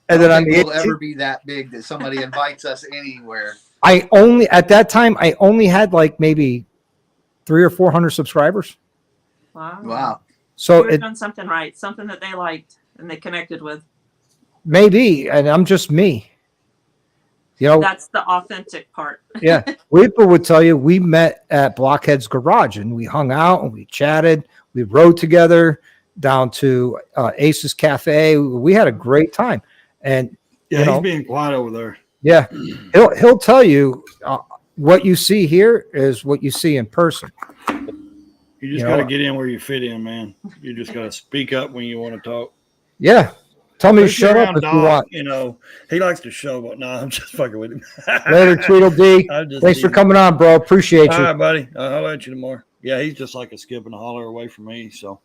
And then on the we'll 18th, ever be that big that somebody invites us anywhere. at that time, I only had like maybe 300 or 400 subscribers. Wow. Wow. So You were it doing something right, something that they liked and they connected with. may be, and I'm just me. That's the authentic part. Yeah. WEPA would tell you we met at Blockhead's garage and we hung out and we chatted. We rode together down to Ace's Cafe. We had a great time. And Yeah, he's being quiet over there. yeah, he'll tell you what you see here is what you see in person. You just got to get in where you fit in, man. You just got to speak up when you want to talk. Yeah. Tell me to Especially shut up around if you Doc, want. he likes to show, but no, I'm just fucking with him. Later, Tweedledee. I'm just Thanks for teasing. coming on, bro. Appreciate All you. right, buddy. I'll let you tomorrow. Yeah, he's just like a skip and a holler away from me. So,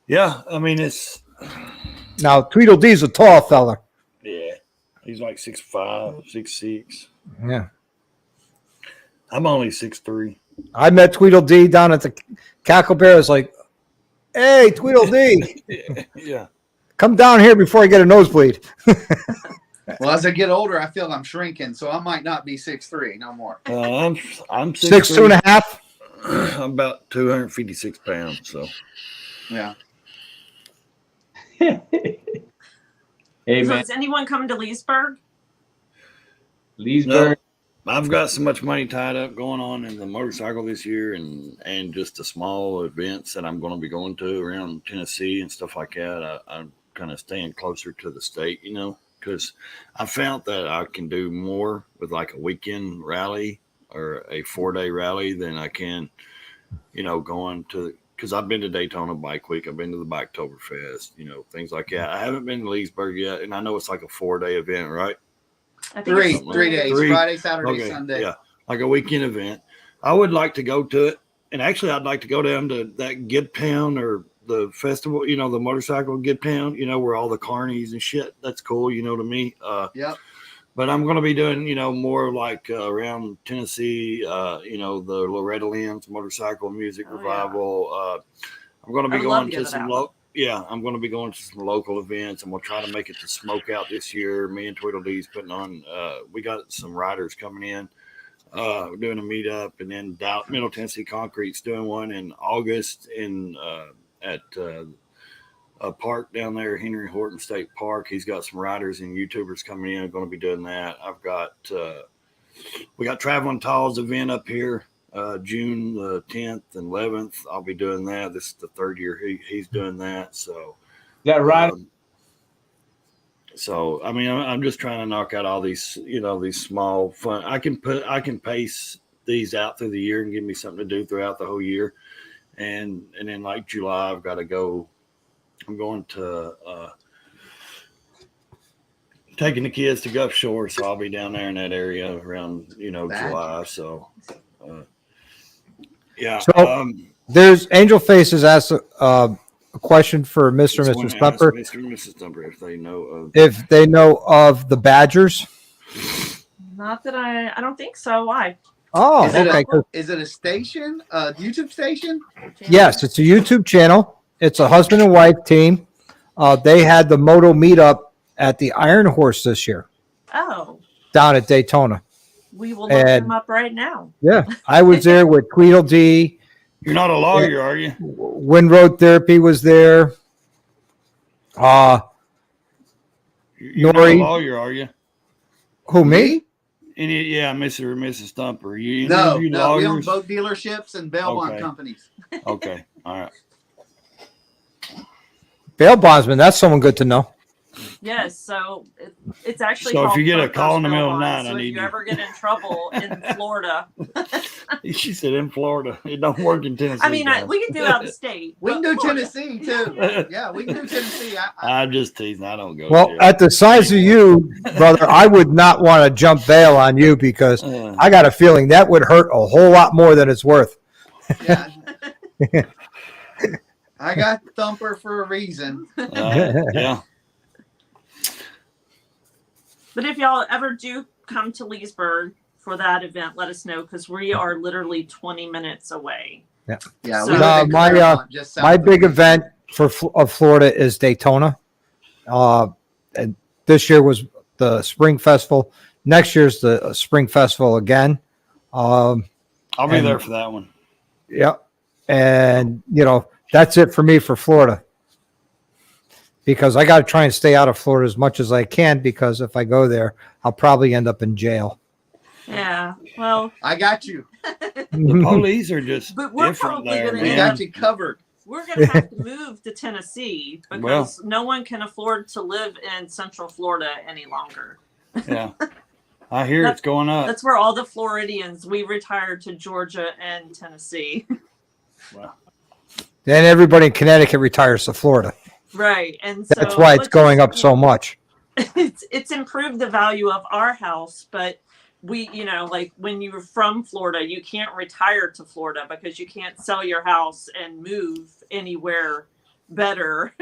yeah, I mean, it's, Now, Tweedledee's a tall fella. yeah, he's like 6'5", 6'6". Yeah. I'm only 6'3". I met Tweedledee down at the Cackle Bear. I was like, hey, Tweedledee, Yeah. come down here before I get a nosebleed. Well, as I get older, I feel I'm shrinking, so I might not be 6'3" no more. I'm 6'2.5". I'm about 256 pounds. So Yeah. Hey So man, is anyone coming to Leesburg? Leesburg. no, I've got so much money tied up going on in the motorcycle this year, and just the small events that I'm going to be going to around Tennessee and stuff like that. I'm kind of staying closer to the state, because I found that I can do more with like a weekend rally or a 4-day rally than I can, going to. Because I've been to Daytona Bike Week, I've been to the Biketoberfest, things like that. I haven't been to Leesburg yet, and I know it's like a 4-day event, right? I think it's 3 days, Three. Friday, Saturday, Okay, Sunday. yeah, like a weekend event. I would like to go to it, and actually, I'd like to go down to that Gid Town or the festival, the motorcycle Gid Town, where all the carnies and shit. That's cool, to me. Yep. But I'm going to be doing, more like around Tennessee, the Loretta Lynn's motorcycle music revival. I'm going to be going to some I'm going to be going to some local events, and we'll try to make it to Smokeout this year. Me and Tweedledee's putting on. We got some riders coming in. We're doing a meetup, and then Middle Tennessee Concrete's doing one in August at a park down there, Henry Horton State Park. He's got some riders and YouTubers coming in. I'm going to be doing that. I've got we got Traveling Tall's event up here, June the 10th and 11th. I'll be doing that. This is the third year he's doing that. So That right. So I mean, I'm just trying to knock out all these, these small fun. I can pace these out through the year and give me something to do throughout the whole year. And then like July, I've got to go. I'm going to taking the kids to Gulf Shore, so I'll be down there in that area around July. So yeah. So there's Angel Faces asked a question for Mr. and Mrs. Stumper. Mr. and Mrs. Stumper, if they know of the Badgers. Not that I don't think so. Why? Oh, okay. Cool. Is it a station, a YouTube station? Yes, it's a YouTube channel. It's a husband and wife team. They had the moto meetup at the Iron Horse this year. Oh. Down at Daytona. We will look them up right now. Yeah, I was there with Tweedledee. You're not a lawyer, are you? Wind Road Therapy was there. You're not a Nori. lawyer, are you? Who, me? Yeah, Mr. or Mrs. Stumper. You No, interview we lawyers? own boat dealerships and bail bond companies. Okay, all right. Bail bondsman, that's someone good to know. Yes, so it's actually. So if called you get a Focus call in the Bail middle of the Bonds. night, So I need if you you. ever get in trouble in Florida, She said in Florida. It don't work in Tennessee. I mean, we can do out of state. We can but do Florida. Tennessee too. Yeah, we can do Tennessee. I'm just teasing. I don't go Well, there. at the size of you, brother, I would not want to jump bail on you because I got a feeling that would hurt a whole lot more than it's worth. Yeah. I got Thumper for a reason. Yeah. But if y'all ever do come to Leesburg for that event, let us know because we are literally 20 minutes away. Yeah, So- we No, live in Claremont, just south My of big me. event of Florida is Daytona. And this year was the Spring Festival. Next year's the Spring Festival again. I'll be And- there for that one. Yeah. And, that's it for me for Florida. Because I got to try and stay out of Florida as much as I can because if I go there, I'll probably end up in jail. Yeah, well, I got you. The police are just But we're different probably there, gonna We man. got you covered. we're going to have to move to Tennessee because Well. no one can afford to live in Central Florida any longer. Yeah. I hear it's going up. That's where all the Floridians, we retired to Georgia and Tennessee. Wow. Then everybody in Connecticut retires to Florida. Right. And so That's why it's going up so much. It's improved the value of our house, but we, like when you're from Florida, you can't retire to Florida because you can't sell your house and move anywhere better.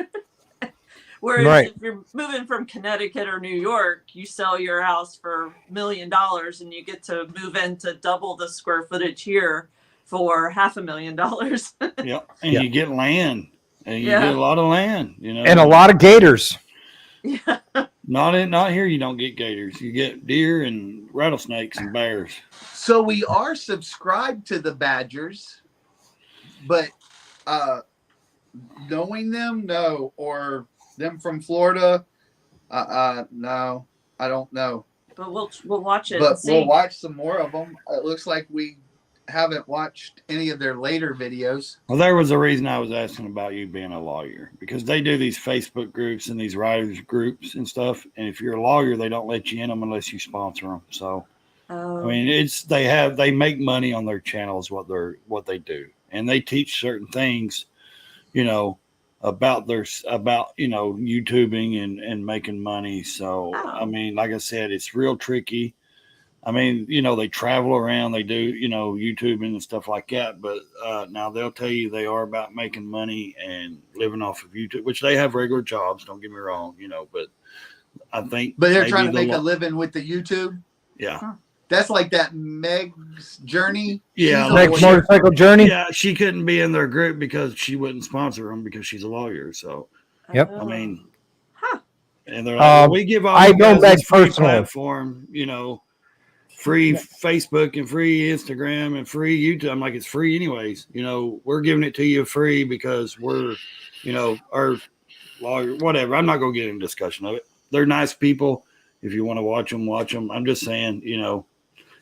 Whereas Right. if you're moving from Connecticut or New York, you sell your house for $1 million and you get to move into double the square footage here for $500,000. Yep. And Yeah. you get land. And you Yeah. get a lot of land, you know. And a lot of gators. Yeah. Not here you don't get gators. You get deer and rattlesnakes and bears. So we are subscribed to the Badgers, but knowing them, no, or them from Florida, no, I don't know. But we'll watch it. But and see. we'll watch some more of them. It looks like we haven't watched any of their later videos. Well, there was a reason I was asking about you being a lawyer, because they do these Facebook groups and these writers groups and stuff. And if you're a lawyer, they don't let you in them unless you sponsor them. So, I mean, they make money on their channels, what they do. And they teach certain things, you know, about YouTubing and making money. So, I mean, like I said, it's real tricky. I mean, you know, they travel around, they do, you know, YouTubing and stuff like that. But now they'll tell you they are about making money and living off of YouTube, which they have regular jobs. Don't get me wrong, you know, but I think. But they're trying to make a living with the YouTube. Yeah. Huh. That's like that Meg's Journey. Yeah. Meg's motorcycle journey. Yeah. She couldn't be in their group because she wouldn't sponsor them because she's a lawyer. So, Yep. I mean, Huh. and they're like, we give all I you know guys Meg this free personally. platform, you know, free Facebook and free Instagram and free YouTube. I'm like, it's free anyways. You know, we're giving it to you free because we're, you know, our lawyer, whatever. I'm not going to get into discussion of it. They're nice people. If you want to watch them, watch them. I'm just saying, you know,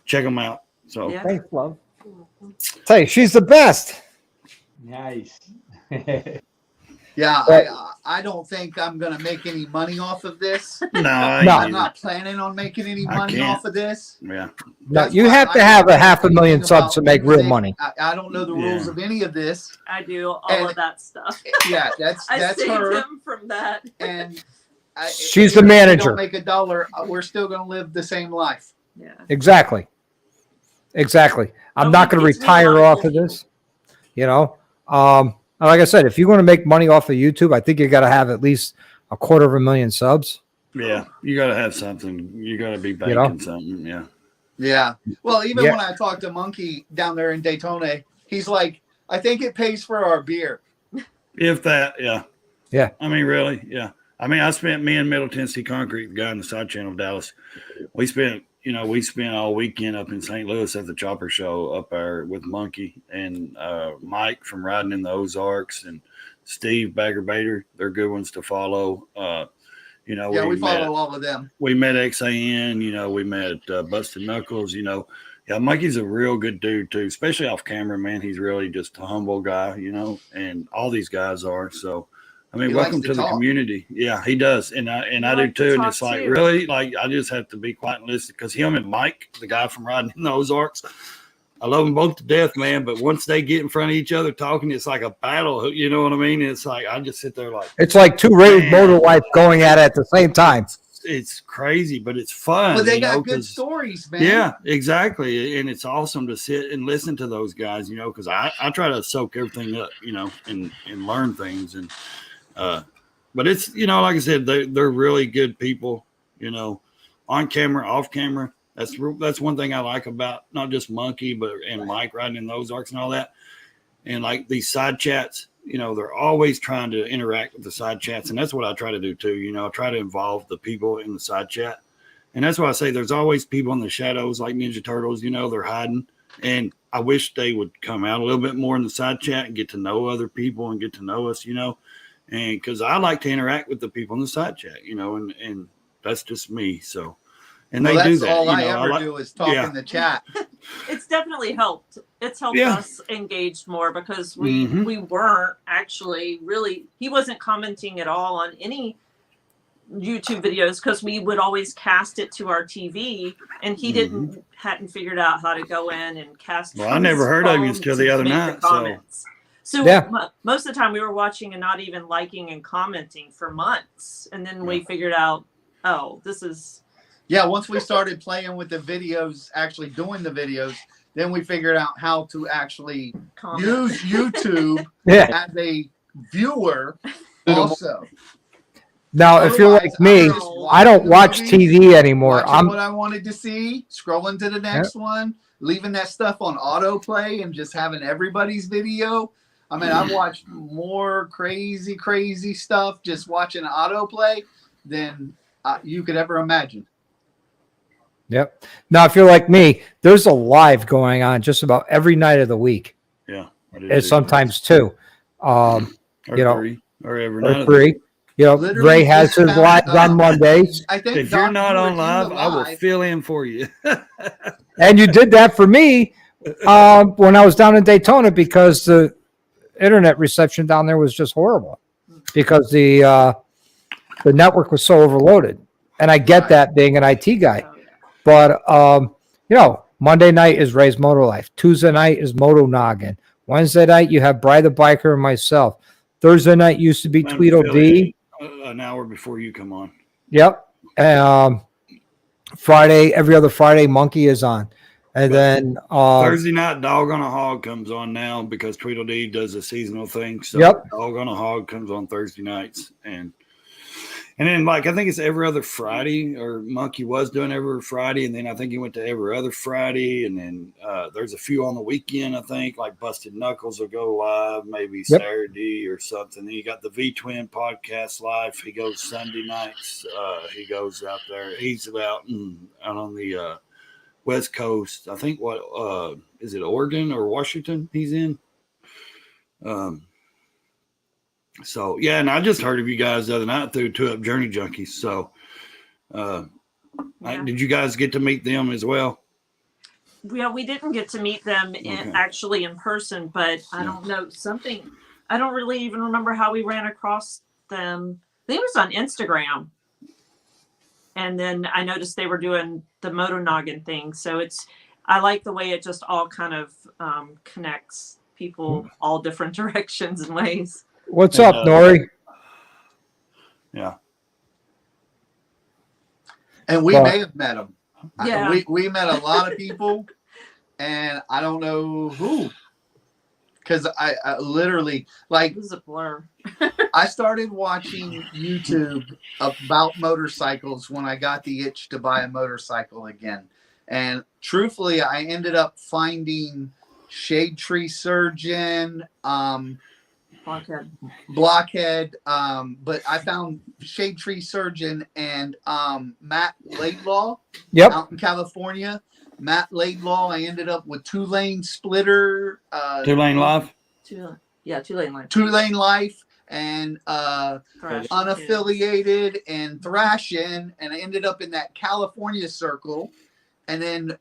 check them out. So Yeah. Thanks, love. Tell you, she's the best. Nice. Yeah, I don't think I'm gonna make any money off of this. no, I'm not planning on making any money can't. off of this. Yeah. No, That's you why have to I have a don't know 500,000 anything subs to about make real music. money. I don't know the rules Yeah. of any of this. I do all And- of that stuff. Yeah, that's I saved her. him from that. And She's the if we manager. Don't make $1. We're still gonna live the same life. Yeah. Exactly. I'm not going to It's retire reliable off of this. You know, like I said, if you're going to make money off of YouTube, I think you got to have at least 250,000 subs. Yeah. You got to have something. You got to be banking know? something. Yeah. Yeah. Well, even Yeah. when I talked to Monkey down there in Daytona, he's like, I think it pays for our beer. If that, yeah. Yeah. I mean, really, yeah. I mean, I spent me and Middle Tennessee Concrete, the guy in the side channel of Dallas. We spent all weekend up in St. Louis at the Chopper Show up there with Monkey and Mike from Riding in the Ozarks and Steve Bagger Bader. They're good ones to follow. You know, Yeah, we follow all of them. We met XAN, you know, we met Busted Knuckles, you know. Yeah, Mikey's a real good dude too, especially off camera, man. He's really just a humble guy, you know, and all these guys are. So, I mean, He welcome likes to to the talk. community. Yeah, he does, and I do like to too. And talk it's like too. really, like I just have to be quiet and listen because him and Mike, the guy from Riding in the Ozarks, I love them both to death, man. But once they get in front of each other talking, it's like a battle. You know what I mean? It's like I just sit there like It's like two rated Man. motor wives going at it at the same time. it's crazy, but it's fun. But they you know, got good 'cause- stories, man. Yeah, exactly. And it's awesome to sit and listen to those guys, you know, because I try to soak everything up, you know, and learn things. And but it's, you know, like I said, they're really good people, you know, on camera, off camera. That's one thing I like about not just Monkey, but and Mike Riding in the Ozarks and all that. And like these side chats, you know, they're always trying to interact with the side chats. And that's what I try to do too. You know, I try to involve the people in the side chat. And that's why I say there's always people in the shadows like Ninja Turtles, you know, they're hiding. And I wish they would come out a little bit more in the side chat and get to know other people and get to know us, you know. And because I like to interact with the people in the side chat, you know, and that's just me. So, and Well, they do that's that. all you I know, ever do is talk yeah. in the chat. It's definitely helped. It's helped Yeah. us engage more because we weren't actually really, he wasn't commenting at all on any YouTube videos because we would always cast it to our TV and he hadn't figured out how to go in and cast. Well, I never heard of you his until phone the other to make night, the so- comments. So Yeah. most of the time we were watching and not even liking and commenting for months. And then we figured out, oh, this is. Yeah, once we started playing with the videos, actually doing the videos, then we figured out how to actually comment. use YouTube Yeah. as a viewer also. Now, if you're Otherwise, like me, I'm just I don't watching watch the movies, TV anymore. watching what I wanted to see, scrolling to the next one, leaving that stuff on autoplay, and just having everybody's video. I mean, I've watched more crazy stuff just watching autoplay than you could ever imagine. Yep. Now, if you're like me, there's a live going on just about every night of the week. Yeah. And sometimes two. Or you know, three, or every night or of the three. week. You know, Literally Ray has just his found, lives on Mondays. I think If you're Doc, not you were on in the live, I will live. fill in for you. And you did that for me when I was down in Daytona because the internet reception down there was just horrible because the network was so overloaded. And I get Right. that being an IT guy. Oh, yeah. But, you know, Monday night is Ray's Moto Life. Tuesday night is Moto Noggin. Wednesday night, you have Bry the Biker and myself. Thursday night used to be Man, Tweedledee. an hour before you come on. Yep. Friday, every other Friday, Monkey is on. And then Thursday night, Dog on a Hog comes on now because Tweedledee does a seasonal thing. So Yep. Dog on a Hog comes on Thursday nights. And then, like, I think it's every other Friday, or Monkey was doing every Friday, and then I think he went to every other Friday, and then there's a few on the weekend, I think, like Busted Knuckles will go live, maybe Yep. Saturday or something. Then you got the V-Twin podcast live. He goes Sunday nights. He goes out there. He's out on the West Coast. I think, is it Oregon or Washington he's in? So, yeah, and I just heard of you guys the other night through 2 Up Journey Junkies. So, did you guys get to meet them as well? Yeah, we didn't get to meet them actually in person, but I don't know something. I don't really even remember how we ran across them. I think it was on Instagram. And then I noticed they were doing the Moto Noggin thing. So I like the way it just all kind of connects people all different directions and ways. what's up, Nori? Yeah. And we may have met them. Yeah. We met a lot of people, and I don't know who. Because I literally, like, It was a blur. I started watching YouTube about motorcycles when I got the itch to buy a motorcycle again. And truthfully, I ended up finding Shade Tree Surgeon, Blockhead, but I found Shade Tree Surgeon and Matt Laidlaw out in California. Matt Laidlaw, I ended up with Two Lane Splitter. 2 Lane Live? 2 Lane Life. 2 Lane Life and Thrash, Unaffiliated and Thrashing. And I ended up in that California circle. And then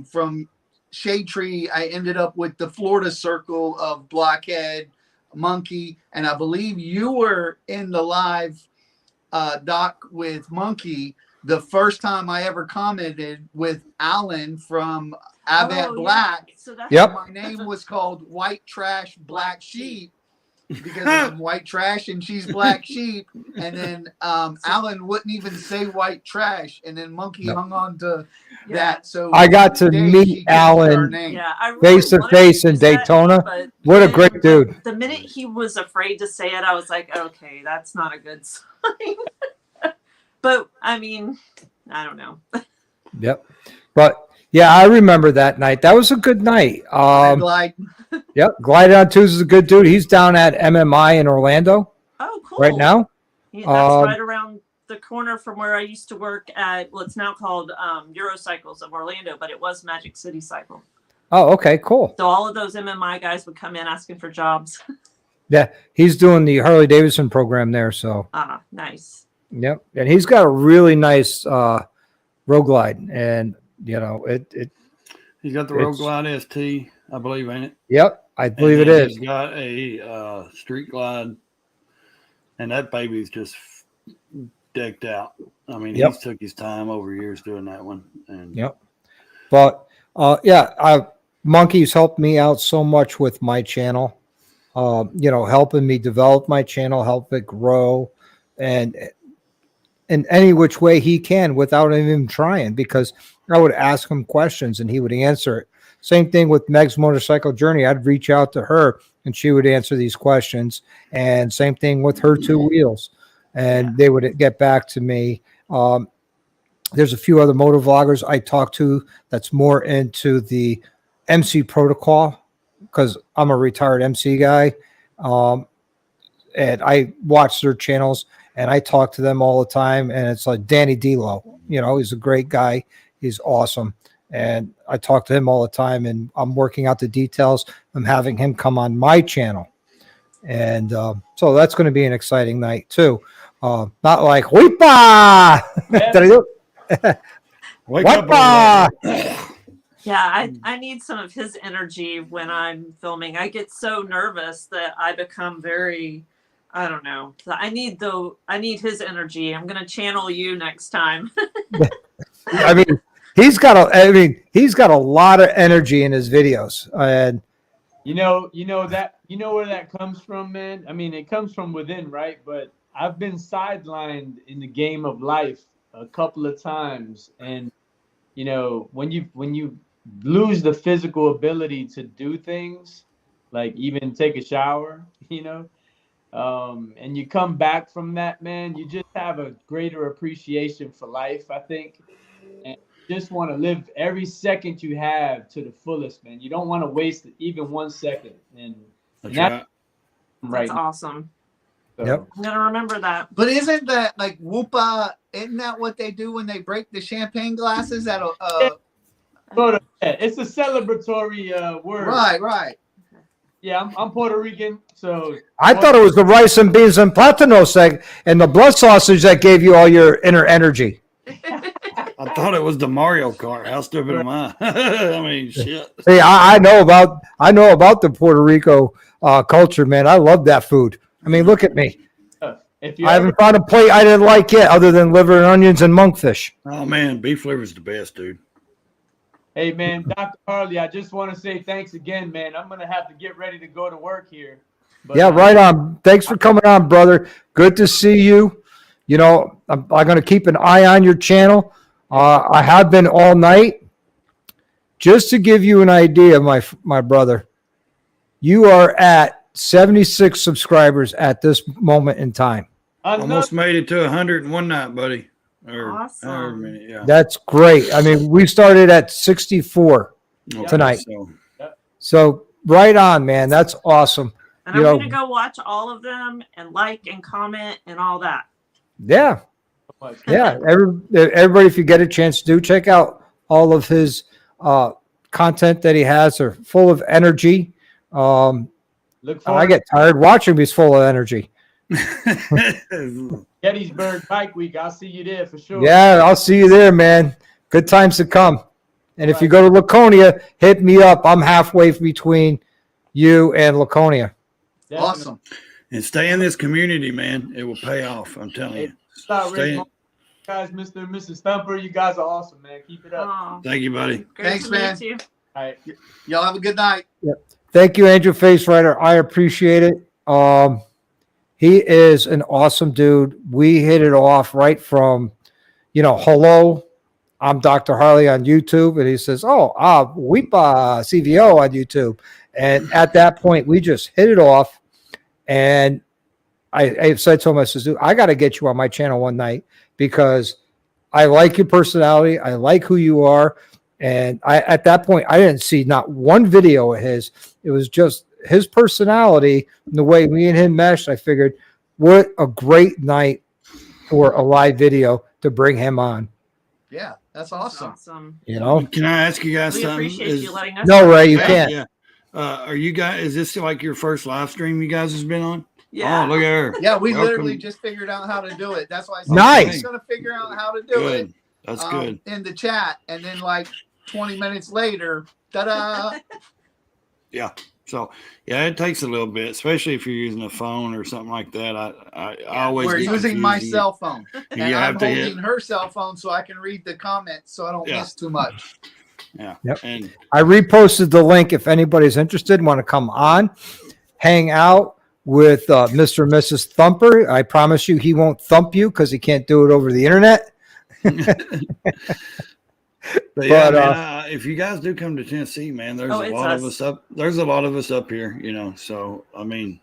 from Shade Tree, I ended up with the Florida circle of Blockhead, Monkey, and I believe you were in the live, Doc, with Monkey the first time I ever commented with Alan from Avant Black. So that's My name was called White Trash Black Sheep because I'm white trash and she's black sheep. And then Alan wouldn't even say white trash, and then Monkey hung on to that. So I got to meet Alan face to face in Daytona. What a great dude. The minute he was afraid to say it, I was like, okay, that's not a good sign. But I mean, I don't know. Yep. But yeah, I remember that night. That was a good night. Yep. Glide on Twos is a good dude. He's down at MMI in Orlando. Oh, cool. Right now. Yeah, that's right around the corner from where I used to work at. Well, it's now called Eurocycles of Orlando, but it was Magic City Cycle. Oh, okay, cool. So all of those MMI guys would come in asking for jobs. Yeah, he's doing the Harley Davidson program there. So nice. Yep, and he's got a really nice Road Glide, and you know He's got the Road Glide ST, I believe, ain't it? Yep, I believe it is. He's got a Street Glide, and that baby's just decked out. I mean, he's took his time over years doing that one. And but Monkey's helped me out so much with my channel. Helping me develop my channel, help it grow, and in any which way he can without even trying, because I would ask him questions and he would answer it. Same thing with Meg's Motorcycle Journey. I'd reach out to her and she would answer these questions. And same thing with her 2 wheels. and they would get back to me. There's a few other motor vloggers I talk to that's more into the MC protocol because I'm a retired MC guy. And I watch their channels and I talk to them all the time. And it's like Danny D'Lo, he's a great guy. He's awesome. And I talk to him all the time, and I'm working out the details. I'm having him come on my channel. And so that's going to be an exciting night too. Not like WEPA. Did I do it? Wake up, WEPA. everybody. Yeah, I need some of his energy when I'm filming. I get so nervous that I become very, I don't know. I need his energy. I'm gonna channel you next time. I mean, he's got a lot of energy in his videos, and You know where that comes from, man. I mean, it comes from within, right? But I've been sidelined in the game of life a couple of times, and when you lose the physical ability to do things, like even take a shower, and you come back from that, man, you just have a greater appreciation for life, I think, and just want to live every second you have to the fullest, man. You don't want to waste even 1 second, and That's that's right. right. That's awesome. So, Yep. I'm gonna remember that. But isn't that like WEPA? Isn't that what they do when they break the champagne glasses? At it's a celebratory word. right. Yeah, I'm Puerto Rican, so I thought it was the rice and beans and platanos and the blood sausage that gave you all your inner energy. I thought it was the Mario Kart. How stupid am I? I mean, shit. See, I know about the Puerto Rico culture, man. I love that food. I mean, look at me. if you I ever, haven't found a plate I didn't like yet, other than liver and onions and monkfish. Oh man, beef liver is the best, dude. hey man, Dr. Harley, I just want to say thanks again, man. I'm gonna have to get ready to go to work here. But, Yeah, right on. Thanks for coming on, brother. Good to see you. I'm going to keep an eye on your channel. I have been all night. Just to give you an idea, my brother, you are at 76 subscribers at this moment in time. Almost made it to 100 in one night, buddy. Awesome. however many, yeah. That's great. I mean, we started at 64 Okay, tonight. So, So right on, man. That's awesome. And You I'm know- gonna go watch all of them and like and comment and all that. Yeah. Yeah. Everybody, if you get a chance to check out all of his content that he has, are full of energy. Look forward I get tired watching him. He's full of energy. to Gettysburg Bike Week. I'll see you there for sure. Yeah, I'll see you there, man. Good times to come. And if you go to Laconia, hit me up. I'm halfway between you and Laconia. Definitely. Awesome. and stay in this community, man. It will pay off. I'm telling you. Stop, Stay Rick. in. Guys, Mr. and Mrs. Thumper, you guys are awesome, man. Keep it up. Oh, Thank you, buddy. great Thanks, to meet man. you. All right. Y'all have a good night. Thank you, Angel Face Rider. I appreciate it. He is an awesome dude. We hit it off right from, hello, I'm Dr. Harley on YouTube. And he says, WEPA CVO on YouTube. And at that point, we just hit it off. And I said to him, I says, dude, I got to get you on my channel one night because I like your personality. I like who you are. And at that point, I didn't see not one video of his. It was just his personality and the way me and him meshed. I figured, what a great night for a live video to bring him on. Yeah, that's That's awesome. awesome. Can I ask you guys We something? appreciate you letting us. No, know. Ray, you Yeah, can't. yeah. Are you guys? Is this like your first live stream you guys has been on? Yeah. Oh, look at her. Yeah, we Welcome. literally just figured out how to do it. That's why I said Nice. we're gonna figure out how to do it. Good. That's good. In the chat, and then like 20 minutes later, ta-da! So yeah, it takes a little bit, especially if you're using a phone or something like that. I always We're get using my confused. cell phone, and You I'm have to holding hit. her cell phone so I can read the comments, so I don't Yeah. miss too much. Yeah. Yep. And I reposted the link if anybody's interested, want to come on, hang out with Mr. and Mrs. Thumper. I promise you he won't thump you because he can't do it over the internet. But yeah, But, man, if you guys do come to Tennessee, man, there's Oh, a it's lot of us. us up. There's a lot of us up here, So I mean,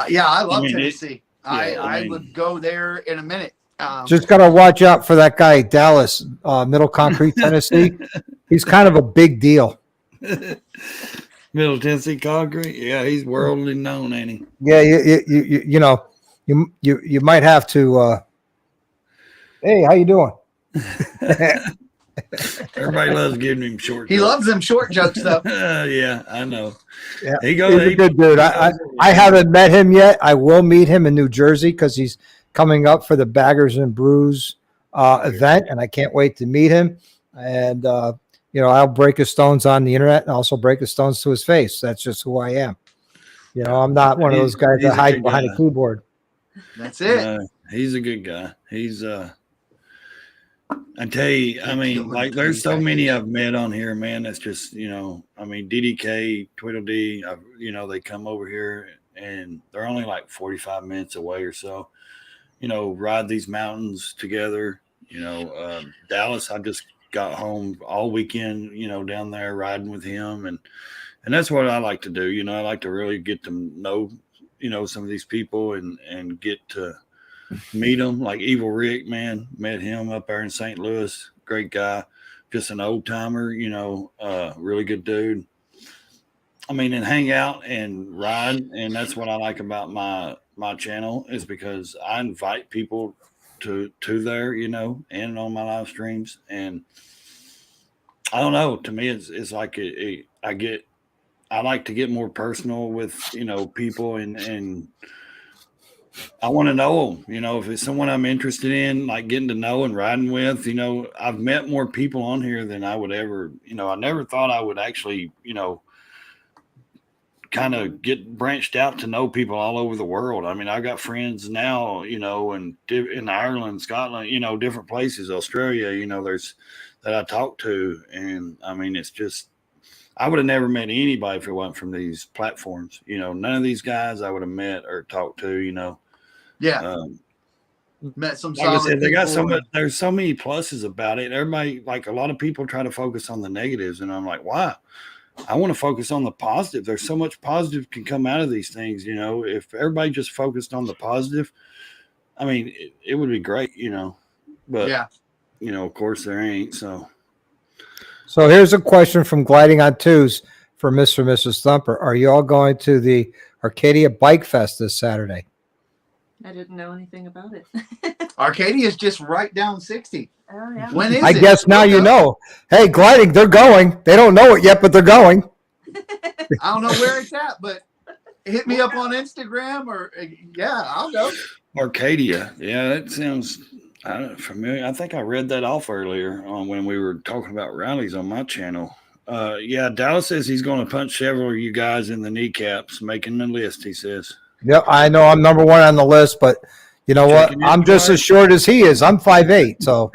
Yeah, I love mean, Tennessee. I mean- would go there in a minute. Just got to watch out for that guy, Dallas, Middle Concrete, Tennessee. He's kind of a big deal. Middle Tennessee Concrete. Yeah, he's worldly known, ain't he? Yeah, you know, you might have to. Hey, how you doing? Everybody loves giving him short. He loves them short jokes, though. Yeah, I know. Yeah, He goes. he's a good dude. I haven't met him yet. I will meet him in New Jersey because he's coming up for the Baggers and Brews event, and I can't wait to meet him. And you know, I'll break his stones on the internet and also break his stones to his face. That's just who I am. You know, I'm not one of those guys that hide behind a keyboard. That's it. He's a good guy. He's I tell you, I mean, like there's so many I've met on here, man. That's just, you know, I mean, DDK, Tweedledee, you know, they come over here and they're only like 45 minutes away or so, you know, ride these mountains together. You know, Dallas, I just got home all weekend, you know, down there riding with him. And that's what I like to do. You know, I like to really get to know, you know, some of these people and get to meet them. Like Evil Rick, man, met him up there in St. Louis. Great guy, just an old timer, you know, really good dude. I mean, and hang out and ride. And that's what I like about my channel, is because I invite people to there, you know, and on my live streams. And I don't know, to me, it's like I like to get more personal with, you know, people, and I want to know them, you know, if it's someone I'm interested in, like getting to know and riding with. You know, I've met more people on here than I would ever, you know, I never thought I would actually, you know, kind of get branched out to know people all over the world. I mean, I got friends now, you know, in Ireland, Scotland, you know, different places, Australia, you know, there's that I talk to. And I mean, it's just, I would have never met anybody if it wasn't from these platforms. You know, none of these guys I would have met or talked to, you know. Yeah. Met some like I solid said, they got so people. much, there's so many pluses about it. Everybody, like a lot of people try to focus on the negatives, and I'm like, wow, I want to focus on the positive. There's so much positive can come out of these things, you know. If everybody just focused on the positive, I mean, it would be great, you know. But Yeah. you know, of course there ain't. So here's a question from Gliding on Twos for Mr. and Mrs. Thumper. Are you all going to the Arcadia Bike Fest this Saturday? I didn't know anything about it. Arcadia is just right down 60. Oh yeah. When is I it? guess now you know. Hey, Gliding, they're going. They don't know it yet, but they're going. I don't know where it's at, but hit me up on Instagram yeah, I'll go. Arcadia, yeah, that sounds familiar. I think I read that off earlier on when we were talking about rallies on my channel. Yeah, Dallas says he's going to punch several of you guys in the kneecaps, making the list, he says. Yep, I know I'm number one on the list, but you know what? I'm just as short as he is. I'm 5'8", so.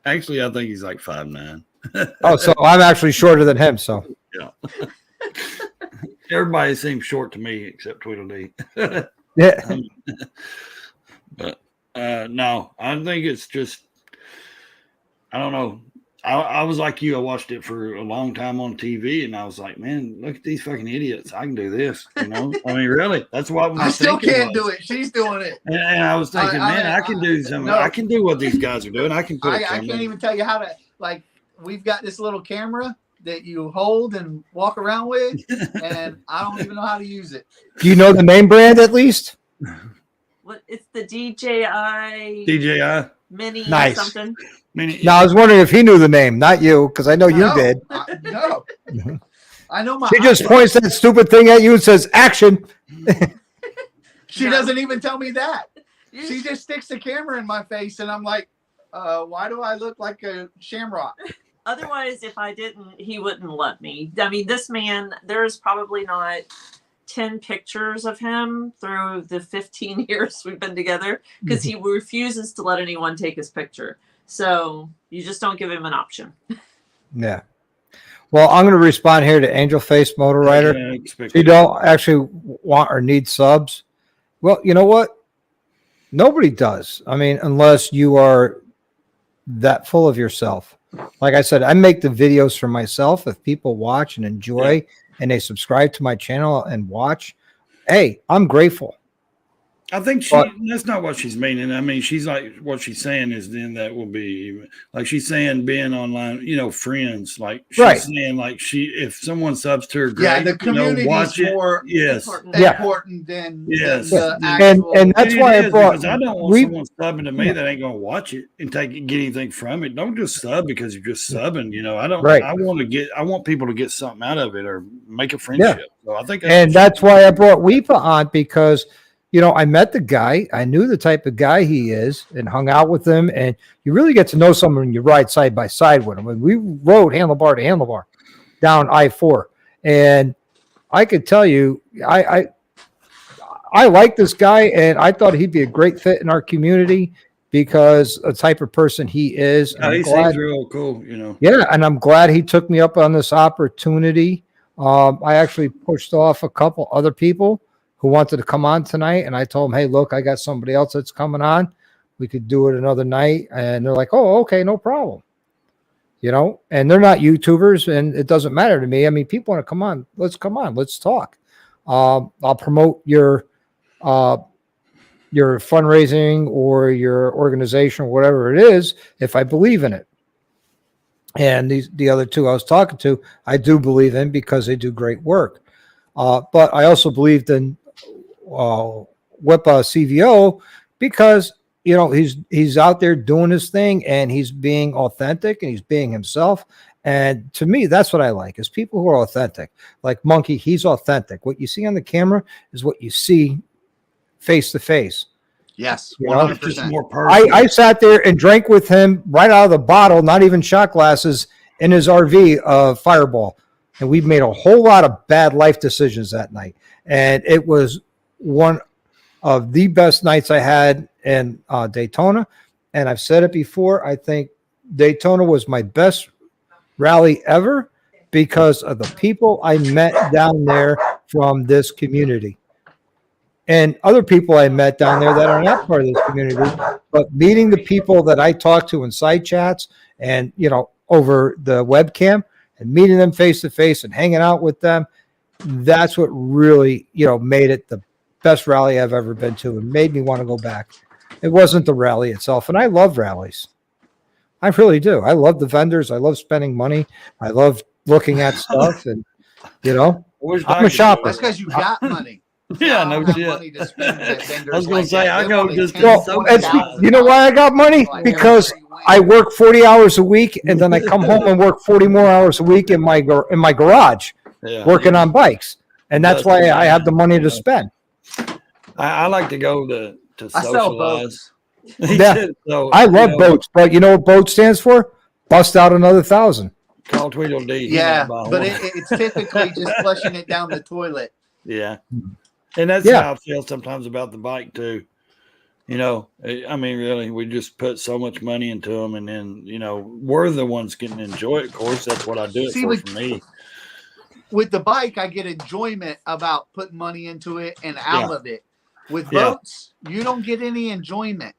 Actually, I think he's like 5'9". Oh, so I'm actually shorter than him, so. Yeah. Everybody seems short to me except Tweedledee. Yeah. But no, I think it's just, I don't know. I was like you. I watched it for a long time on TV, and I was like, man, look at these fucking idiots. I can do this, you know? I mean, really? That's what I still can't do it. She's doing it. And I was thinking, I can do something. No. I can do what these guys are doing. I can put I can't even tell you how to, like, we've got this little camera that you hold and walk around with, and I don't even know how to use it. Do you know the name brand at least? What? It's the DJI DJI. Mini Nice. something. No, I was wondering if he knew the name, not you, because I know you did. No. I know my. She just points that stupid thing at you and says, action. She No. doesn't even tell me that. She just sticks the camera in my face, and I'm like, why do I look like a shamrock? Otherwise, if I didn't, he wouldn't let me. I mean, this man, there's probably not 10 pictures of him through the 15 years we've been together because he refuses to let anyone take his picture. So you just don't give him an option. Yeah. Well, I'm going to respond here to Angel Face Motor Rider. You don't actually want or need subs. Well, you know what? Nobody does. I mean, unless you are that full of yourself. Like I said, I make the videos for myself. If people watch and enjoy and they subscribe to my channel and watch, hey, I'm grateful. I think But- that's not what she's meaning. I mean, she's like, what she's saying is then that will be like she's saying being online, friends. Like she's Right. saying like if someone subs to her, Yeah, great, the community watch is it. more Yes. Important. Yeah. important than Yes. the And actual. that's It why I is, brought because I don't want we someone subbing to me that ain't gonna watch it and get anything from it. Don't just sub because you're just subbing. I don't. Right. I want people to get something out of it or make a friendship. So I think that's why I brought WEPA on, because I met the guy. I knew the type of guy he is and hung out with him. And you really get to know someone when you ride side by side with him. And we rode handlebar to handlebar down I-4. And I could tell you, I like this guy, and I thought he'd be a great fit in our community because the type of person he is. And he I'm glad- seems real cool. Yeah, and I'm glad he took me up on this opportunity. I actually pushed off a couple other people who wanted to come on tonight, and I told them, hey, look, I got somebody else that's coming on. We could do it another night. And they're like, oh, okay, no problem. And they're not YouTubers, and it doesn't matter to me. I mean, people want to come on. Let's come on. Let's talk. I'll promote your fundraising or your organization or whatever it is if I believe in it. And the other two I was talking to, I do believe in because they do great work. But I also believed in WEPA CVO because he's out there doing his thing and he's being authentic and he's being himself. And to me, that's what I like, is people who are authentic. Like Monkey, he's authentic. What you see on the camera is what you see face to face. Yes, You know? 100%. Just more personal. I sat there and drank with him right out of the bottle, not even shot glasses, in his RV of Fireball. And we made a whole lot of bad life decisions that night. And it was one of the best nights I had in Daytona. And I've said it before, I think Daytona was my best rally ever because of the people I met down there from this community. And other people I met down there that are not part of this community, but meeting the people that I talked to in side chats and, over the webcam and meeting them face to face and hanging out with them, that's what really, made it the best rally I've ever been to and made me want to go back. It wasn't the rally itself. And I love rallies. I really do. I love the vendors. I love spending money. I love looking at stuff and, I'm a shopper. That's because you got money. Yeah, I no don't have shit. money to spend at vendors I was gonna like say, that. I They go want to just spend Well, $20,000. you know why I got money? Because I work 40 hours a week and then I come home and work 40 more hours a week in my garage Yeah. working on bikes. And that's why I have the money to spend. I like to go to I sell socialize. boats. He Yeah. said so, I love boats, but you know what boat stands for? Bust out another 1,000. Call Tweedledee. Yeah, He might buy but one. it's typically just flushing it down the toilet. Yeah. And that's Yeah. how I feel sometimes about the bike too. I mean, really, we just put so much money into them, and then we're the ones getting to enjoy it. Of course, that's what I do it See, for me. With the bike, I get enjoyment about putting money into it and out of it. With Yeah. boats, you don't get any enjoyment.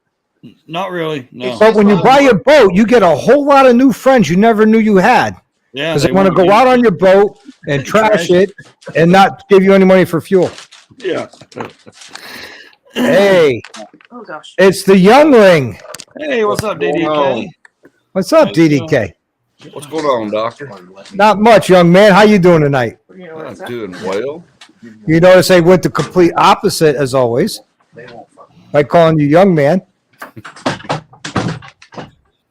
Not really. No. But when you buy your boat, you get a whole lot of new friends you never knew you had. Yeah, Because they want to go out on your boat and trash it and not give you any money for fuel. Yeah. Hey, Oh gosh. it's the youngling. Hey, what's up, DDK? What's up, DDK? What's going on, doctor? Not much, young man. How you doing tonight? I'm doing well. You notice I went the complete opposite as always by calling you young man.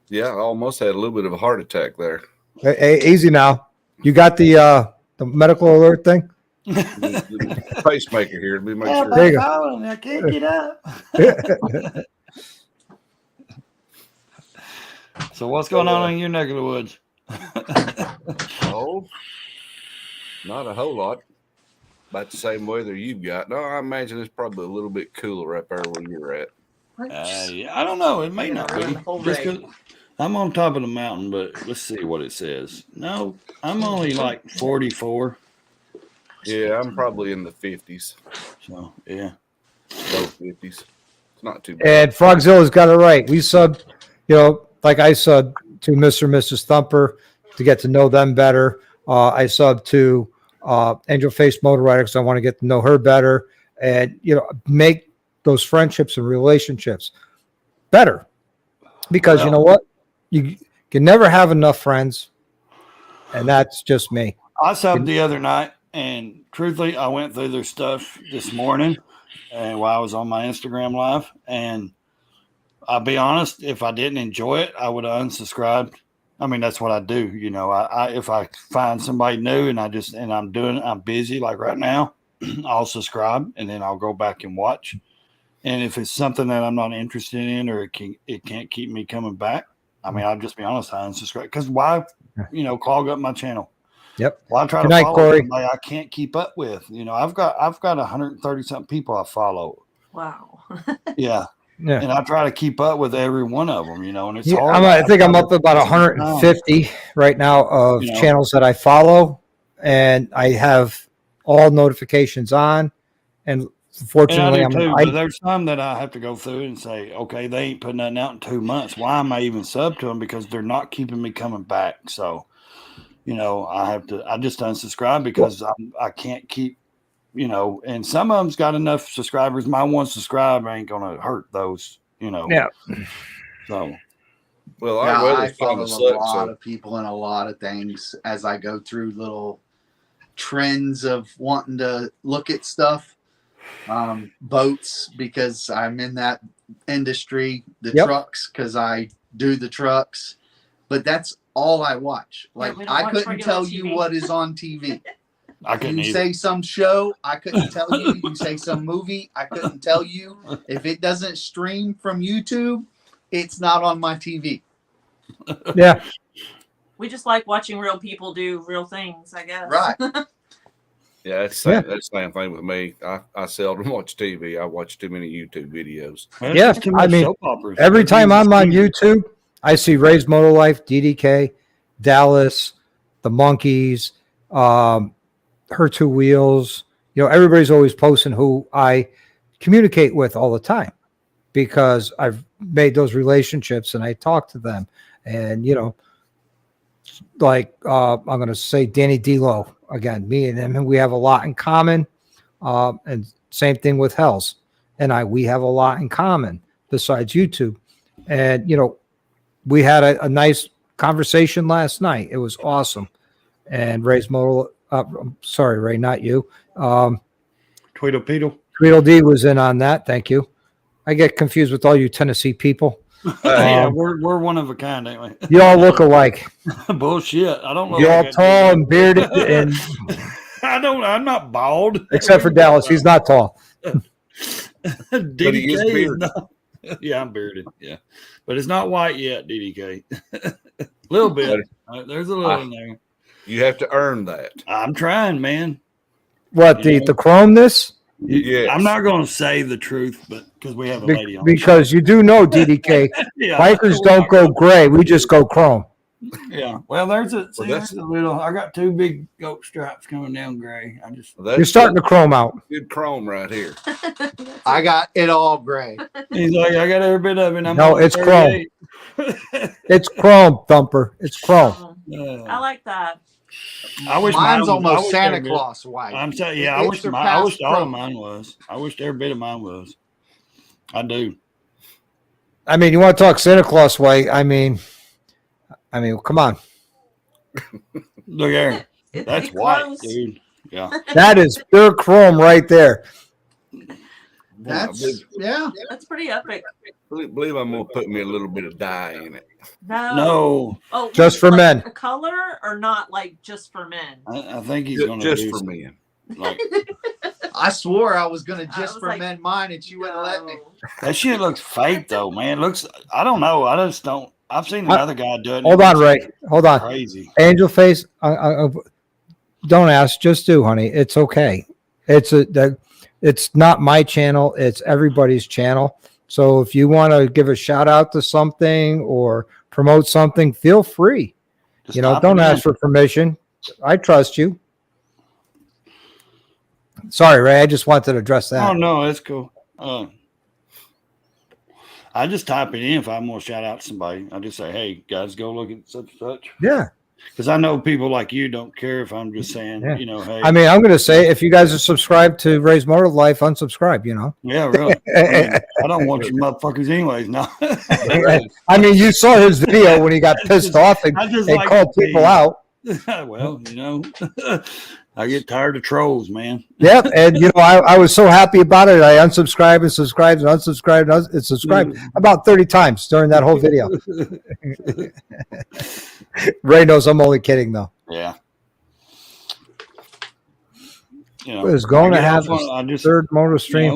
Yeah, I almost had a little bit of a heart attack there. Hey, easy now. You got the medical alert thing? The pacemaker here. Let me make sure. There you go. I can't get up. So what's going on in your neck of the woods? Oh, not a whole lot. About the same weather you've got. No, I imagine it's probably a little bit cooler up there where you're at. Yeah, I don't know. It may not be. Just 'cause I'm on top of the mountain, but let's see what it says. No, I'm only like 44. Yeah, I'm probably in the 50s, So yeah. low 50s. It's not too bad. And Frogzilla's got it right. We subbed, like I subbed to Mr. and Mrs. Thumper to get to know them better. I subbed to Angel Face Motor Rider because I want to get to know her better. and, make those friendships and relationships better, because you know what? You can never have enough friends. And that's just me. I subbed the other night, and truthfully, I went through their stuff this morning, and while I was on my Instagram live, and I'll be honest, if I didn't enjoy it, I would have unsubscribed. I mean, that's what I do. I if I find somebody new and I'm busy like right now, I'll subscribe and then I'll go back and watch. And if it's something that I'm not interested in, or it can't keep me coming back, I mean, I'll just be honest, I unsubscribe. Because why, clog up my channel? Yep. Well, I try Good to night, follow Corey. somebody I can't keep up with. I've got 130 something people I follow. Wow. Yeah. Yeah. And I try to keep up with every one of them, and it's Yeah, hard. I think I'm up to about 150 right now of channels that I follow, and I have all notifications on. And fortunately, but there's some that I have to go through and say, okay, they ain't putting nothing out in 2 months. Why am I even sub to them? Because they're not keeping me coming back. So, I just unsubscribe because I can't keep, and some of them's got enough subscribers. My one subscriber ain't going to hurt those, Yeah. So, well, I follow a lot of people and a lot of things as I go through little trends of wanting to look at stuff. Boats, because I'm in that industry, the trucks, because I do the trucks, but that's all I watch. Like, I couldn't tell you what is on TV. I couldn't you say some show, I couldn't tell you. You say some movie, I couldn't tell you. If it doesn't stream from YouTube, it's not on my TV. Yeah. We just like watching real people do real things, I guess. Right. Yeah, that's the same thing with me. I seldom watch TV. I watch too many YouTube videos. Yeah, I mean, every time I'm on YouTube, I see Ray's Motor Life, DDK, Dallas, the Monkeys, Her Two Wheels. Everybody's always posting who I communicate with all the time, because I've made those relationships and I talk to them. And, like I'm going to say Danny D'Lo again, me and him, we have a lot in common. And same thing with Hells and we have a lot in common besides YouTube. And, we had a nice conversation last night. It was awesome. And Ray's Motor, I'm sorry, Ray, not you. Tweedledee was in on that. Thank you. I get confused with all you Tennessee people. Yeah, we're one of a kind, ain't we? You all look alike. Bullshit. I don't know. You're all tall and bearded, and I'm not bald. Except for Dallas, he's not tall. DDK is bearded. Yeah, I'm bearded. Yeah, but it's not white yet. DDK, a little bit. There's a little in there. You have to earn that. I'm trying, man. What the chromeness? Yeah, I'm not going to say the truth, but because we have a lady on. Because you do know, DDK, bikers don't go gray. We just go chrome. Yeah. Well, there's a little. I got 2 big goat stripes coming down gray. You're starting to chrome out. Good chrome right here. I got it all gray. He's like, I got every bit of it. No, it's chrome. It's chrome, Thumper. It's chrome. I like that. I wish mine's almost Santa Claus white. I'm saying, yeah, I wish all of mine was. I wish every bit of mine was. I do. I mean, you want to talk Santa Claus white? I mean, come on. Look there. That's white, dude. Yeah. That is pure chrome right there. That's pretty epic. I believe I'm gonna put me a little bit of dye in it. No. Oh, just for men. A color or not like just for men? I think he's going to just for men. Like, I swore I was gonna just for men mine, and you wouldn't let me. That shit looks fake though, man. I don't know. I just don't. I've seen another guy do it. Hold on, Ray. Hold on. Crazy. Angel face. Don't ask. Just do, honey. It's okay. It's not my channel. It's everybody's channel. So if you want to give a shout out to something or promote something, feel free. Just don't ask for permission. I trust you. Sorry, Ray. I just wanted to address that. Oh no, that's cool. I just type it in if I'm going to shout out to somebody. I just say, "Hey guys, go look at such and such." Yeah. Because I know people like you don't care if I'm just saying, Yeah. you know, hey. I mean, I'm going to say if you guys are subscribed to Ray's Motor Life, unsubscribe, you know. Yeah, really. I mean, I don't want you motherfuckers anyways. No. I mean, you saw his video when he got pissed off and I just they like called to people see- out. Well, you know, I get tired of trolls, man. Yep. And, you know, I was so happy about it. I unsubscribed and subscribed and unsubscribed and subscribed about 30 times during that whole video. Ray knows I'm only kidding, though. Yeah. You know, It's going to I get have off his on- I just, third motor you stream.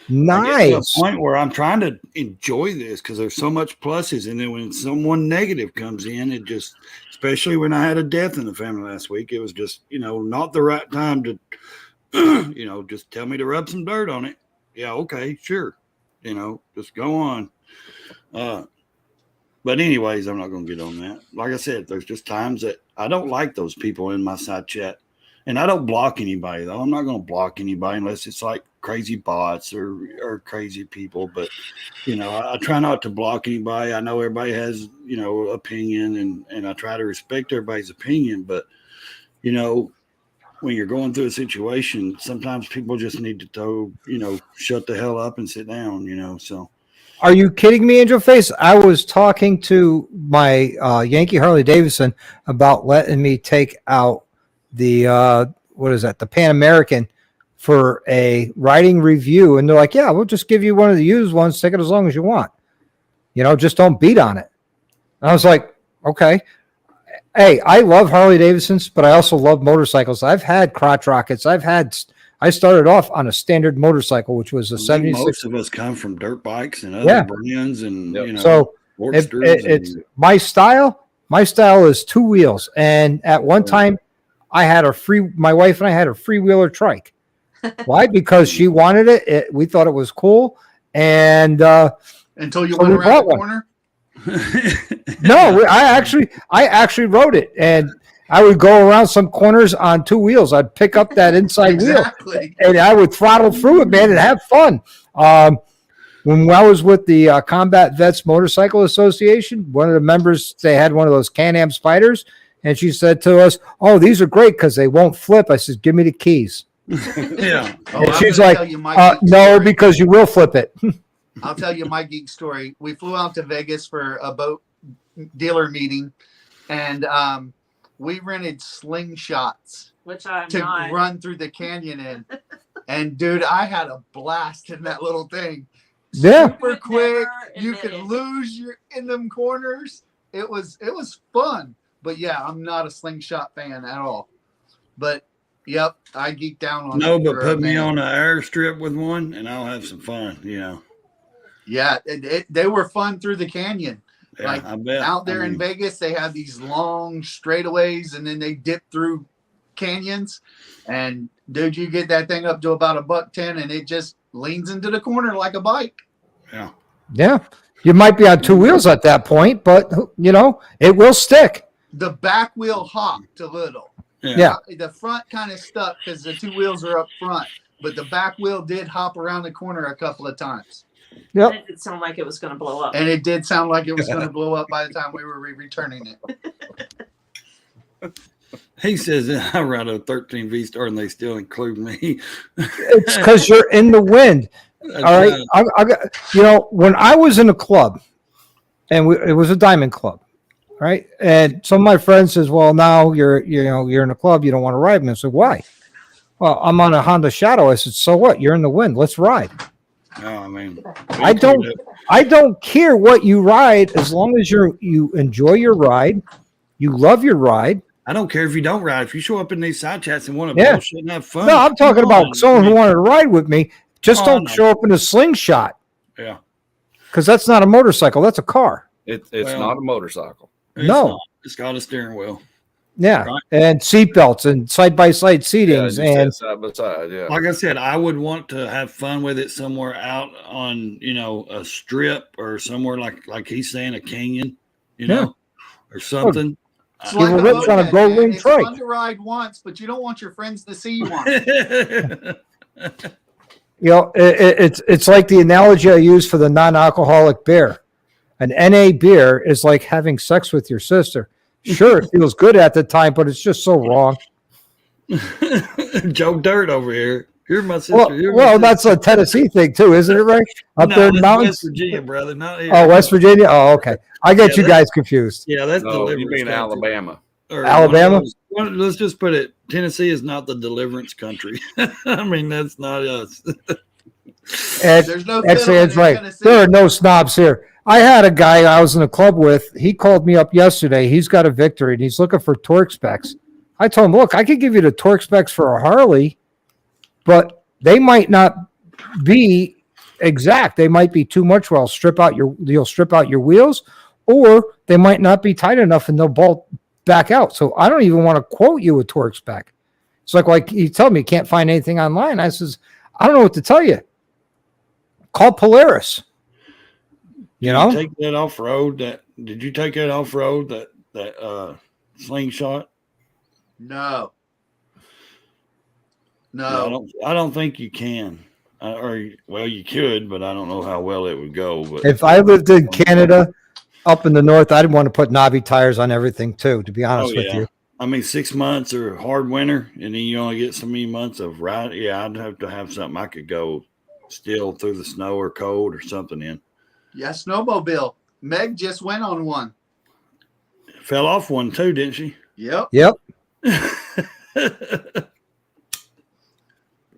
know, I get to a Nice. point where I'm trying to enjoy this because there's so much pluses, and then when someone negative comes in, it just, especially when I had a death in the family last week, it was just, you know, not the right time to, you know, just tell me to rub some dirt on it. Yeah, okay, sure, you know, just go on. But anyways, I'm not going to get on that. Like I said, there's just times that I don't like those people in my side chat. And I don't block anybody, though. I'm not going to block anybody unless it's like crazy bots or crazy people. But, you know, I try not to block anybody. I know everybody has, you know, opinion, and I try to respect everybody's opinion. But, you know, when you're going through a situation, sometimes people just need to, you know, shut the hell up and sit down, you know, so. Are you kidding me, Angel Face? I was talking to my Yankee Harley Davidson about letting me take out the what is that? The Pan American for a riding review, and they're like, "Yeah, we'll just give you one of the used ones. Take it as long as you want. You know, just don't beat on it." And I was like, "Okay." Hey, I love Harley Davidsons, but I also love motorcycles. I've had crotch rockets. I started off on a standard motorcycle, which was a I think 76. most of us come from dirt bikes and other Yeah. brands, and Yep. you know, So Sportsters it's and- my style. My style is two wheels, and at one time, my wife and I had a freewheeler trike. Why? Because she wanted it. We thought it was cool, and Until you So went we around bought the one. corner. no, I actually rode it, and I would go around some corners on two wheels. I'd pick up that inside wheel, Exactly. and I would throttle through it, man, and have fun. When I was with the Combat Vets Motorcycle Association, one of the members, they had one of those Can-Am Spiders, and she said to us, "Oh, these are great because they won't flip." I said, "Give me the keys." Yeah. Oh, And I'm she's gonna like, tell you my geek "No, story. because you will flip it." I'll tell you my geek story. We flew out to Vegas for a boat dealer meeting, and we rented slingshots Which I'm to not. run through the canyon in. And dude, I had a blast in that little thing. Yeah. Super Would quick. never You admit could it. lose your in them corners. It was fun. But yeah, I'm not a slingshot fan at all. But yep, I geeked down on No, it. but for a put me minute. on an airstrip with one, and I'll have some fun. You know. Yeah, they were fun through the canyon. Yeah, Like, I bet. Out there I in mean, Vegas, they have these long straightaways, and then they dip through canyons. And dude, you get that thing up to about $110, and it just leans into the corner like a bike. yeah. Yeah. You might be on two wheels at that point, but you know, it will stick. The back wheel hopped a little. Yeah. The front kind of stuck because the two wheels are up front, but the back wheel did hop around the corner a couple of times. Yep. It did sound like it was going to blow up. And it did sound like it was going to blow up by the time we were returning it. He says I ride a 13 V Star and they still include me. It's because you're in the wind. That's All right. I got, you know, when I was in a club, and it was a diamond club, right? And some of my friends says, "Well, now you're in a club, you don't want to ride." And I said, "Why?" "Well, I'm on a Honda Shadow." I said, "So what? You're in the wind. Let's ride." No, I mean, I don't care what you ride as long as you enjoy your ride, you love your ride. I don't care if you don't ride. If you show up in these side chats and want to Yeah. bullshit and have fun. No, I'm talking come about on. someone I who mean, wanted to ride with me. Just Oh, don't no. show up in a slingshot Yeah. because that's not a motorcycle. That's a car. It's Well, not a motorcycle. It's No. not. It's got a steering wheel. Yeah, Right. and seatbelts and side-by-side Yeah, seatings you and said side by side. Yeah. Like I said, I would want to have fun with it somewhere out on, you know, a strip or somewhere like he's saying, a canyon, you Yeah. know, or something. It's Give a a rip on a moped, gold man. wing It's trike. fun to ride once, but you don't want your friends to see you on it. you know it's like the analogy I use for the non-alcoholic beer. An NA beer is like having sex with your sister. Sure, it feels good at the time, but it's just so wrong. Joe Dirt over here. You're my sister. Well, that's a Tennessee thing too, isn't it, right? Up there in the mountains? West Virginia, brother. Not here. Oh, West Virginia? Oh, okay. I get you guys confused. Yeah, that's No, you Deliverance mean country. Alabama. Or Alabama? Let's just put it, Tennessee is not the deliverance country. I mean, that's not us. And There's no that's fiddling in right. Tennessee. There are no snobs here. I had a guy I was in a club with. He called me up yesterday. He's got a Victory, and he's looking for torque specs. I told him, look, I could give you the torque specs for a Harley, but they might not be exact. They might be too much. Well, you'll strip out your wheels, or they might not be tight enough and they'll bolt back out. So I don't even want to quote you a torque spec. It's like he told me he can't find anything online. I says, I don't know what to tell you. Call Polaris. You know, take that off road. Did you take that off road? That slingshot? No. I don't think you can. Well, you could, but I don't know how well it would go. But if I lived in Canada, up in the north, I'd want to put knobby tires on everything too. To be honest with you. I mean, 6 months or hard winter, and then you only get so many months of ride. Yeah, I'd have to have something I could go still through the snow or cold or something in. Yeah, snowmobile. Meg just went on one. Fell off one too, didn't she? Yep.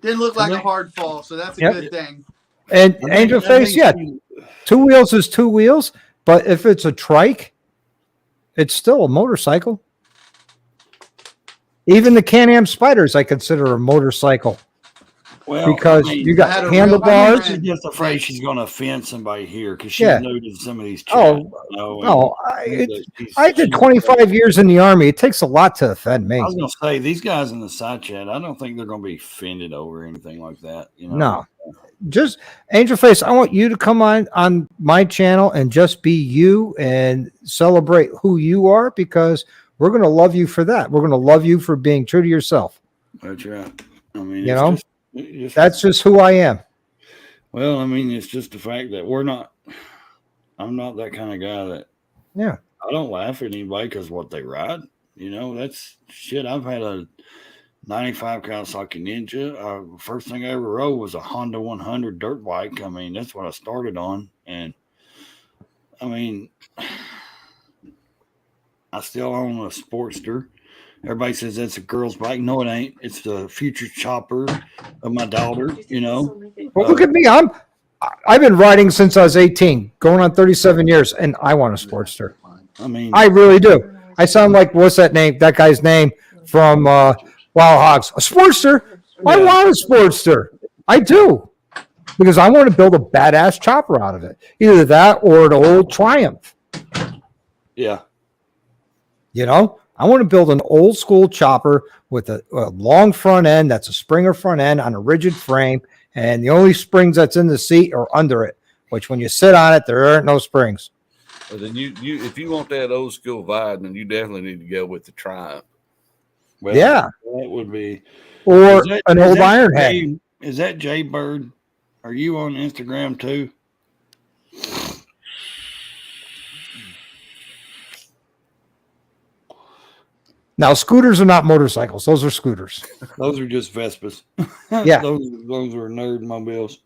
Didn't look like a hard fall, so that's a good thing. And Angel Face, two wheels is two wheels, but if it's a trike, it's still a motorcycle. Even the Can-Am Spiders, I consider a motorcycle. Well, because you got handlebars. She's just afraid she's going to offend somebody here because she's new to some of these. I did 25 years in the Army. It takes a lot to offend me. I was going to say, these guys in the side chat, I don't think they're going to be offended over anything like that. You know? No. Just Angel Face, I want you to come on my channel and just be you and celebrate who you are, because we're going to love you for that. We're going to love you for being true to yourself. That's right. I mean, that's just who I am. Well, I mean, it's just the fact that I'm not that kind of guy that, I don't laugh at anybody because what they ride, you know, that's shit. I've had a 95 Kawasaki Ninja. First thing I ever rode was a Honda 100 dirt bike. I mean, that's what I started on. And I mean, I still own a Sportster. Everybody says that's a girl's bike. No, it ain't. It's the future chopper of my daughter, you know. Well, look at me. I've been riding since I was 18, going on 37 years, and I want a Sportster. I mean, I really do. I sound like, what's that name? That guy's name from Wild Hogs. A Sportster? I want a Sportster. I do. Because I want to build a badass chopper out of it. Either that or an old Triumph. Yeah. You know? I want to build an old school chopper with a long front end that's a Springer front end on a rigid frame, and the only springs that's in the seat are under it, which when you sit on it, there aren't no springs. Well, then you if you want that old school vibe, then you definitely need to go with the Triumph. Well, yeah, that would be. Or an old Ironhead. Is that Jay Bird? Are you on Instagram too? Now, scooters are not motorcycles. Those are scooters. Those are just Vespas. Yeah. Those are nerd mobiles.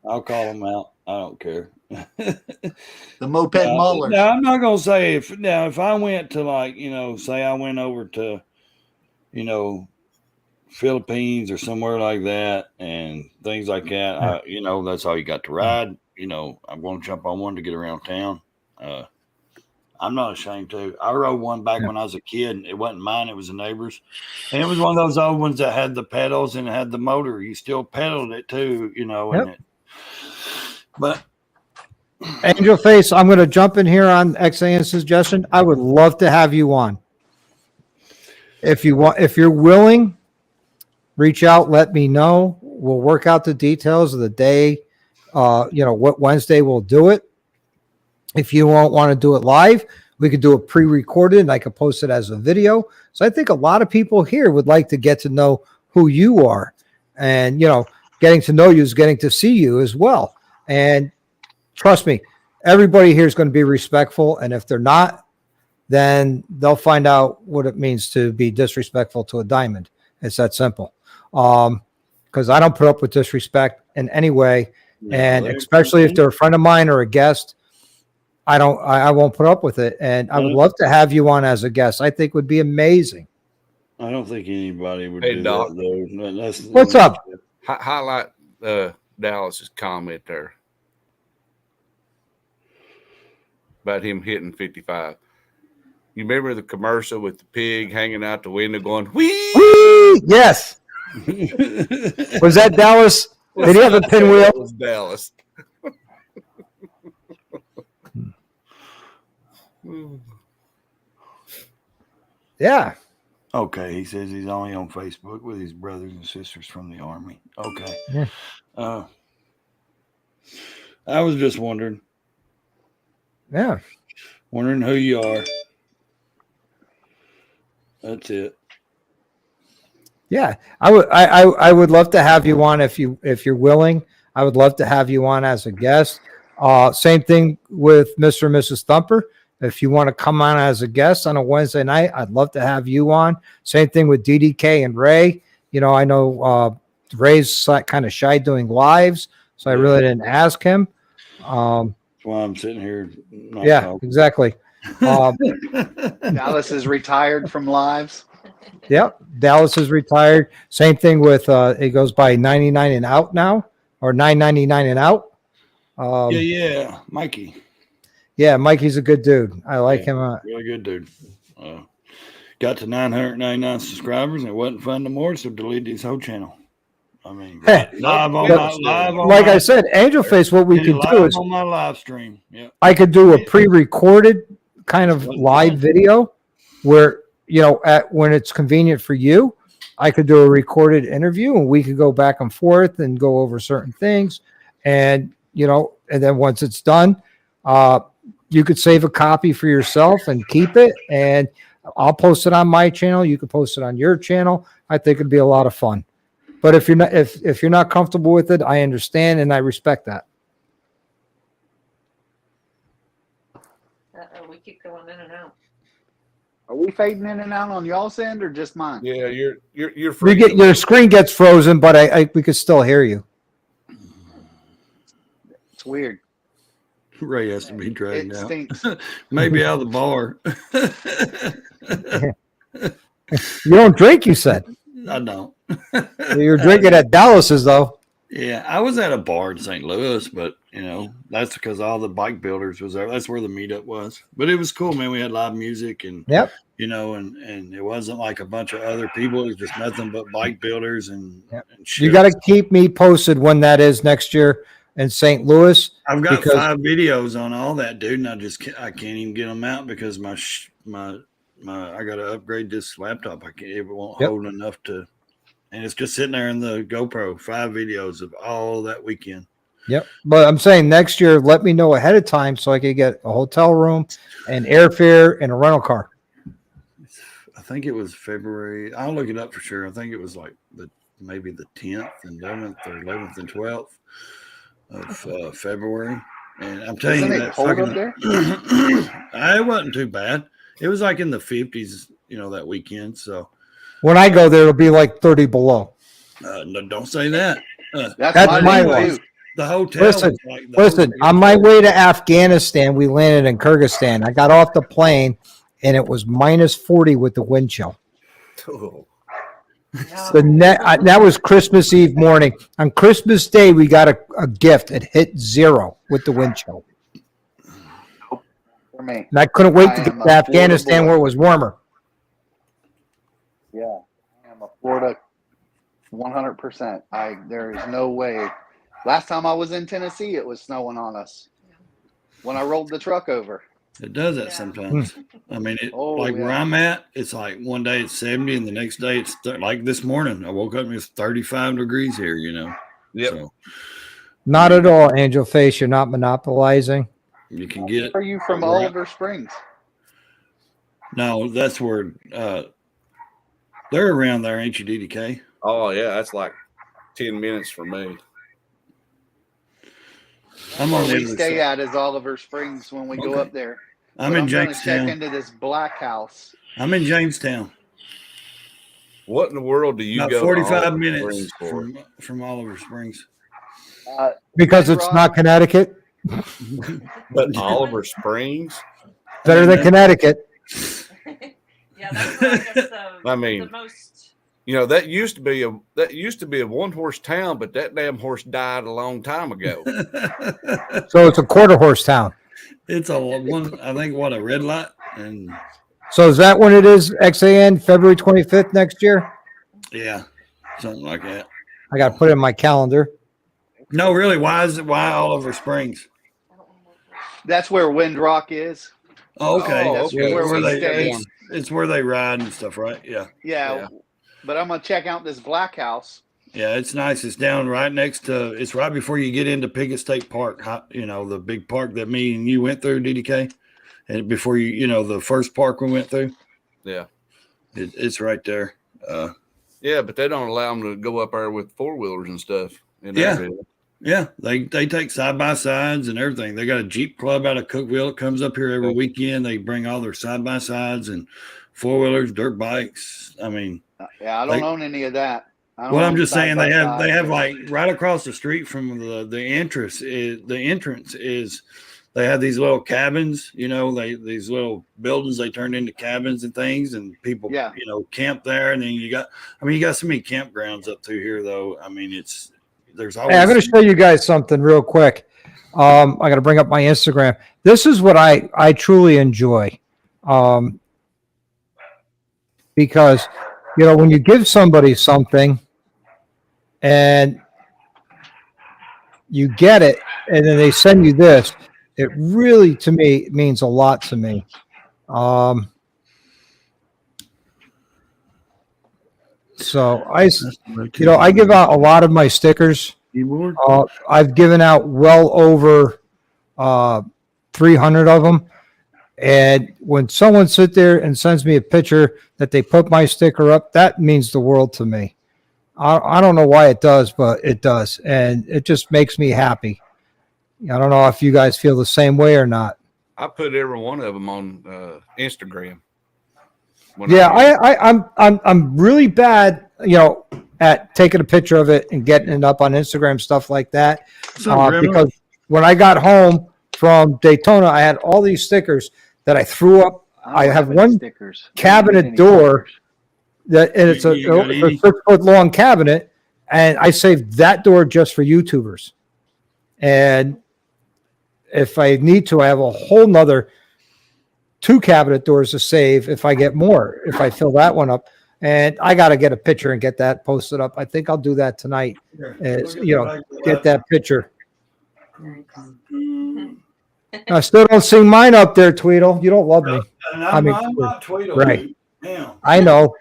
I'll call them out. I don't care. The moped maulers. Now, I'm not going to say if I went to, like, you know, say I went over to, you know, Philippines or somewhere like that and things like that, you know, that's all you got to ride. You know, I'm going to jump on one to get around town. I'm not ashamed to. I rode one back when I was a kid. And it wasn't mine. It was a neighbor's. And it was one of those old ones that had the pedals and it had the motor. You still pedaled it too, you know. Yep. But Angel Face, I'm going to jump in here on XAN suggestion. I would love to have you on. If you're willing, reach out, let me know. We'll work out the details of the day. You know, what Wednesday we'll do it. If you won't want to do it live, we could do it pre-recorded and I could post it as a video. So I think a lot of people here would like to get to know who you are. And, you know, getting to know you is getting to see you as well. And trust me, everybody here is going to be respectful. And if they're not, then they'll find out what it means to be disrespectful to a diamond. It's that simple. Because I don't put up with disrespect in any way, and especially if they're a friend of mine or a guest, I won't put up with it. And I would love to have you on as a guest. I think would be amazing. I don't think anybody would Hey, do Doc. that, though. What's up? Highlight Dallas's comment there about him hitting 55. You remember the commercial with the pig hanging out the window going, whee? Whee! Yes. Was that Dallas? Did he have a pinwheel? That was Dallas. Yeah. Okay, he says he's only on Facebook with his brothers and sisters from the Army. Okay. Yeah. I was just wondering who you are. That's it. Yeah. I would love to have you on if you're willing. I would love to have you on as a guest. Same thing with Mr. and Mrs. Thumper. If you want to come on as a guest on a Wednesday night, I'd love to have you on. Same thing with DDK and Ray. You know, I know Ray's kind of shy doing lives, so I really didn't ask him. That's why I'm sitting here. Exactly. Dallas is retired from lives. Yep. Dallas is retired. Same thing with it goes by 99 and out now, or 9.99 and out. Mikey. Yeah, Mikey's a good dude. I like him. Really good dude. Got to 999 subscribers and it wasn't fun no more, so deleted his whole channel. I mean, I said, Angel Face, what we could do is on my live stream. Yeah, I could do a pre-recorded kind of live video where, you know, when it's convenient for you, I could do a recorded interview and we could go back and forth and go over certain things. And, you know, and then once it's done, you could save a copy for yourself and keep it, and I'll post it on my channel. You could post it on your channel. I think it'd be a lot of fun. But if you're not comfortable with it, I understand and I respect that. We keep going in and out. Are we fading in and out on y'all's end or just mine? Yeah, you're free. Your screen gets frozen, but we could still hear you. It's weird. Ray has to be dragged It out. stinks. Maybe out of the bar. You don't drink, you said. I don't. You're drinking at Dallas's, though. Yeah, I was at a bar in St. Louis, but, you know, that's because all the bike builders was there. That's where the meetup was. But it was cool, man. We had live music and, you know, and it wasn't like a bunch of other people. It was just nothing but bike builders and shit. You got to keep me posted when that is next year in St. Louis. I've got 5 videos on all that, dude, and I can't even get them out because my I got to upgrade this laptop. It won't hold enough to, and it's just sitting there in the GoPro. 5 videos of all that weekend. Yep. But I'm saying next year, let me know ahead of time so I could get a hotel room and airfare and a rental car. I think it was February. I'll look it up for sure. I think it was like maybe the 10th and 11th or 11th and 12th. Of February, and I'm telling you that fucking, it wasn't too bad. It was like in the 50s, you know, that weekend. So when I go there, it'll be like 30 below. No, don't say that. That's my way. The hotel. Listen. On my way to Afghanistan, we landed in Kyrgyzstan. I got off the plane, and it was minus 40 with the wind chill. Oh. That was Christmas Eve morning. On Christmas Day, we got a gift. It hit 0 with the wind chill. For me. And I couldn't wait to get to Afghanistan where it was warmer. Yeah, I am a Florida 100%. There is no way. Last time I was in Tennessee, it was snowing on us when I rolled the truck over. It does that sometimes. I mean, where I'm at, it's like one day it's 70 and the next day it's like this morning. I woke up and it's 35 degrees here, you know. Yep. So, not at all, Angel Face. You're not monopolizing. You can get. Are you from Oliver Springs? No, that's where they're around there, ain't you, DDK? Oh, yeah. That's like 10 minutes for me. Where we stay at is Oliver Springs when we go up there. I'm But in I'm going to check Jamestown. into this black house. I'm in Jamestown. What in the world do you About go 45 to Olive minutes Springs for? from Oliver Springs. Because it's Rob, not Connecticut. But Oliver Springs? Better than Connecticut. Yeah, that's I guess I mean, the most. You know, that used to be a one-horse town, but that damn horse died a long time ago. So it's a quarter horse town. It's a one, I think, what, a red light? And So is that when it is, XAN, February 25th next year? yeah, something like that. I got to put it in my calendar. No, really, why Oliver Springs? That's where Wind Rock is. Oh, okay. Oh, That's okay. where we they, stay. it's where they ride and stuff, right? Yeah. Yeah. But I'm going to check out this black house. Yeah, it's nice. It's down right next to, it's right before you get into Piggott State Park, you know, the big park that me and you went through, DDK. And before you know, the first park we went through. Yeah. It's right there. Yeah, but they don't allow them to go up there with four-wheelers and stuff. Yeah. Yeah, they take side-by-sides and everything. They got a Jeep club out of Cookeville that comes up here every weekend. They bring all their side-by-sides and four-wheelers, dirt bikes. I mean, Yeah, I don't own any of that. well, I'm just saying they have like right across the street from the entrance is they have these little cabins, you know, these little buildings they turned into cabins and things, and people you know, camp there. And then you got so many campgrounds up through here though. I mean, there's always. Hey, I'm going to show you guys something real quick. I got to bring up my Instagram. This is what I truly enjoy. Because, you know, when you give somebody something and you get it and then they send you this, it really, to me, means a lot to me. So I give out a lot of my stickers. I've given out well over 300 of them. And when someone sits there and sends me a picture that they put my sticker up, that means the world to me. I don't know why it does, but it does. And it just makes me happy. I don't know if you guys feel the same way or not. I put every one of them on Instagram. I'm really bad, you know, at taking a picture of it and getting it up on Instagram, stuff like that. Because when I got home from Daytona, I had all these stickers that I threw up. I have one cabinet door and it's a 6-foot long cabinet, and I saved that door just for YouTubers. And if I need to, I have a whole nother 2 cabinet doors to save if I get more, if I fill that one up. And I got to get a picture and get that posted up. I think I'll do that tonight. Get that picture. I still don't see mine up there, Tweedle. You don't love me. I'm not Tweedle. Right. Damn. I know.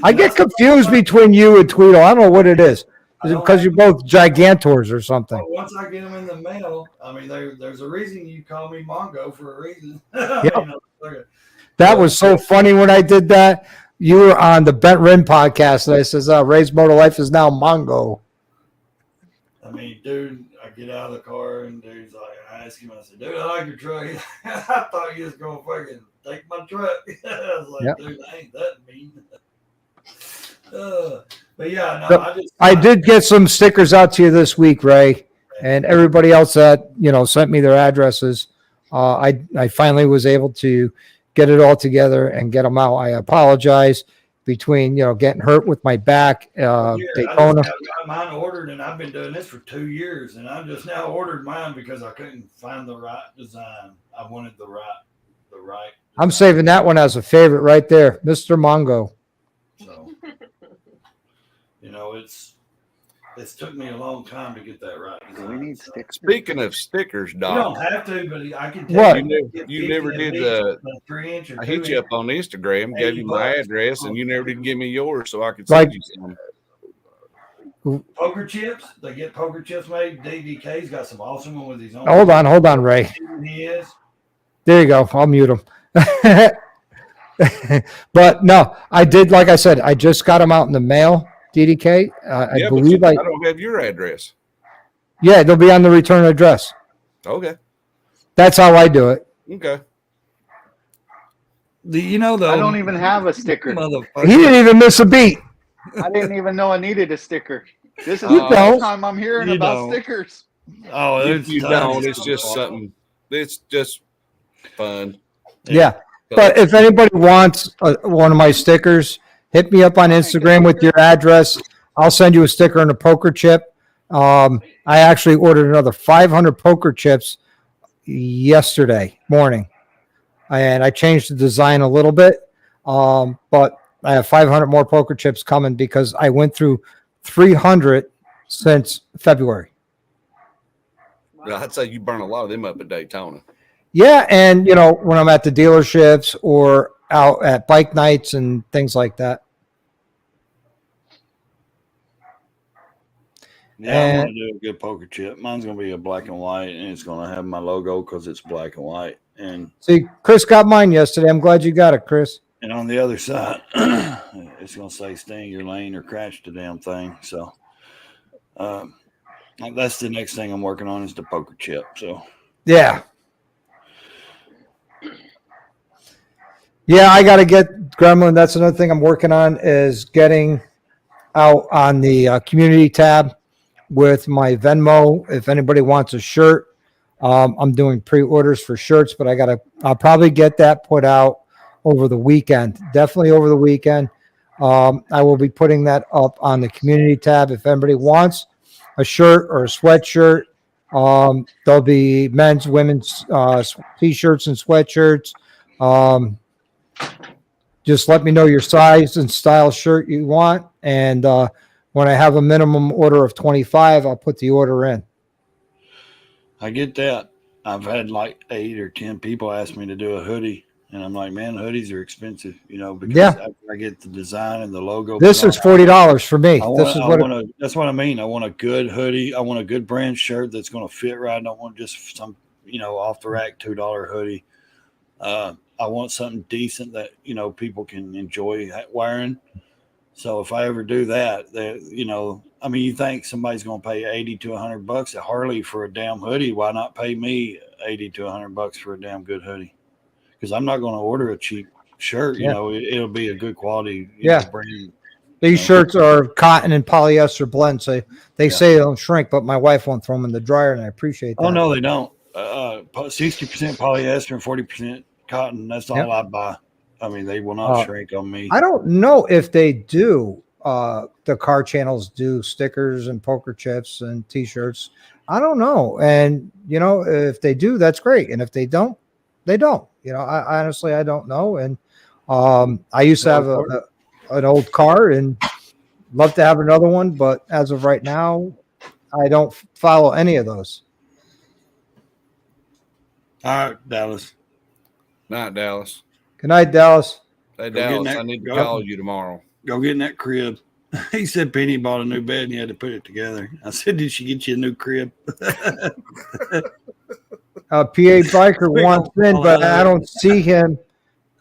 I get confused between you and Tweedle. I don't know what it is. Is it because you're both gigantors or something? Once I get them in the mail, I mean, there's a reason you call me Mongo for a reason. Yep. That was so funny when I did that. You were on the Bent Rin podcast, and I says, Ray's Motor Life is now Mongo. I mean, dude, I get out of the car, and dude's like, I ask him, I said, dude, I like your truck. I thought you was going to fucking take my truck. I was like, dude, I ain't that mean. But yeah, no, I did get some stickers out to you this week, Ray, and everybody else that, you know, sent me their addresses. I finally was able to get it all together and get them out. I apologize between, you know, getting hurt with my back, Daytona. I got mine ordered, and I've been doing this for 2 years, and I just now ordered mine because I couldn't find the right design. I wanted the right design. I'm saving that one as a favorite right there, Mr. Mongo. So, you know, it's took me a long time to get that right. We need stickers. Speaking of stickers, Doc. You don't have to, but I can What? tell You never did I hit you up on Instagram, gave you my address, and you never did give me yours, so I could send you some. Poker chips. They get poker chips made. DDK's got some awesome one with his own. Hold on, Ray. He is. There you go. I'll mute him. But no, I did. Like I said, I just got them out in the mail. DDK. I believe I don't have your address. Yeah, they'll be on the return address. Okay. That's how I do it. Okay. You know, though, I don't even have a sticker. motherfucker. He didn't even miss a beat. I didn't even know I needed a sticker. This is You the first don't. time I'm hearing You about don't. stickers. Oh, If it's you tons don't, of it's just stuff. something. It's just fun. Yeah. But if anybody wants one of my stickers, hit me up on Instagram with your address. I'll send you a sticker and a poker chip. I actually ordered another 500 poker chips yesterday morning, and I changed the design a little bit. But I have 500 more poker chips coming because I went through 300 since February. I'd say you burn a lot of them up at Daytona. Yeah, and you know, when I'm at the dealerships or out at bike nights and things like that. Yeah, I'm And- gonna do a good poker chip. Mine's gonna be a black and white, and it's gonna have my logo because it's black and white. And See, Chris got mine yesterday. I'm glad you got it, Chris. on the other side, it's gonna say "Stay in your lane" or "Crash the damn thing." So, that's the next thing I'm working on is the poker chip. So, Yeah. Yeah, I got to get Gremlin. That's another thing I'm working on is getting out on the community tab with my Venmo. If anybody wants a shirt, I'm doing pre-orders for shirts, but I'll probably get that put out over the weekend. Definitely over the weekend. I will be putting that up on the community tab. If anybody wants a shirt or a sweatshirt, there'll be men's, women's t-shirts and sweatshirts. Just let me know your size and style shirt you want. And when I have a minimum order of 25, I'll put the order in. I get that. I've had like 8 or 10 people ask me to do a hoodie, and I'm like, man, hoodies are expensive, because after I get the design and the logo. This is $40 for me. That's what I mean. I want a good hoodie. I want a good brand shirt that's going to fit right. I don't want just some, off the rack $2 hoodie. I want something decent that, people can enjoy wearing. So if I ever do that, you think somebody's going to pay $80 to $100 at Harley for a damn hoodie. Why not pay me $80 to $100 for a damn good hoodie? Because I'm not going to order a cheap shirt. It'll be a good quality brand. These shirts are cotton and polyester blend. So they say they don't shrink, but my wife won't throw them in the dryer, and I appreciate that. Oh, no, they don't. 60% polyester and 40% cotton. That's all I buy. I mean, they will not shrink on me. I don't know if they do. The car channels do stickers and poker chips and T-shirts. I don't know. And, if they do, that's great. And if they don't, they don't. I honestly, I don't know. And I used to have an old car and love to have another one. But as of right now, I don't follow any of those. All right, Dallas. Night, Dallas. Good night, Dallas. Hey, Dallas, I need to call you tomorrow. Go get in that crib. He said Penny bought a new bed and you had to put it together. I said, did she get you a new crib? PA Biker wants in, but I don't see him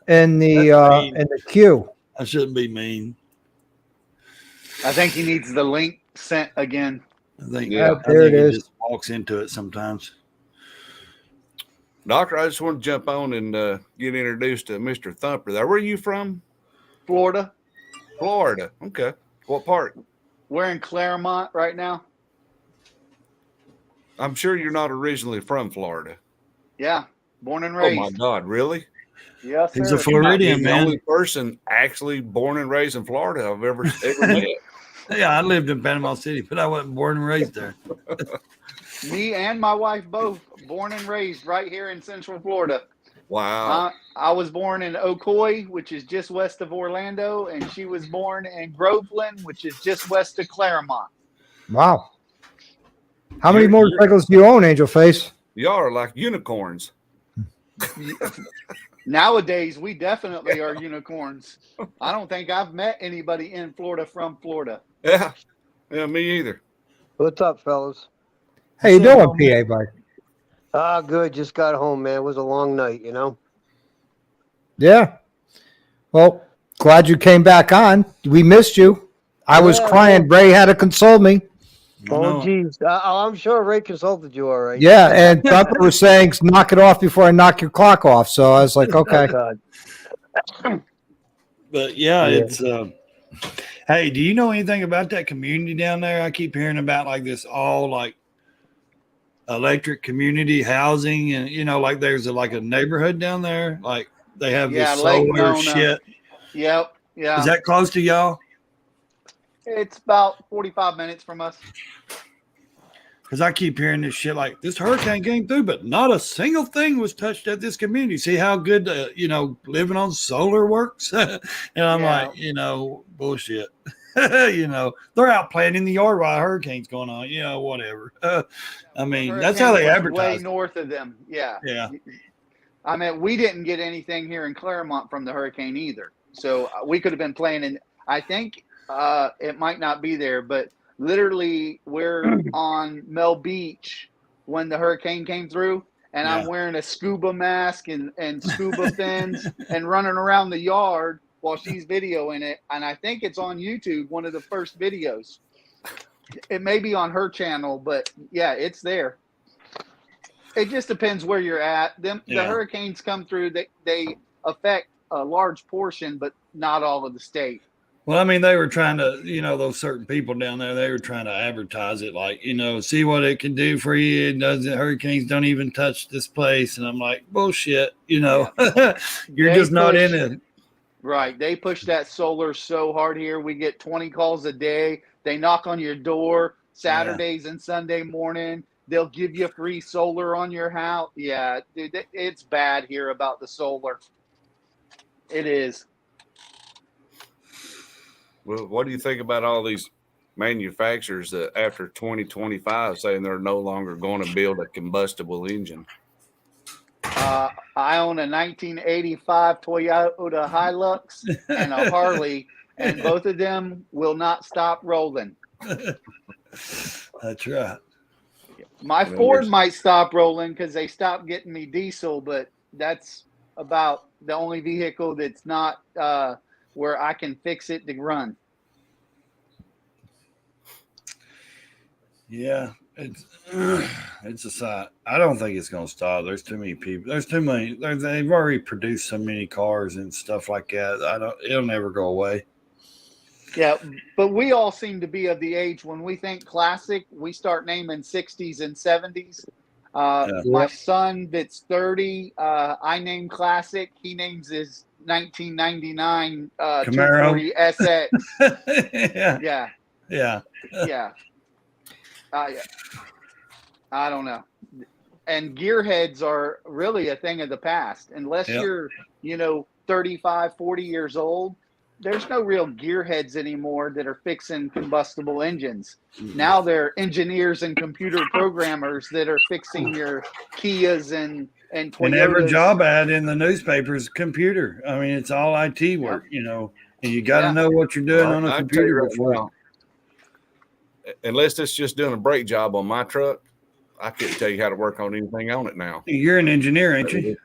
in the queue. I shouldn't be mean. I think he needs the link sent again. I think there it is. He just walks into it sometimes. Doctor, I just want to jump on and get introduced to Mr. Thumper there. Where are you from? Florida. Florida. Okay. What part? We're in Claremont right now. I'm sure you're not originally from Florida. Yeah. Born and raised. Oh, my God. Really? Yes, sir. He's a Floridian, The man. only person actually born and raised in Florida I've ever met. Yeah, I lived in Panama City, but I wasn't born and raised there. Me and my wife both born and raised right here in Central Florida. Wow. I was born in Ocoee, which is just west of Orlando, and she was born in Groveland, which is just west of Claremont. Wow. How many motorcycles do you own, Angel Face? Y'all are like unicorns. Nowadays, we definitely are unicorns. I don't think I've met anybody in Florida from Florida. Yeah. Yeah, me either. What's up, fellas? How you doing, PA Bike? Good. Just got home, man. It was a long night, Yeah. Well, glad you came back on. We missed you. I was crying. Ray had to console me. Oh, geez. I'm sure Ray consulted you all right. Yeah, and Thumper was saying, knock it off before I knock your clock off. So I was like, okay. Oh, God. But yeah, it's hey, do you know anything about that community down there? I keep hearing about like this all like electric community housing, and like there's like a neighborhood down there, like they have this Lake solar Nona. shit. Yep. Yeah. Is that close to y'all? It's about 45 minutes from us. Because I keep hearing this shit like this hurricane came through, but not a single thing was touched at this community. See how good, living on solar works? And I'm like, bullshit. They're out playing in the yard while a hurricane's going on. Whatever. I mean, that's how they advertise. Way north of them. Yeah. Yeah. I mean, we didn't get anything here in Claremont from the hurricane either. So we could have been playing in, I think it might not be there, but literally we're on Mel Beach when the hurricane came through, and I'm wearing a scuba mask and scuba fins and running around the yard while she's videoing it. And I think it's on YouTube, one of the first videos. It may be on her channel, but yeah, it's there. It just depends where you're at. The hurricanes come through, they affect a large portion, but not all of the state. Well, I mean, they were trying to, those certain people down there, they were trying to advertise it like, see what it can do for you. It doesn't, hurricanes don't even touch this place. And I'm like, bullshit, you're just not in it. Right. They push that solar so hard here. We get 20 calls a day. They knock on your door Saturdays and Sunday morning. They'll give you free solar on your house. Yeah, dude, it's bad here about the solar. It is. Well, what do you think about all these manufacturers that after 2025 saying they're no longer going to build a combustible engine? I own a 1985 Toyota Hilux and a Harley, and both of them will not stop rolling. That's right. My Ford might stop rolling because they stopped getting me diesel, but that's about the only vehicle that's not where I can fix it to run. Yeah, it's a sight. I don't think it's going to stop. There's too many people. There's too many. They've already produced so many cars and stuff like that. It'll never go away. Yeah, but we all seem to be of the age when we think classic, we start naming 60s and 70s. My son that's 30, I name classic. He names his 1999 240 SX. Yeah. I don't know. And gearheads are really a thing of the past. Unless you're, 35, 40 years old, there's no real gearheads anymore that are fixing combustible engines. Now they're engineers and computer programmers that are fixing your Kias and Toyotas. And every job ad in the newspaper is computer. I mean, it's all IT work, and you got to know what you're doing on a computer before. Unless it's just doing a brake job on my truck, I couldn't tell you how to work on anything on it now. You're an engineer, ain't you?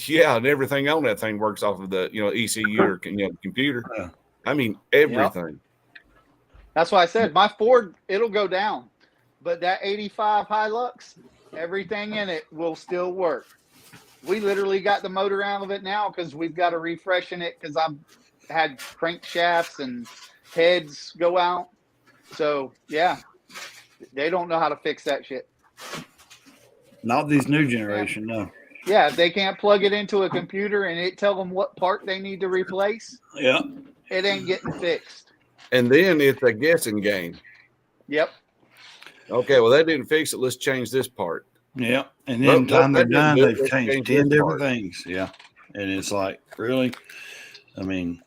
Yeah, and everything on that thing works off of the ECU or computer. I mean everything. That's why I said my Ford, it'll go down, but that 85 Hilux, everything in it will still work. We literally got the motor out of it now because we've got to refreshen it because I've had crankshafts and heads go out. So yeah, they don't know how to fix that shit. Not these new generation, no. Yeah, if they can't plug it into a computer and it tell them what part they need to replace, it ain't getting fixed. And then it's a guessing game. Yep. Okay, well, that didn't fix it. Let's change this part. Yeah, and then time they're done, they've changed 10 different things. Yeah, and it's like, really? I mean.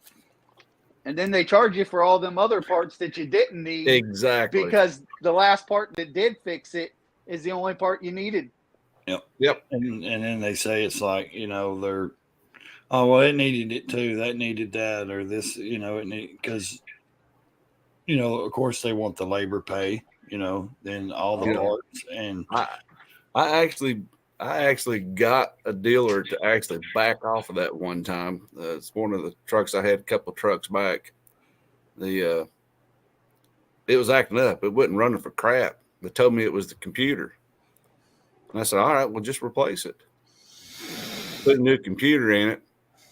And then they charge you for all them other parts that you didn't need. Exactly. Because the last part that did fix it is the only part you needed. Yep. And then they say it's like, they're, oh, well, it needed it too. That needed that or this, because, of course they want the labor pay, then all the parts. And I actually got a dealer to actually back off of that one time. It's one of the trucks I had a couple of trucks back. It was acting up. It wasn't running for crap. They told me it was the computer. And I said, all right, well, just replace it. Put a new computer in it.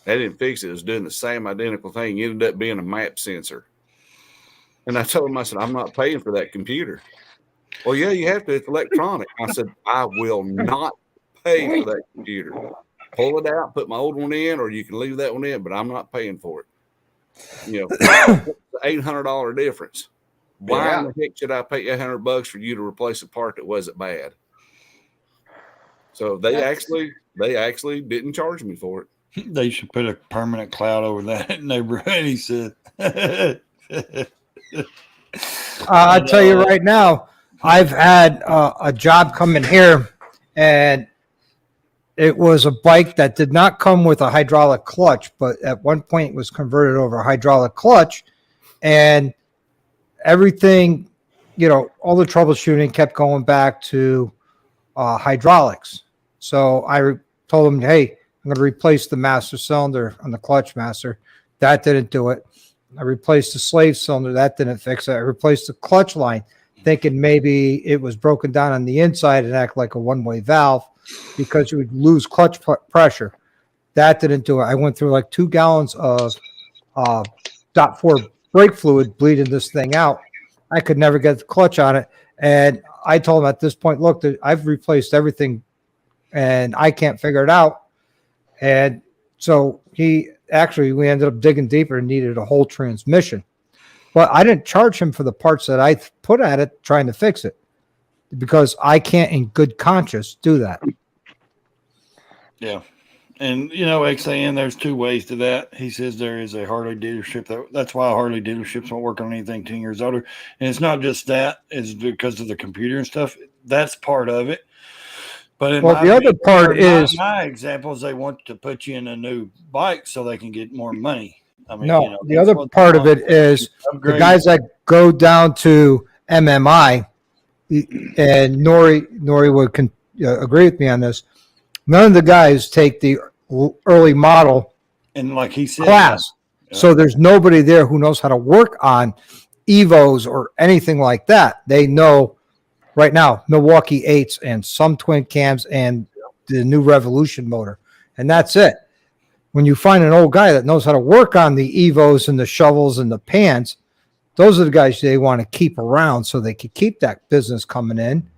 They didn't fix it. It was doing the same identical thing. It ended up being a map sensor. And I told him, I said, I'm not paying for that computer. Well, yeah, you have to. It's electronic. I said, I will not pay for that computer. Pull it out, put my old one in, or you can leave that one in, but I'm not paying for it. $800 difference. Why in the heck should I pay $800 for you to replace a part that wasn't bad? So they actually didn't charge me for it. They should put a permanent cloud over that neighborhood, he said. I'll tell you right now, I've had a job come in here, and it was a bike that did not come with a hydraulic clutch, but at one point it was converted over a hydraulic clutch, and everything, all the troubleshooting kept going back to hydraulics. So I told him, hey, I'm going to replace the master cylinder on the clutch master. That didn't do it. I replaced the slave cylinder. That didn't fix it. I replaced the clutch line, thinking maybe it was broken down on the inside and act like a one-way valve because you would lose clutch pressure. That didn't do it. I went through like 2 gallons of .4 brake fluid bleeding this thing out. I could never get the clutch on it. And I told him at this point, look, I've replaced everything and I can't figure it out. And so we ended up digging deeper and needed a whole transmission. But I didn't charge him for the parts that I put at it trying to fix it because I can't in good conscience do that. Yeah. And, XAN, there's 2 ways to that. He says there is a Harley dealership. That's why Harley dealerships won't work on anything 10 years older. And it's not just that. It's because of the computer and stuff. That's part of it. But the other part is my example is they want to put you in a new bike so they can get more money. I mean, the other part of it is the guys that go down to MMI, and Nori would agree with me on this. None of the guys take the early model and like he said class. Yeah. So there's nobody there who knows how to work on Evos or anything like that. They know right now Milwaukee 8s and some twin cams and the new Revolution motor. And that's it. When you find an old guy that knows how to work on the Evos and the shovels and the pans, those are the guys they want to keep around so they can keep that business coming in.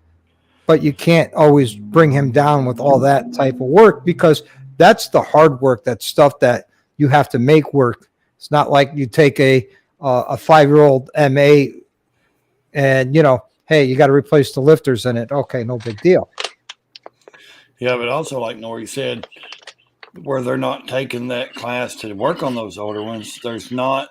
But you can't always bring him down with all that type of work because that's the hard work. That's stuff that you have to make work. It's not like you take a 5-year-old MA and, hey, you got to replace the lifters in it. Okay, no big deal. Yeah, but also like Nori said, where they're not taking that class to work on those older ones, there's not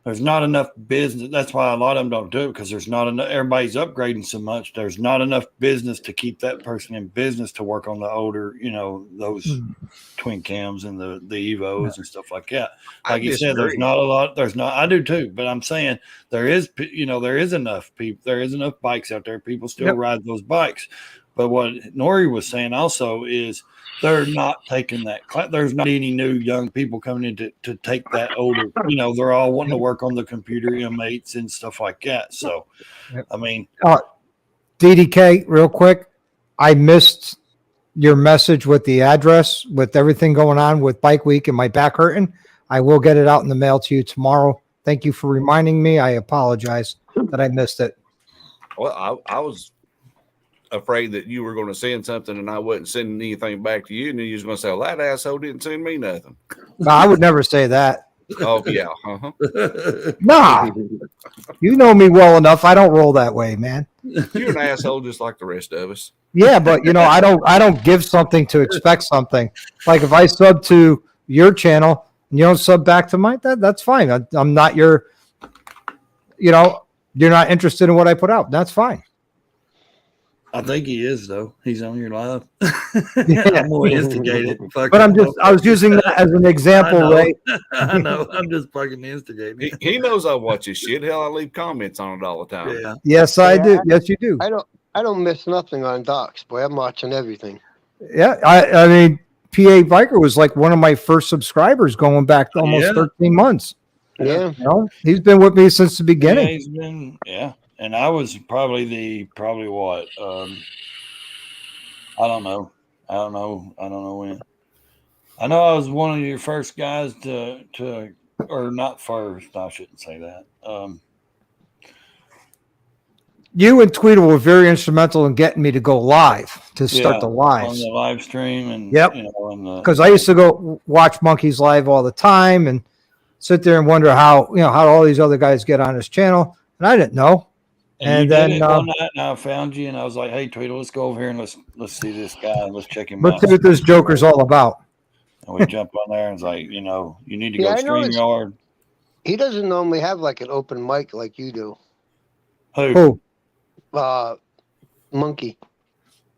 enough business. That's why a lot of them don't do it because there's not enough. Everybody's upgrading so much. There's not enough business to keep that person in business to work on the older, those twin cams and the Evos and stuff like that. Like you said, there's not a lot. There's not. I do too, but I'm saying there is enough people. There is enough bikes out there. People still ride those bikes. But what Nori was saying also is they're not taking that class. There's not any new young people coming in to take that older. They're all wanting to work on the computer M8s and stuff like that. So, I mean, DDK, real quick, I missed your message with the address with everything going on with Bike Week and my back hurting. I will get it out in the mail to you tomorrow. Thank you for reminding me. I apologize that I missed it. Well, I was afraid that you were going to send something and I wasn't sending anything back to you, and then you was going to say, well, that asshole didn't send me nothing. No, I would never say that. Oh yeah. Nah, you know me well enough. I don't roll that way, man. You're an asshole just like the rest of us. Yeah, but I don't give something to expect something. Like if I sub to your channel and you don't sub back to mine, that's fine. I'm not you're not interested in what I put out. That's fine. I think he is though. He's on your live. I'm more instigated. But I was using that as an example, right? I know. I'm just fucking instigating. He knows I watch his shit. Hell, I leave comments on it all the time. Yeah. Yes, I do. Yes, you do. I don't miss nothing on Docs, boy. I'm watching everything. Yeah, I mean, PA Biker was like one of my first subscribers going back to almost 13 months. Yeah. He's been with me since the beginning. Yeah, he's been, and I was probably what? I don't know when. I know I was one of your first guys to or not first. I shouldn't say that. You and Tweedle were very instrumental in getting me to go live, to start the on lives. the live stream and Yep. Because I used to go watch Monkeys live all the time and sit there and wonder how all these other guys get on his channel, and I didn't know. And you did it one night, and I found you, and I was like, "Hey, Tweedle, let's go over here and let's see this guy and let's check him out." Let's see what this Joker's all about. And we jump on there and it's like, you need to go I noticed StreamYard. he doesn't normally have like an open mic like you do. Who? Monkey.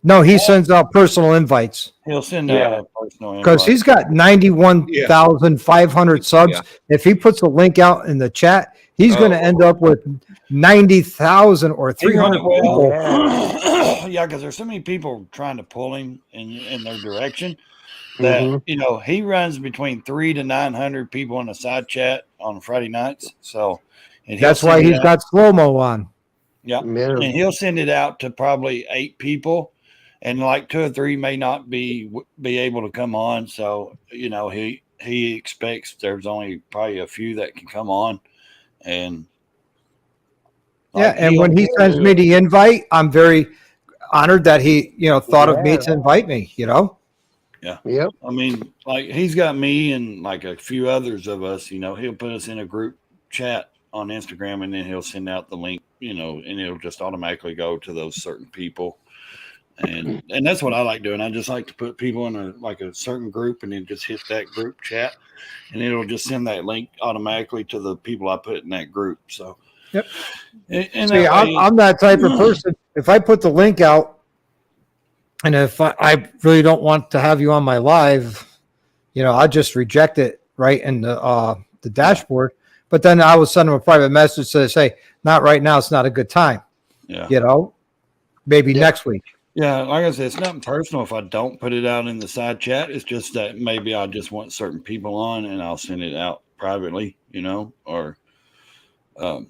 No, he sends out personal invites. He'll send out a personal invite. Because he's got 91,500 subs. Yeah. If he puts a link out in the chat, he's going to end up with 90,000 or 300 people. Yeah, because there's so many people trying to pull him in their direction that he runs between 300 to 900 people in the side chat on Friday nights. So that's why he's got slow-mo on. Yeah, and he'll send it out to probably 8 people, and like 2 or 3 may not be able to come on. So he expects there's only probably a few that can come on, and and when he sends me the invite, I'm very honored that he thought of me to invite me. Yeah. Yep. I mean, like he's got me and like a few others of us. He'll put us in a group chat on Instagram, and then he'll send out the link. And it'll just automatically go to those certain people. And that's what I like doing. I just like to put people in a certain group and then just hit that group chat, and it'll just send that link automatically to the people I put in that group. So, yep. And see, I'm that type of person. If I put the link out, and if I really don't want to have you on my live, I just reject it right in the dashboard. But then I will send them a private message to say, not right now. It's not a good time. Yeah. Maybe next week. Yeah. Like I said, it's nothing personal if I don't put it out in the side chat. It's just that maybe I just want certain people on and I'll send it out privately, or I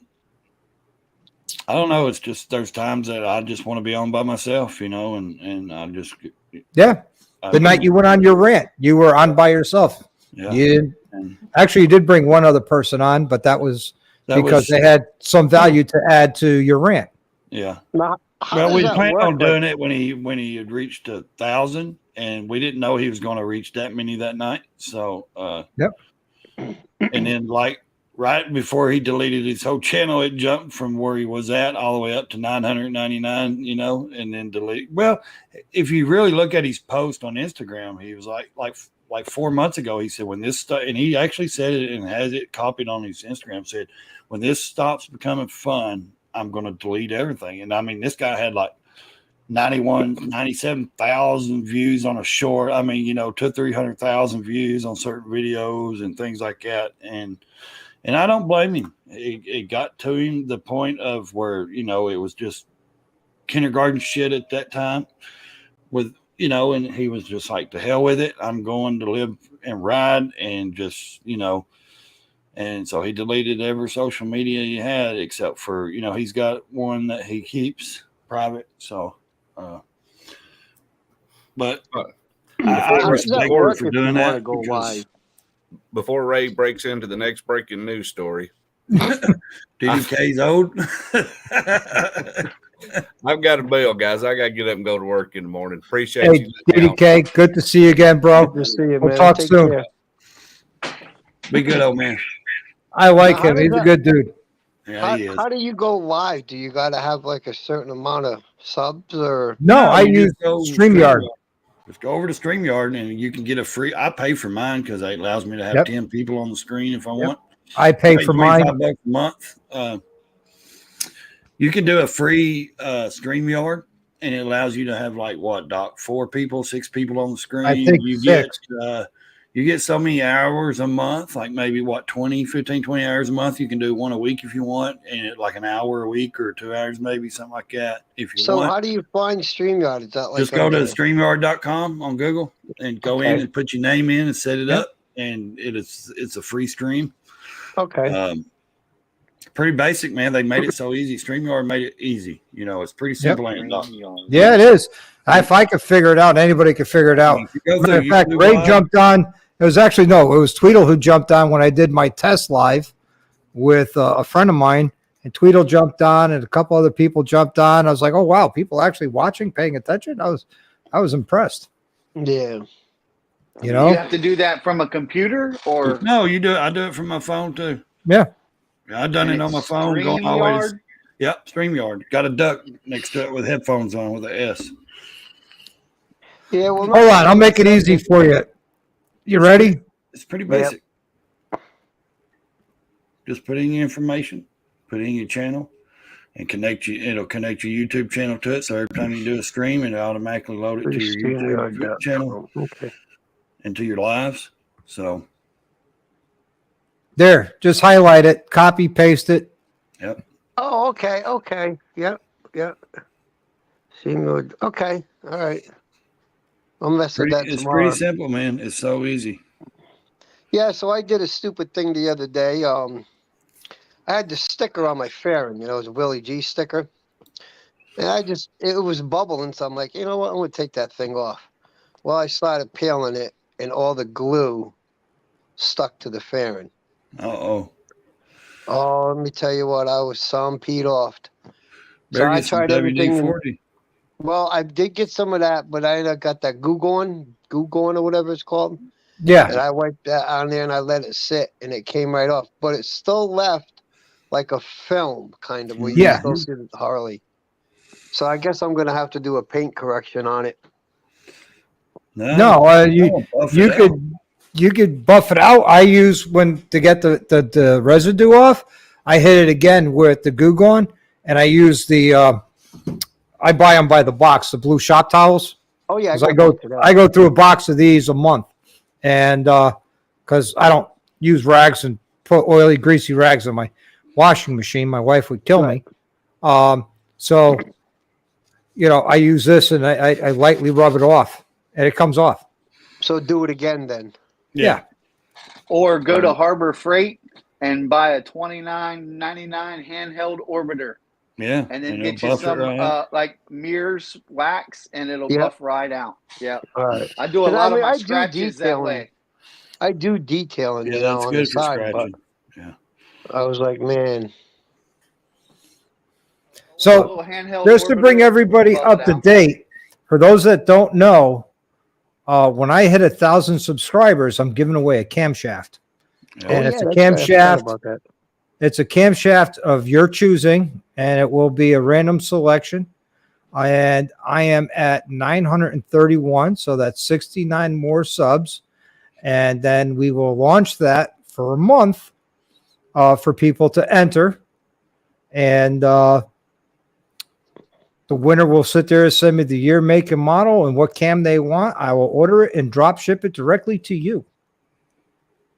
don't know. It's just, there's times that I just want to be on by myself, and I just. Yeah. The night you went on your rant, you were on by yourself. Yeah. Actually, you did bring one other person on, but that was because they had some value to add to your rant. Yeah. Well, we planned on doing it when he had reached 1,000, and we didn't know he was going to reach that many that night. So, yep. And then, like right before he deleted his whole channel, it jumped from where he was at all the way up to 999. And then delete. Well, if you really look at his post on Instagram, he was like 4 months ago, he said, when this stuff, and he actually said it and has it copied on his Instagram, said, when this stops becoming fun, I'm going to delete everything. And I mean, this guy had like 97,000 views on a short. I mean, 200,000-300,000 views on certain videos and things like that. And I don't blame him. It got to him the point of where, it was just kindergarten shit at that time with, and he was just like, to hell with it. I'm going to live and ride and just, and so he deleted every social media he had except for, he's got one that he keeps private. So, but I respect him for doing that. Before Ray breaks into the next breaking news story, DDK's old. I've got a bill, guys. I got to get up and go to work in the morning. Appreciate you. DDK, good to see you again, bro. Good to see you, we'll man. talk Take soon. care. Be good, old man. I like him. He's a good dude. Yeah, he is. How do you go live? Do you got to have like a certain amount of subs or? No, I use StreamYard. Just go over to StreamYard and you can get a free. I pay for mine because it allows me to have 10 people on the screen if I want. I pay for mine. $25 a month. You can do a free StreamYard, and it allows you to have Doc, 4 people, 6 people on the screen. I think you 6. You get so many hours a month, like maybe 20 hours a month. You can do one a week if you want, and like an hour a week or 2 hours, maybe something like that. If you want. So how do you find StreamYard? Is that like just go to StreamYard.com on Google and go in and put your name in and set it up, and it's a free stream. Okay. Pretty basic, man. They made it so easy. StreamYard made it easy. You know, it's pretty simple. Ain't it? Yeah, it is. If I could figure it out, anybody could figure it out. If you go Matter through of fact, YouTube Ray Live- jumped on. It was actually, no, it was Tweedle who jumped on when I did my test live with a friend of mine. And Tweedle jumped on and a couple other people jumped on. I was like, oh, wow, people actually watching, paying attention. I was impressed. Yeah. You know? You have to do that from a computer or No, you do it. I do it from my phone too. Yeah. I've done it on my phone. Going always. StreamYard? Yep, StreamYard. Got a duck next to it with headphones on with an S. Yeah. Well, Hold on. I'll make it easy for you. You ready? It's pretty basic. Just put in your information, put in your channel, and connect you. It'll connect your YouTube channel to it. So every time you do a stream, it automatically load it to your YouTube channel and to your lives. So There. Just highlight it, copy, paste it. yep. Oh, okay. Okay. Yep. Yep. StreamYard. Okay. All right. I'll mess with that It's tomorrow. pretty simple, man. It's so easy. Yeah, so I did a stupid thing the other day. I had the sticker on my fairing, you know, it was a Willie G sticker. And it was bubbling, so I'm like, you know what, I'm going to take that thing off. Well, I started peeling it, and all the glue stuck to the fairing. Uh-oh. Oh, let me tell you what, I was some peed off. So Better I get some tried everything. WD-40. Well, I did get some of that, but I got that Goo Gone or whatever it's called. Yeah. And I wiped that on there and I let it sit and it came right off. But it still left like a film kind of where you Yeah. can still see the Harley. So I guess I'm gonna have to do a paint correction on it. No, you could buff it out. I use to get the residue off. I hit it again with the Goo Gone, and I use I buy them by the box, the blue shop towels. Oh yeah, I go through a box of these a month. And because I don't use rags and put oily, greasy rags in my washing machine, my wife would kill me. So, you know, I use this and I lightly rub it off, and it comes off. So do it again then. Yeah. or go to Harbor Freight and buy a $29.99 handheld orbiter. Yeah. And then it'll get you buff it some right out. like mirrors wax, and it'll Yep. buff right out. Yeah, All right. I do a 'Cause lot of I my do scratches that detailing. way. I do detailing, Yeah, you know, that's on the good for side, but scratching. Yeah. I was like, man, So Little handheld just to bring orbiter, everybody buff up it to out. date, for those that don't know, when I hit 1,000 subscribers, I'm giving away a camshaft. And it's a that's right, I forgot camshaft. about that. It's a camshaft of your choosing, and it will be a random selection. And I am at 931, so that's 69 more subs. And then we will launch that for a month for people to enter. And the winner will sit there and send me the year, make, and model and what cam they want. I will order it and drop ship it directly to you.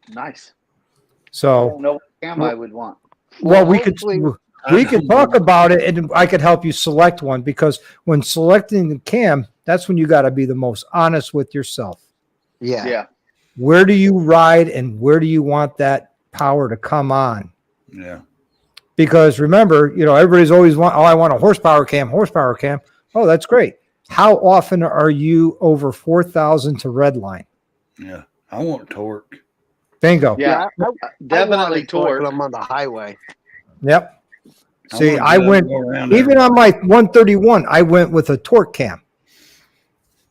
Nice. I So, don't know what cam I would want. well, we hopefully- could talk about it, and I could help you select one, because when selecting the cam, that's when you got to be the most honest with yourself. Yeah. Yeah. Where do you ride, and where do you want that power to come on? Yeah. Because remember, you know, everybody's always I want a horsepower cam. Oh, that's great. How often are you over 4,000 to redline? Yeah. I want torque. Bingo. Yeah. I Definitely want it when torque. I'm on the highway. Yep. See, wanna I do that went, go around even there. on my 131, I went with a torque cam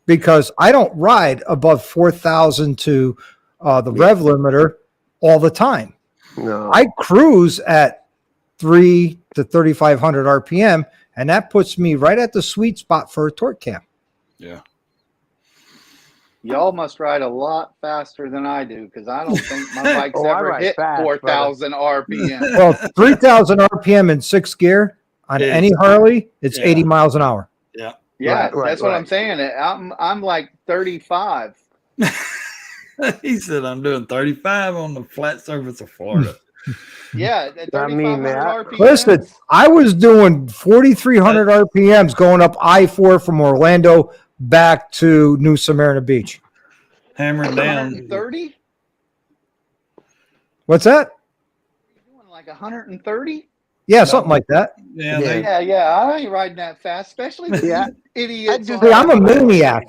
because I don't ride above 4,000 to the rev limiter all the time. No. I cruise at 3 to 3,500 RPM, and that puts me right at the sweet spot for a torque cam. Yeah. Y'all must ride a lot faster than I do, because I don't think my bike's Oh, I ever ride hit fast, 4,000 RPM. Well, 3,000 RPM in sixth gear on Is- any Harley, it's yeah. 80 miles an hour. Yeah. Yeah, Right, that's what right. I'm saying. I'm like 35. He said I'm doing 35 on the flat surface of Florida. Yeah, at I mean, 3,500 man, RPM. Listen, I was doing 4,300 RPMs going up I-4 from Orlando back to New Smyrna Beach. Hammering down. 130? What's that? Doing like 130? Yeah, something like that. Yeah, Yeah. they, I ain't riding that fast, especially the Yeah. idiots. do on- See, I'm a maniac.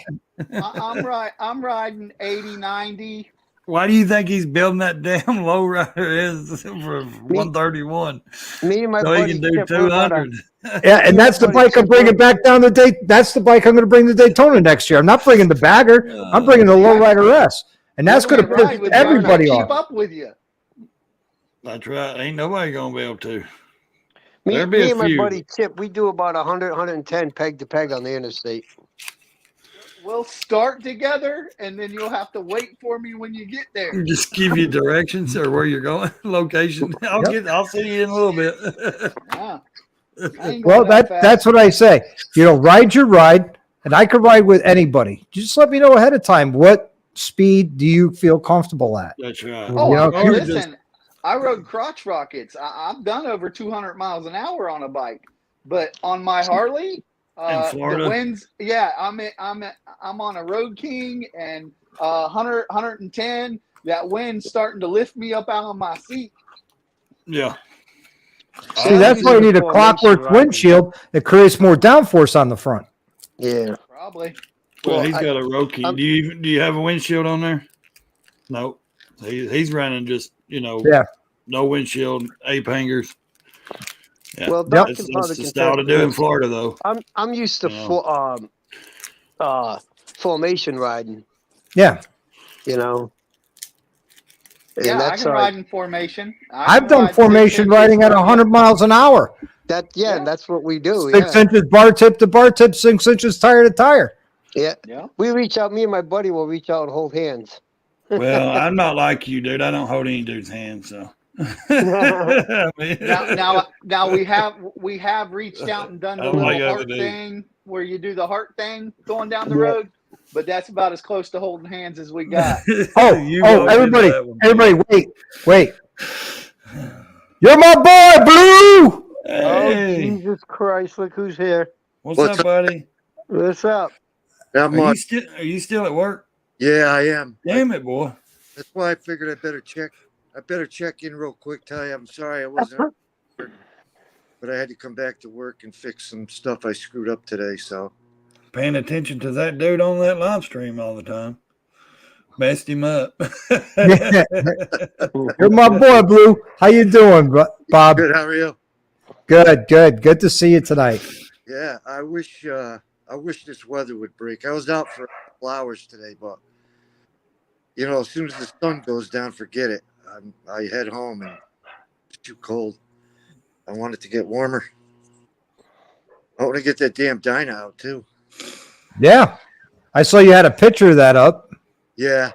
I'm riding 80, 90. why do you think he's building that damn low rider is for 131? Me and my So he buddy can do Chip, we're about a- 200. Yeah, and that's the Everybody bike I'm keep bringing going. back down the Daytona. That's the bike I'm going to bring to Daytona next year. I'm not bringing the bagger. I'm bringing the lowrider S, and that's going to Can't ride piss with you. I can't everybody keep off. up with you. That's right. Ain't nobody gonna be able to. Me, There'll be me a and my few. buddy Chip, we do about 100, 110 peg to peg on the interstate. We'll start together, and then you'll have to wait for me when you get there. Just give you directions or where you're going, location. I'll see you in a little bit. Yeah. I ain't Well, going that fast. that's what I say. Ride your ride, and I can ride with anybody. Just let me know ahead of time what speed do you feel comfortable at. That's right. Oh, Yeah, Or listen, just- I rode crotch rockets. I've done over 200 miles an hour on a bike, but on my Harley, Florida? the winds. Yeah, I'm on a Road King and 100, 110. That wind's starting to lift me up out of my seat. yeah. See, that's why you need a clockwork windshield that creates more downforce on the front. Yeah. Probably. Well, he's got a Roki. I'm- Do you have a windshield on there? No. He's running just Yeah. no windshield, ape hangers. Yeah. Well, Doc That's, can that's probably the style to contest do in this. Florida, though. I'm used to formation riding. Yeah. And Yeah, I that's can all ride right. in formation. I've done formation riding at 100 miles an hour. Yeah, that's what we do. 6 Yeah. inches bar tip to bar tip, 6 inches tire to tire. Yeah. Yeah. We reach out, me and my buddy will reach out and hold hands. Well, I'm not like you, dude. I don't hold any dude's hand, so. I mean- Now we have reached out and done I the don't like little other heart dudes. thing where you do the heart thing going down the Yeah. road, but that's about as close to holding hands as we got. You won't do Everybody, that one. wait. You're my boy, Blue. Oh, Hey, Jesus Christ, look who's here. what's What's up, buddy? What's up? I'm Are on. you still at work? Yeah, I am. Damn it, boy. That's why I figured I better check in real quick. Tell you I'm sorry I wasn't, but I had to come back to work and fix some stuff I screwed up today. So Paying attention to that dude on that live stream all the time. Messed him up. You're my boy, Blue. How you doing, Bob? good. How are you? Good. Good to see you tonight. Yeah, I wish this weather would break. I was out for a couple hours today, but as soon as the sun goes down, forget it. I head home and it's too cold. I want it to get warmer. I want to get that damn Dyna out too. Yeah. I saw you had a picture of that up. Yeah,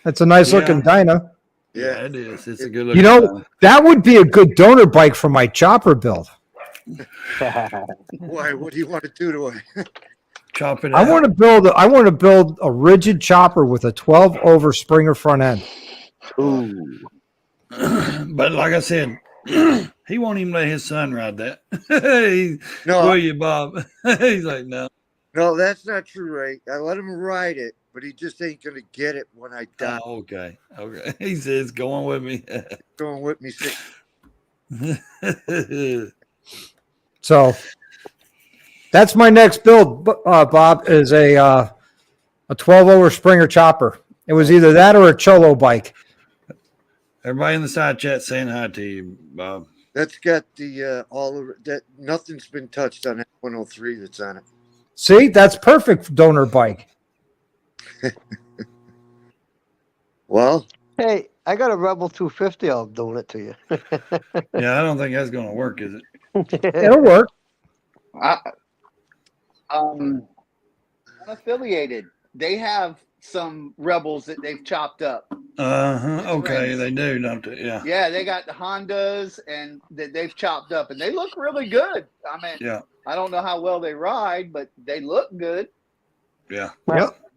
That's a nice looking Dyna. Yeah, it is. It's a good You know, that would be a good donor bike for my chopper build. why? What do you want to do to it? chop it I out. want to build a rigid chopper with a 12 over Springer front end. Ooh. But like I said, he won't even let his son ride that. No. Will you, Bob? He's like, no. No, that's not true, Ray. I let him ride it, but he just ain't gonna get it when I die. Oh, okay. He says, "Go on with me." Going with me. So that's my next build, Bob, is a 12 over Springer chopper. It was either that or a Cholo bike. Everybody in the side chat saying hi to you, Bob. That's got the all of that. Nothing's been touched on that 103 that's on it. See, that's perfect donor bike. Well, Hey, I got a Rebel 250. I'll donate to you. Yeah, I don't think that's going to work, is it? It'll work. Unaffiliated. They have some Rebels that they've chopped up. Okay, they do, don't they? Yeah. Yeah, they got the Hondas and that they've chopped up, and they look really good. I mean, Yeah. I don't know how well they ride, but they look good. Yeah.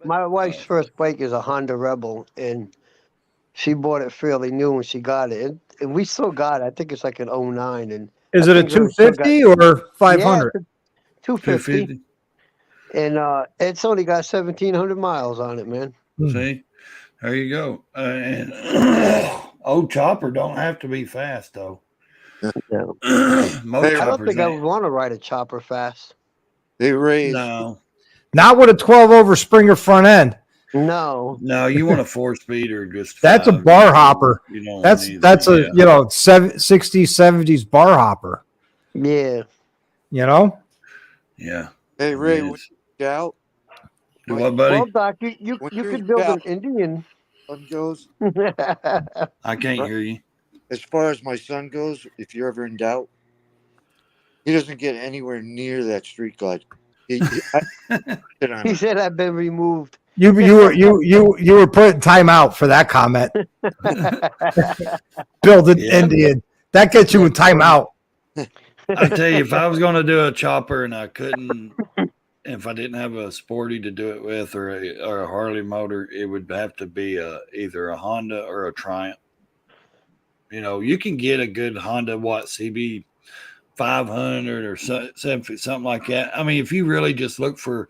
My wife's first bike is a Honda Rebel, and she bought it fairly new when she got it. And we still got it. I think it's like an 09. And Is I it a think we still 250 or 500? Yeah, 250. 250. And it's only got 1,700 miles on it, man. See, there you go. And old chopper don't have to be fast though. No. Most Hey, I don't choppers think I ain't. would want to ride a chopper fast. Hey, Ray. No, Not with a 12 over Springer front end. No. no, you want a 4-speed or just That's a 5. bar hopper. You don't That's want that's a anything. Yeah. 60s 70s bar hopper. Yeah. You know. Yeah. Hey, It Ray. When is. you out, Do what, buddy? Well, Doc, you when you you're could build an out, Indian. son goes. I can't Right. hear you. As far as my son goes, if you're ever in doubt, he doesn't get anywhere near that street glide. I sit on He it. said I've been removed. You were put in timeout for that comment. Build an Yeah. Indian. That gets you in timeout. I tell you, if I was going to do a chopper and I couldn't, if I didn't have a sporty to do it with or a Harley motor, it would have to be either a Honda or a Triumph. You know, you can get a good Honda, CB 500 or 750, something like that. I mean, if you really just look for,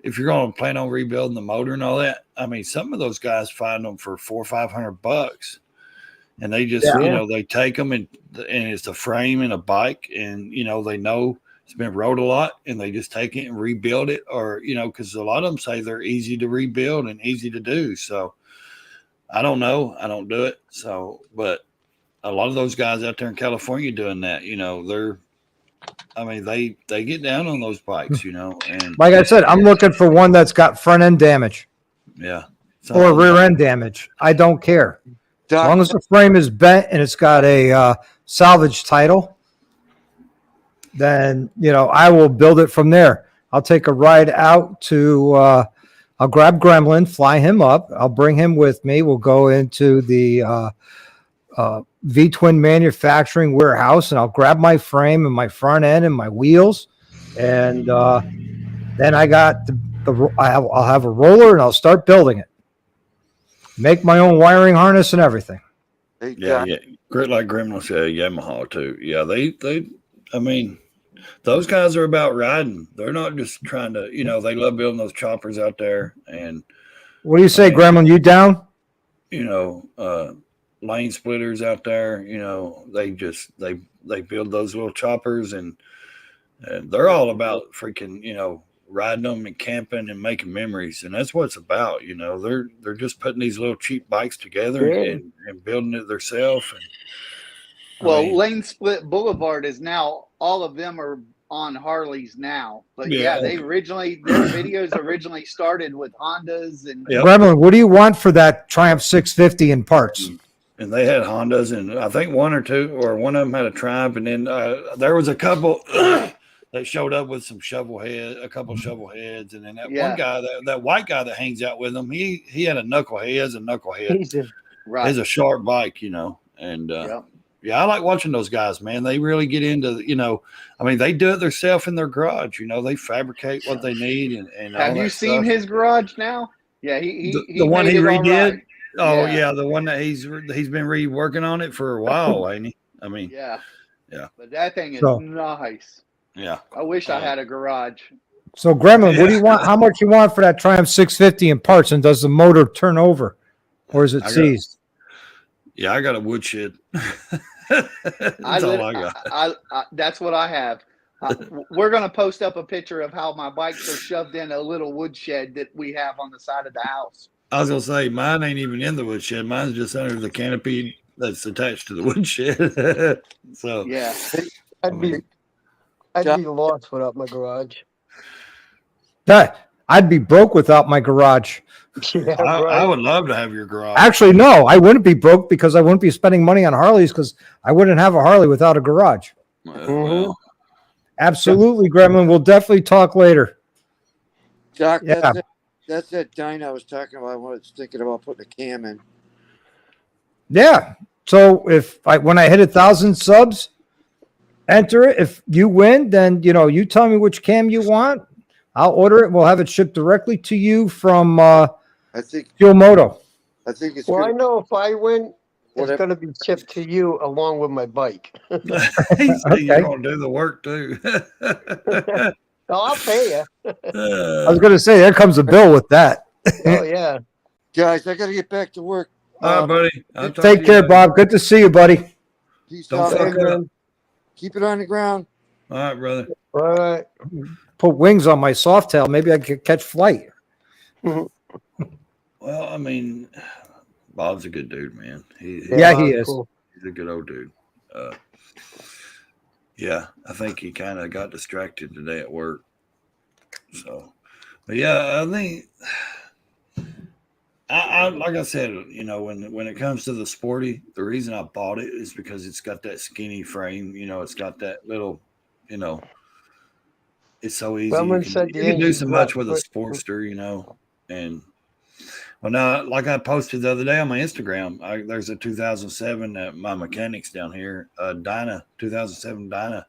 if you're going to plan on rebuilding the motor and all that, I mean, some of those guys find them for $400 or $500, and they just, Yeah. they take them and it's a frame and a bike, and they know it's been rode a lot, and they just take it and rebuild it, or because a lot of them say they're easy to rebuild and easy to do. So I don't know, I don't do it. So, but a lot of those guys out there in California doing that, they get down on those bikes, and Like I said, I'm looking for one that's got front end damage yeah, or rear end damage. I don't care. As Doc, long as the frame is bent and it's got a salvage title, then I will build it from there. I'll take a ride out to I'll grab Gremlin, fly him up. I'll bring him with me. We'll go into the V-Twin manufacturing warehouse, and I'll grab my frame and my front end and my wheels, and then I got I'll have a roller, and I'll start building it. Make my own wiring harness and everything. hey, yeah, Doc, yeah. Great, like Gremlin said, Yamaha too. Yeah, I mean, those guys are about riding. They're not just trying to, they love building those choppers out there, and What do you say, Gremlin? You down? lane splitters out there. They just they build those little choppers, and they're all about freaking riding them and camping and making memories, and that's what it's about. They're just putting these little cheap bikes together Yeah. and building it themselves. Well, Lane Split Boulevard is now, all of them are on Harleys now. But yeah, their videos originally started with Hondas and Yep. Gremlin, what do you want for that Triumph 650 in parts? And they had Hondas, and I think one of them had a Triumph, and then there was a couple that showed up with some a couple shovel heads, and then that one guy, that white guy that hangs out with them, he had a knucklehead. He has a knucklehead. right. It's a sharp bike, and yeah, I like watching those guys, man. They really get into, they do it themselves in their garage. They fabricate what they need, and Have all you that seen stuff. his garage now? Yeah, he The one made he it all redid. right. Oh Yeah. yeah, the one that he's been reworking on it for a while, ain't he? I mean, Yeah. Yeah. But that thing is So- nice. yeah. I wish I had a garage. So, Gremlin, what do you want? How much you want for that Triumph 650 in parts? And does the motor turn over, or is it seized? Yeah, I got a woodshed. That's all I got. I that's what I have. We're going to post up a picture of how my bikes are shoved in a little woodshed that we have on the side of the house. I was gonna say mine ain't even in the woodshed. Mine's just under the canopy that's attached to the woodshed. So Yeah. I'd be lost without my garage. I'd be broke without my garage. Yeah, I would love to have your garage. Actually, no, I wouldn't be broke because I wouldn't be spending money on Harleys because I wouldn't have a Harley without a garage. Well, Absolutely, Gremlin. We'll definitely talk later. Doc, Yeah. that's that dyno I was talking about. I was thinking about putting a cam in. Yeah. So when I hit 1,000 subs, enter it. If you win, then you tell me which cam you want. I'll order it. We'll have it shipped directly to you from I think Fuel Moto. it's Well, I good. know if I win, it's Whatever. going to be shipped to you along with my bike. You're gonna do the work too. I'll pay you. I was going to say, there comes a bill with that. Oh, yeah. Guys, I got to get back to work. All right, buddy. I'll talk to Take you care, later. Bob. Good to see you, buddy. Peace Don't out. fuck Hey, up. man. Keep it on the ground. All right, brother. All right. Put wings on my Softail. Maybe I could catch flight. Well, I mean, Bob's a good dude, man. Yeah, he Bob's is. cool. He's a good old dude. Yeah, I think he kind of got distracted today at work. So, but yeah, I think I like I said, you know, when it comes to the sporty, the reason I bought it is because it's got that skinny frame. You know, it's got that little, you know, it's so easy. Someone You said the can do engine's so much left with a foot. Sportster, you know, and well, now, like I posted the other day on my Instagram, there's a 2007 at my mechanics down here, Dyna, 2007 Dyna.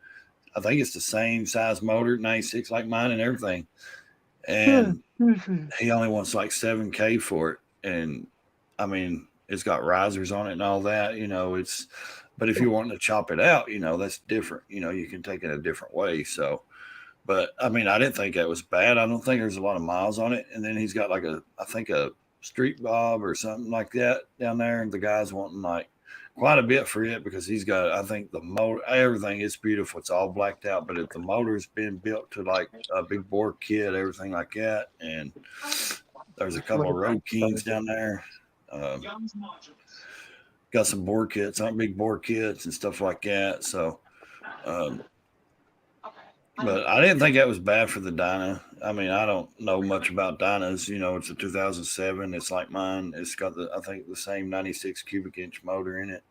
I think it's the same size motor, 96 like mine and everything. And he only wants like 7K for it. And I mean, it's got risers on it and all that, you know, but if you want to chop it out, you know, that's different. You know, you can take it a different way. So, but I mean, I didn't think that was bad. I don't think there's a lot of miles on it. And then he's got like I think a Street Bob or something like that down there. And the guy's wanting like quite a bit for it because he's got, I think the motor, everything is beautiful. It's all blacked out, but if the motor's been built to like a big bore kit, everything like that. And there's a couple of road kings down there. Got some bore kits, not big bore kits and stuff like that. So, but I didn't think that was bad for the Dyna. I mean, I don't know much about Dynas. You know, it's a 2007. It's like mine. It's got I think the same 96 cubic inch motor in it.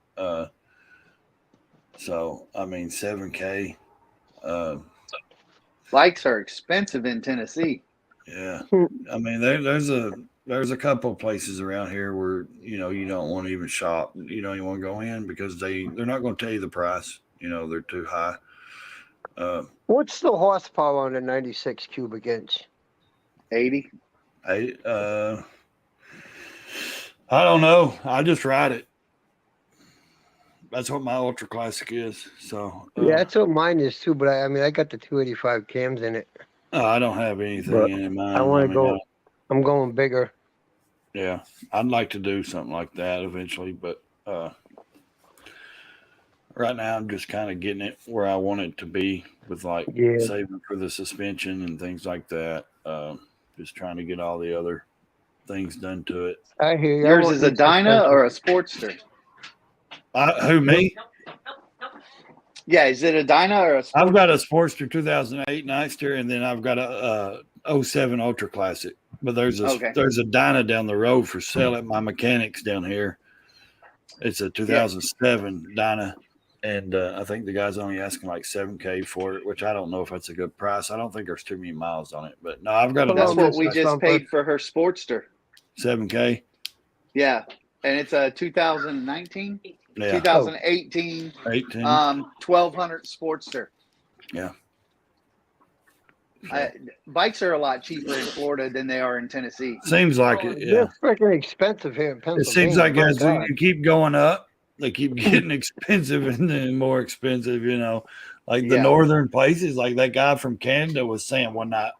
So, I mean, 7K. Bikes are expensive in Tennessee. Yeah. I mean, there's a couple of places around here where, you know, you don't want to even shop. You don't even want to go in because they're not going to tell you the price. You know, they're too high. What's the horsepower on a 96 cubic inch? 80. I don't know. I just ride it. That's what my Ultra Classic is. So Yeah, that's what mine is too. But I mean, I got the 285 cams in it. I don't have anything But in mind. I want to mean, go. I'm going bigger. Yeah, I'd like to do something like that eventually, but right now I'm just kind of getting it where I want it to be with like saving for the suspension and things like that. Just trying to get all the other things done to it. I hear you. Yours is a Dyna or a Sportster? Who, me? Yeah, is it a Dyna or a Sportster? I've got a Sportster 2008 Nightster, and then I've got a 07 Ultra Classic. But there's a Dyna down the road for sale at my mechanics down here. It's a 2007 Dyna, and I think the guy's only asking like 7K for it, which I don't know if that's a good price. I don't think there's too many miles on it, but no, I've got. That's what we just paid for her Sportster. 7K. Yeah, and it's a 2019, 2018, 1200 Sportster. Yeah. Bikes are a lot cheaper in Florida than they are in Tennessee. Seems like it. Yeah, they're freaking expensive here in Pennsylvania. It seems like as you keep going up, they keep getting expensive and then more expensive. You know, like the northern places. Like that guy from Canada was saying one night,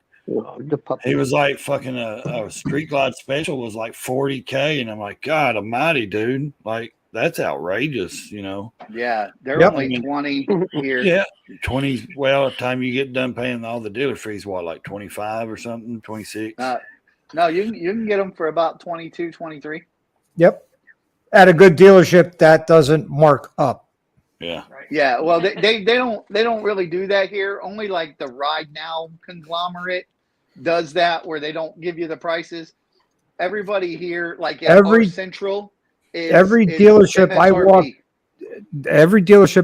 he was like, "Fucking a Street Glide Special was like 40K," and I'm like, "God Almighty, dude! Like that's outrageous." You know? Yeah, they're only 20 here. Yeah. 20. Well, by the time you get done paying all the dealer fees, what, like 25 or something, 26? No, you can get them for about 22, 23. Yep. At a good dealership that doesn't mark up. Yeah. Yeah. Well, they don't really do that here. Only like the Ride Now conglomerate does that, where they don't give you the prices. Everybody here, like at our Central, every dealership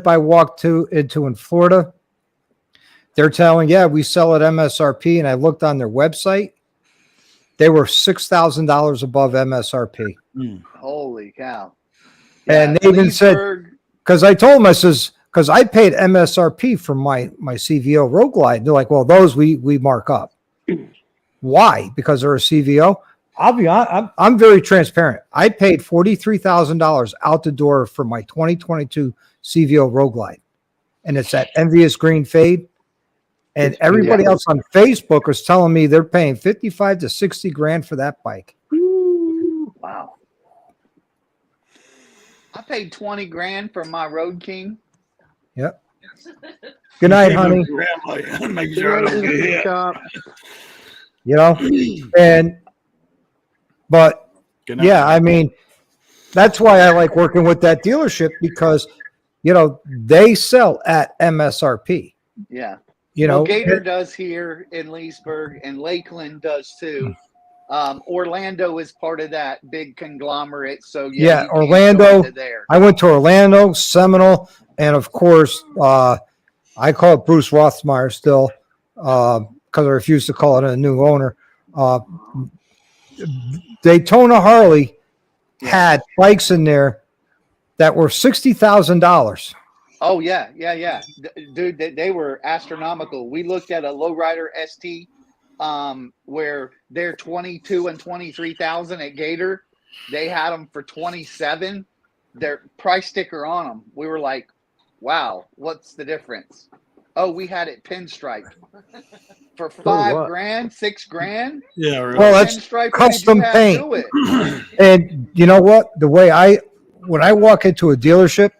I walk into in Florida, they're telling, we sell at MSRP. And I looked on their website. They were $6,000 above MSRP. Holy cow. And they even said, because I told them, I says, because I paid MSRP for my CVO Road Glide. They're like, well, those we mark up. Why? Because they're a CVO? I'll be honest, I'm very transparent. I paid $43,000 out the door for my 2022 CVO Road Glide. And it's that envious green fade. And everybody else on Facebook is telling me they're paying 55 to 60 grand for that bike. Wow. I paid 20 grand for my Road King. Yep. Good night, honey. Make sure I don't get hit. Shop. You know, and but Good night, yeah, John. I mean, that's why I like working with that dealership because, you know, they sell at MSRP. Yeah. You Well, know, Gator does here in Leesburg, and Lakeland does too. Orlando is part of that big conglomerate. So yeah, you can Orlando. go into there. I went to Orlando, Seminole, and of course, I call it Bruce Rothmeyer still because I refuse to call it a new owner. Daytona Harley had bikes in there that were $60,000. Oh yeah. Dude, they were astronomical. We looked at a lowrider ST, where they're 22 and 23,000 at Gator. They had them for 27. Their price sticker on them. We were like, wow, what's the difference? Oh, we had it pinstriped for $5,000, $6,000. Yeah, really. Well, that's Pinstripe, custom did you have paint. to it? And you know what? When I walk into a dealership,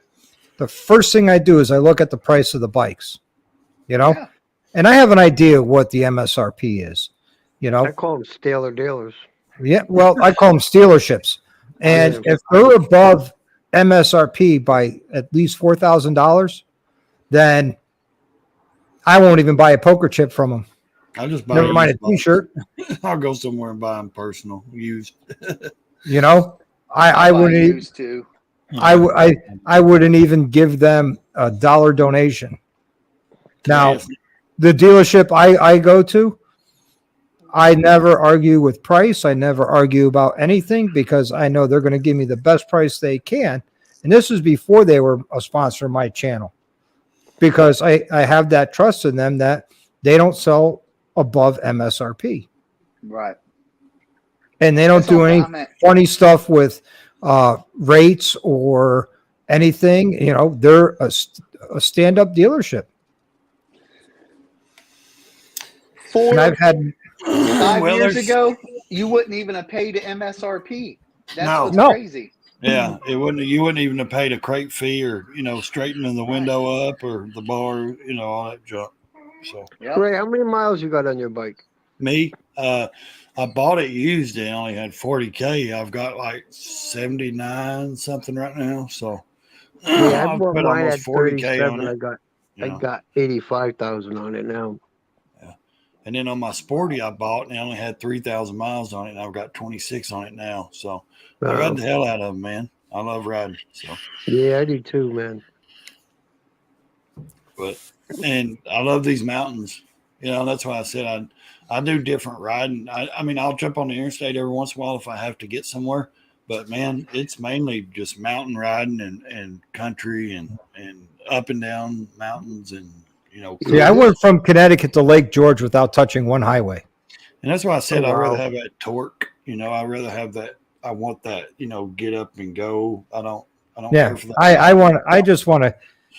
the first thing I do is I look at the price of the bikes, you know, Yeah. and I have an idea of what the MSRP is, you know. I call them Steeler dealers. Yeah, well, I call them dealerships. And if they're above MSRP by at least $4,000, then I won't even buy a poker chip from them. I'll just buy Never mind a T-shirt. I'll go somewhere and buy them personal, used. You know, I wouldn't. Used to. I wouldn't even give them a dollar donation. Now, the dealership I go to, I never argue with price. I never argue about anything because I know they're going to give me the best price they can. And this was before they were a sponsor of my channel because I have that trust in them that they don't sell above MSRP. Right. And they don't That's do all any comment. funny stuff with rates or anything. You know, they're a stand-up dealership. And I've had 5 Well, years there's- ago, you wouldn't even have paid to MSRP. That's No. what's No. crazy. Yeah, it wouldn't. You wouldn't even have paid a crate fee or straightening the window up or the bar, all that junk. So Yep. Ray, how many miles you got on your bike? me, I bought it used. It only had 40K. I've got like 79 something right now. So Yeah, I I've bought put mine almost at 40K on 37. it. I got 85,000 on it now. And then on my Sporty I bought, and I only had 3,000 miles on it, and I've got 26 on it now. So I ride the hell out of them, man. I love riding. So Yeah, I do too, man. and I love these mountains. That's why I said I do different riding. I mean, I'll jump on the interstate every once in a while if I have to get somewhere. But man, it's mainly just mountain riding and country and up and down mountains and See, I went from Connecticut to Lake George without touching one highway. And that's why I said Oh, I'd rather wow. have that torque. I'd rather have that. I want that. Get up and go. I don't Yeah, care for that. I just want to,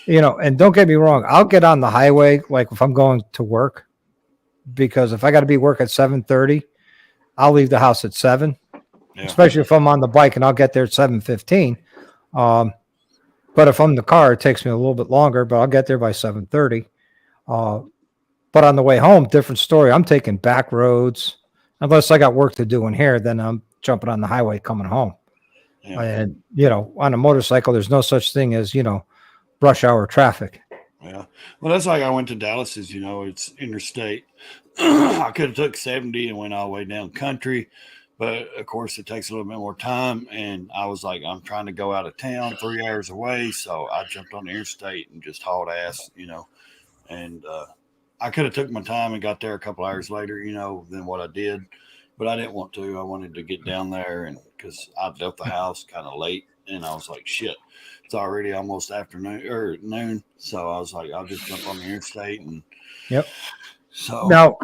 and don't get me wrong. I'll get on the highway like if I'm going to work, because if I got to be work at 7:30, I'll leave the house at 7. Yeah. Especially if I'm on the bike and I'll get there at 7:15. But if I'm in the car, it takes me a little bit longer, but I'll get there by 7:30. But on the way home, different story. I'm taking back roads. Unless I got work to do in here, then I'm jumping on the highway coming home. Yeah. And, on a motorcycle, there's no such thing as, rush hour traffic. Yeah. Well, that's like I went to Dallas, it's interstate. I could have took 70 and went all the way down country, but of course it takes a little bit more time. And I was like, I'm trying to go out of town 3 hours away. So I jumped on the interstate and just hauled ass, and I could have took my time and got there a couple hours later, than what I did, but I didn't want to. I wanted to get down there, and because I left the house kind of late, and I was like, shit, it's already almost afternoon or noon. So I was like, I'll just jump on the interstate. And Yep. So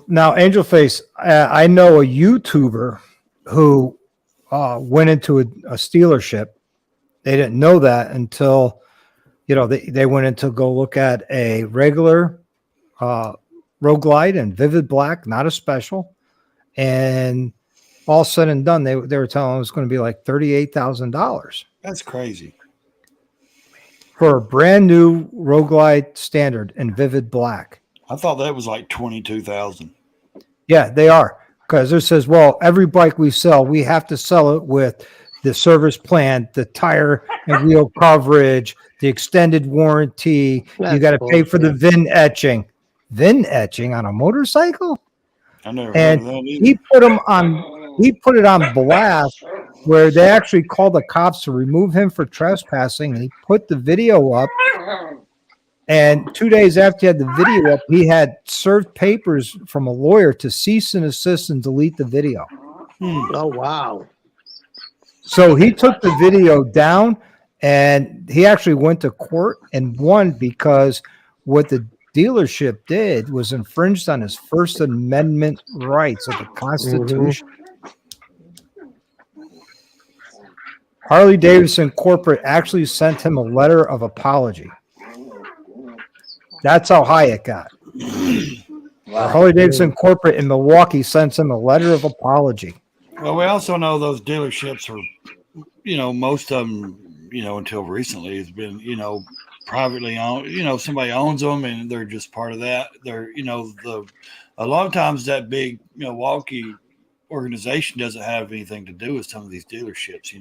now Angel Face, I know a YouTuber who went into a dealership. They didn't know that until, they went in to go look at a regular Road Glide and Vivid Black, not a special. And all said and done, they were telling them it was going to be like $38,000. that's crazy. for a brand new Road Glide Standard in vivid black. I thought that was like 22,000. Yeah, they are. Because it says, well, every bike we sell, we have to sell it with the service plan, the tire and wheel coverage, the extended warranty. You That's got to pay for the bullshit. VIN etching. VIN etching on a motorcycle? I never heard And of that he either. put it on blast where they actually called the cops to remove him for trespassing. He put the video up. And 2 days after he had the video up, he had served papers from a lawyer to cease and desist and delete the video. Oh, wow. So he took the video down and he actually went to court and won because what the dealership did was infringed on his First Amendment rights of the Constitution. Harley Davidson Corporate actually sent him a letter of apology. That's how high it got. Harley Davidson Corporate in Milwaukee sends him a letter of apology. Well, we also know those dealerships are, most of them, until recently has been, privately owned. Somebody owns them and they're just part of that. They're, a lot of times that big Milwaukee organization doesn't have anything to do with some of these dealerships.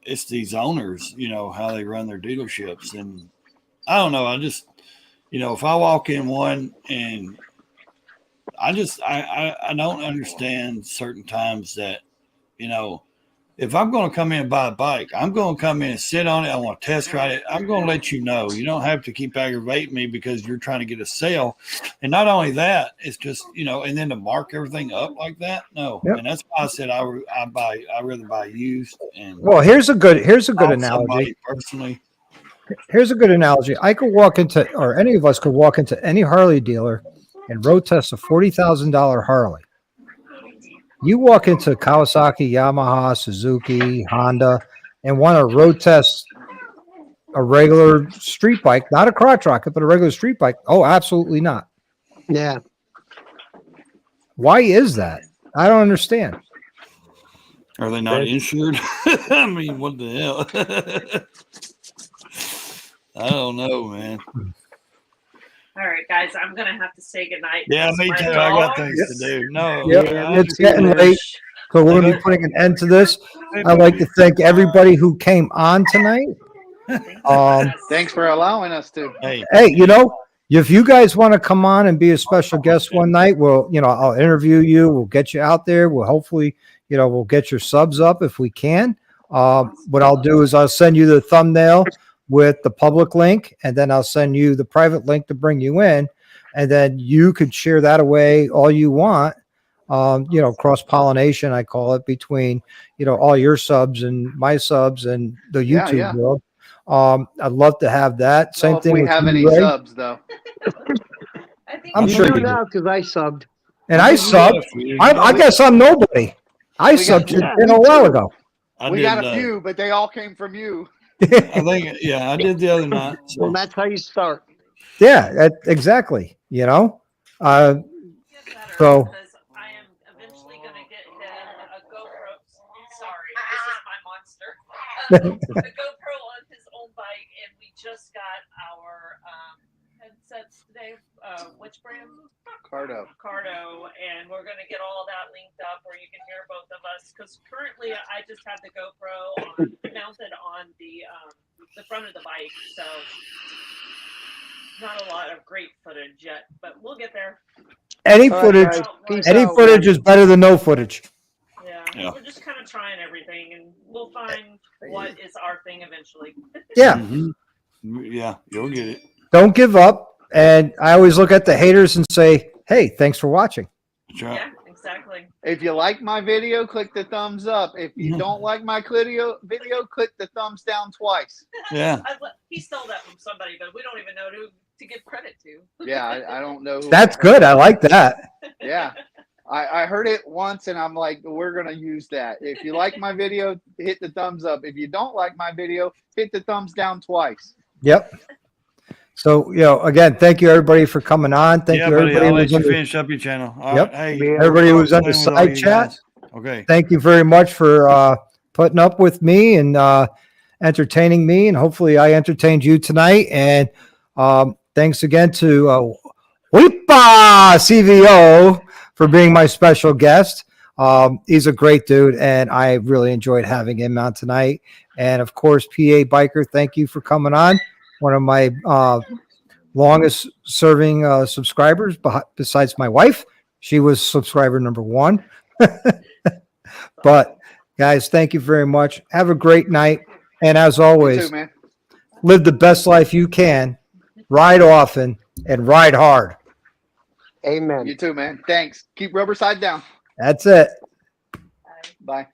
It's these owners, how they run their dealerships. And I don't know. I just, if I walk in one and I don't understand certain times that, if I'm going to come in and buy a bike, I'm going to come in and sit on it. I want to test ride it. I'm going to let you know. You don't have to keep aggravating me because you're trying to get a sale. And not only that, it's just, and then to mark everything up like that. No. Yep. And that's why I said I'd rather buy used. And Well, here's a good analogy. Personally. Here's a good analogy. I could walk into, or any of us could walk into any Harley dealer and road test a $40,000 Harley. You walk into Kawasaki, Yamaha, Suzuki, Honda, and want to road test a regular street bike, not a crotch rocket, but a regular street bike. Oh, absolutely not. Yeah. Why is that? I don't understand. Are they not insured? I mean, what the hell? I don't know, man. All right, guys, I'm gonna have to say goodnight. Yeah, me too. I got things to do. No, Yep. yeah, It's getting late, so we're going to be putting an end to this. I'd like to thank everybody who came on tonight. Thanks for allowing us to. Hey, If you guys want to come on and be a special guest one night, I'll interview you. We'll get you out there. We'll hopefully, we'll get your subs up if we can. What I'll do is I'll send you the thumbnail with the public link, and then I'll send you the private link to bring you in, and then you could share that away all you want. Cross-pollination, I call it, between, all your subs and my subs and the YouTube world. I'd love to have that. Same thing. If we with have you, any Ray. subs, though. I'm sure you do. now because I subbed. And I subbed. I guess I'm nobody. I subbed in a while ago. We got a few, but they all came from you. I think, I did the other night. So. Well, that's how you start. Yeah, exactly. So Because I am eventually going to get him a GoPro. Sorry, this is my monster. A GoPro on his own bike, and we just got our headsets today. Which brand? Cardo, and we're going to get all that linked up where you can hear both of us. Because currently, I just have the GoPro mounted on the front of the bike, so not a lot of great footage yet, but we'll get there. any All footage, right, guys. Peace any out, footage man. is better than no footage. Yeah. We're just kind of trying everything, and we'll find what is our thing eventually. Yeah. Mm-hmm. Yeah, you'll get it. Don't give up. And I always look at the haters and say, hey, thanks for watching. That's right. Yeah, exactly. if you like my video, click the thumbs up. If you don't like my video, click the thumbs down twice. Yeah. He stole that from somebody, but we don't even know who to give credit to. Yeah, I don't know. That's good. I like that. Yeah. I heard it once and I'm like, we're going to use that. If you like my video, hit the thumbs up. If you don't like my video, hit the thumbs down twice. Yep. So, again, thank you everybody for coming on. Thank you everybody. I'll let you finish up your channel. All Yep. right. Hey, Everybody who was on the side chat. Okay. Thank you very much for putting up with me. And entertaining me, and hopefully I entertained you tonight. And thanks again to WEPA CVO for being my special guest. He's a great dude, and I really enjoyed having him on tonight. And of course, PA Biker, thank you for coming on. One of my longest serving subscribers besides my wife. She was subscriber number 1. But guys, thank you very much. Have a great night. And as always, too, man. live the best life you can, ride often, and ride hard. Amen. You too, man. Thanks. Keep rubber side down. That's it. Bye.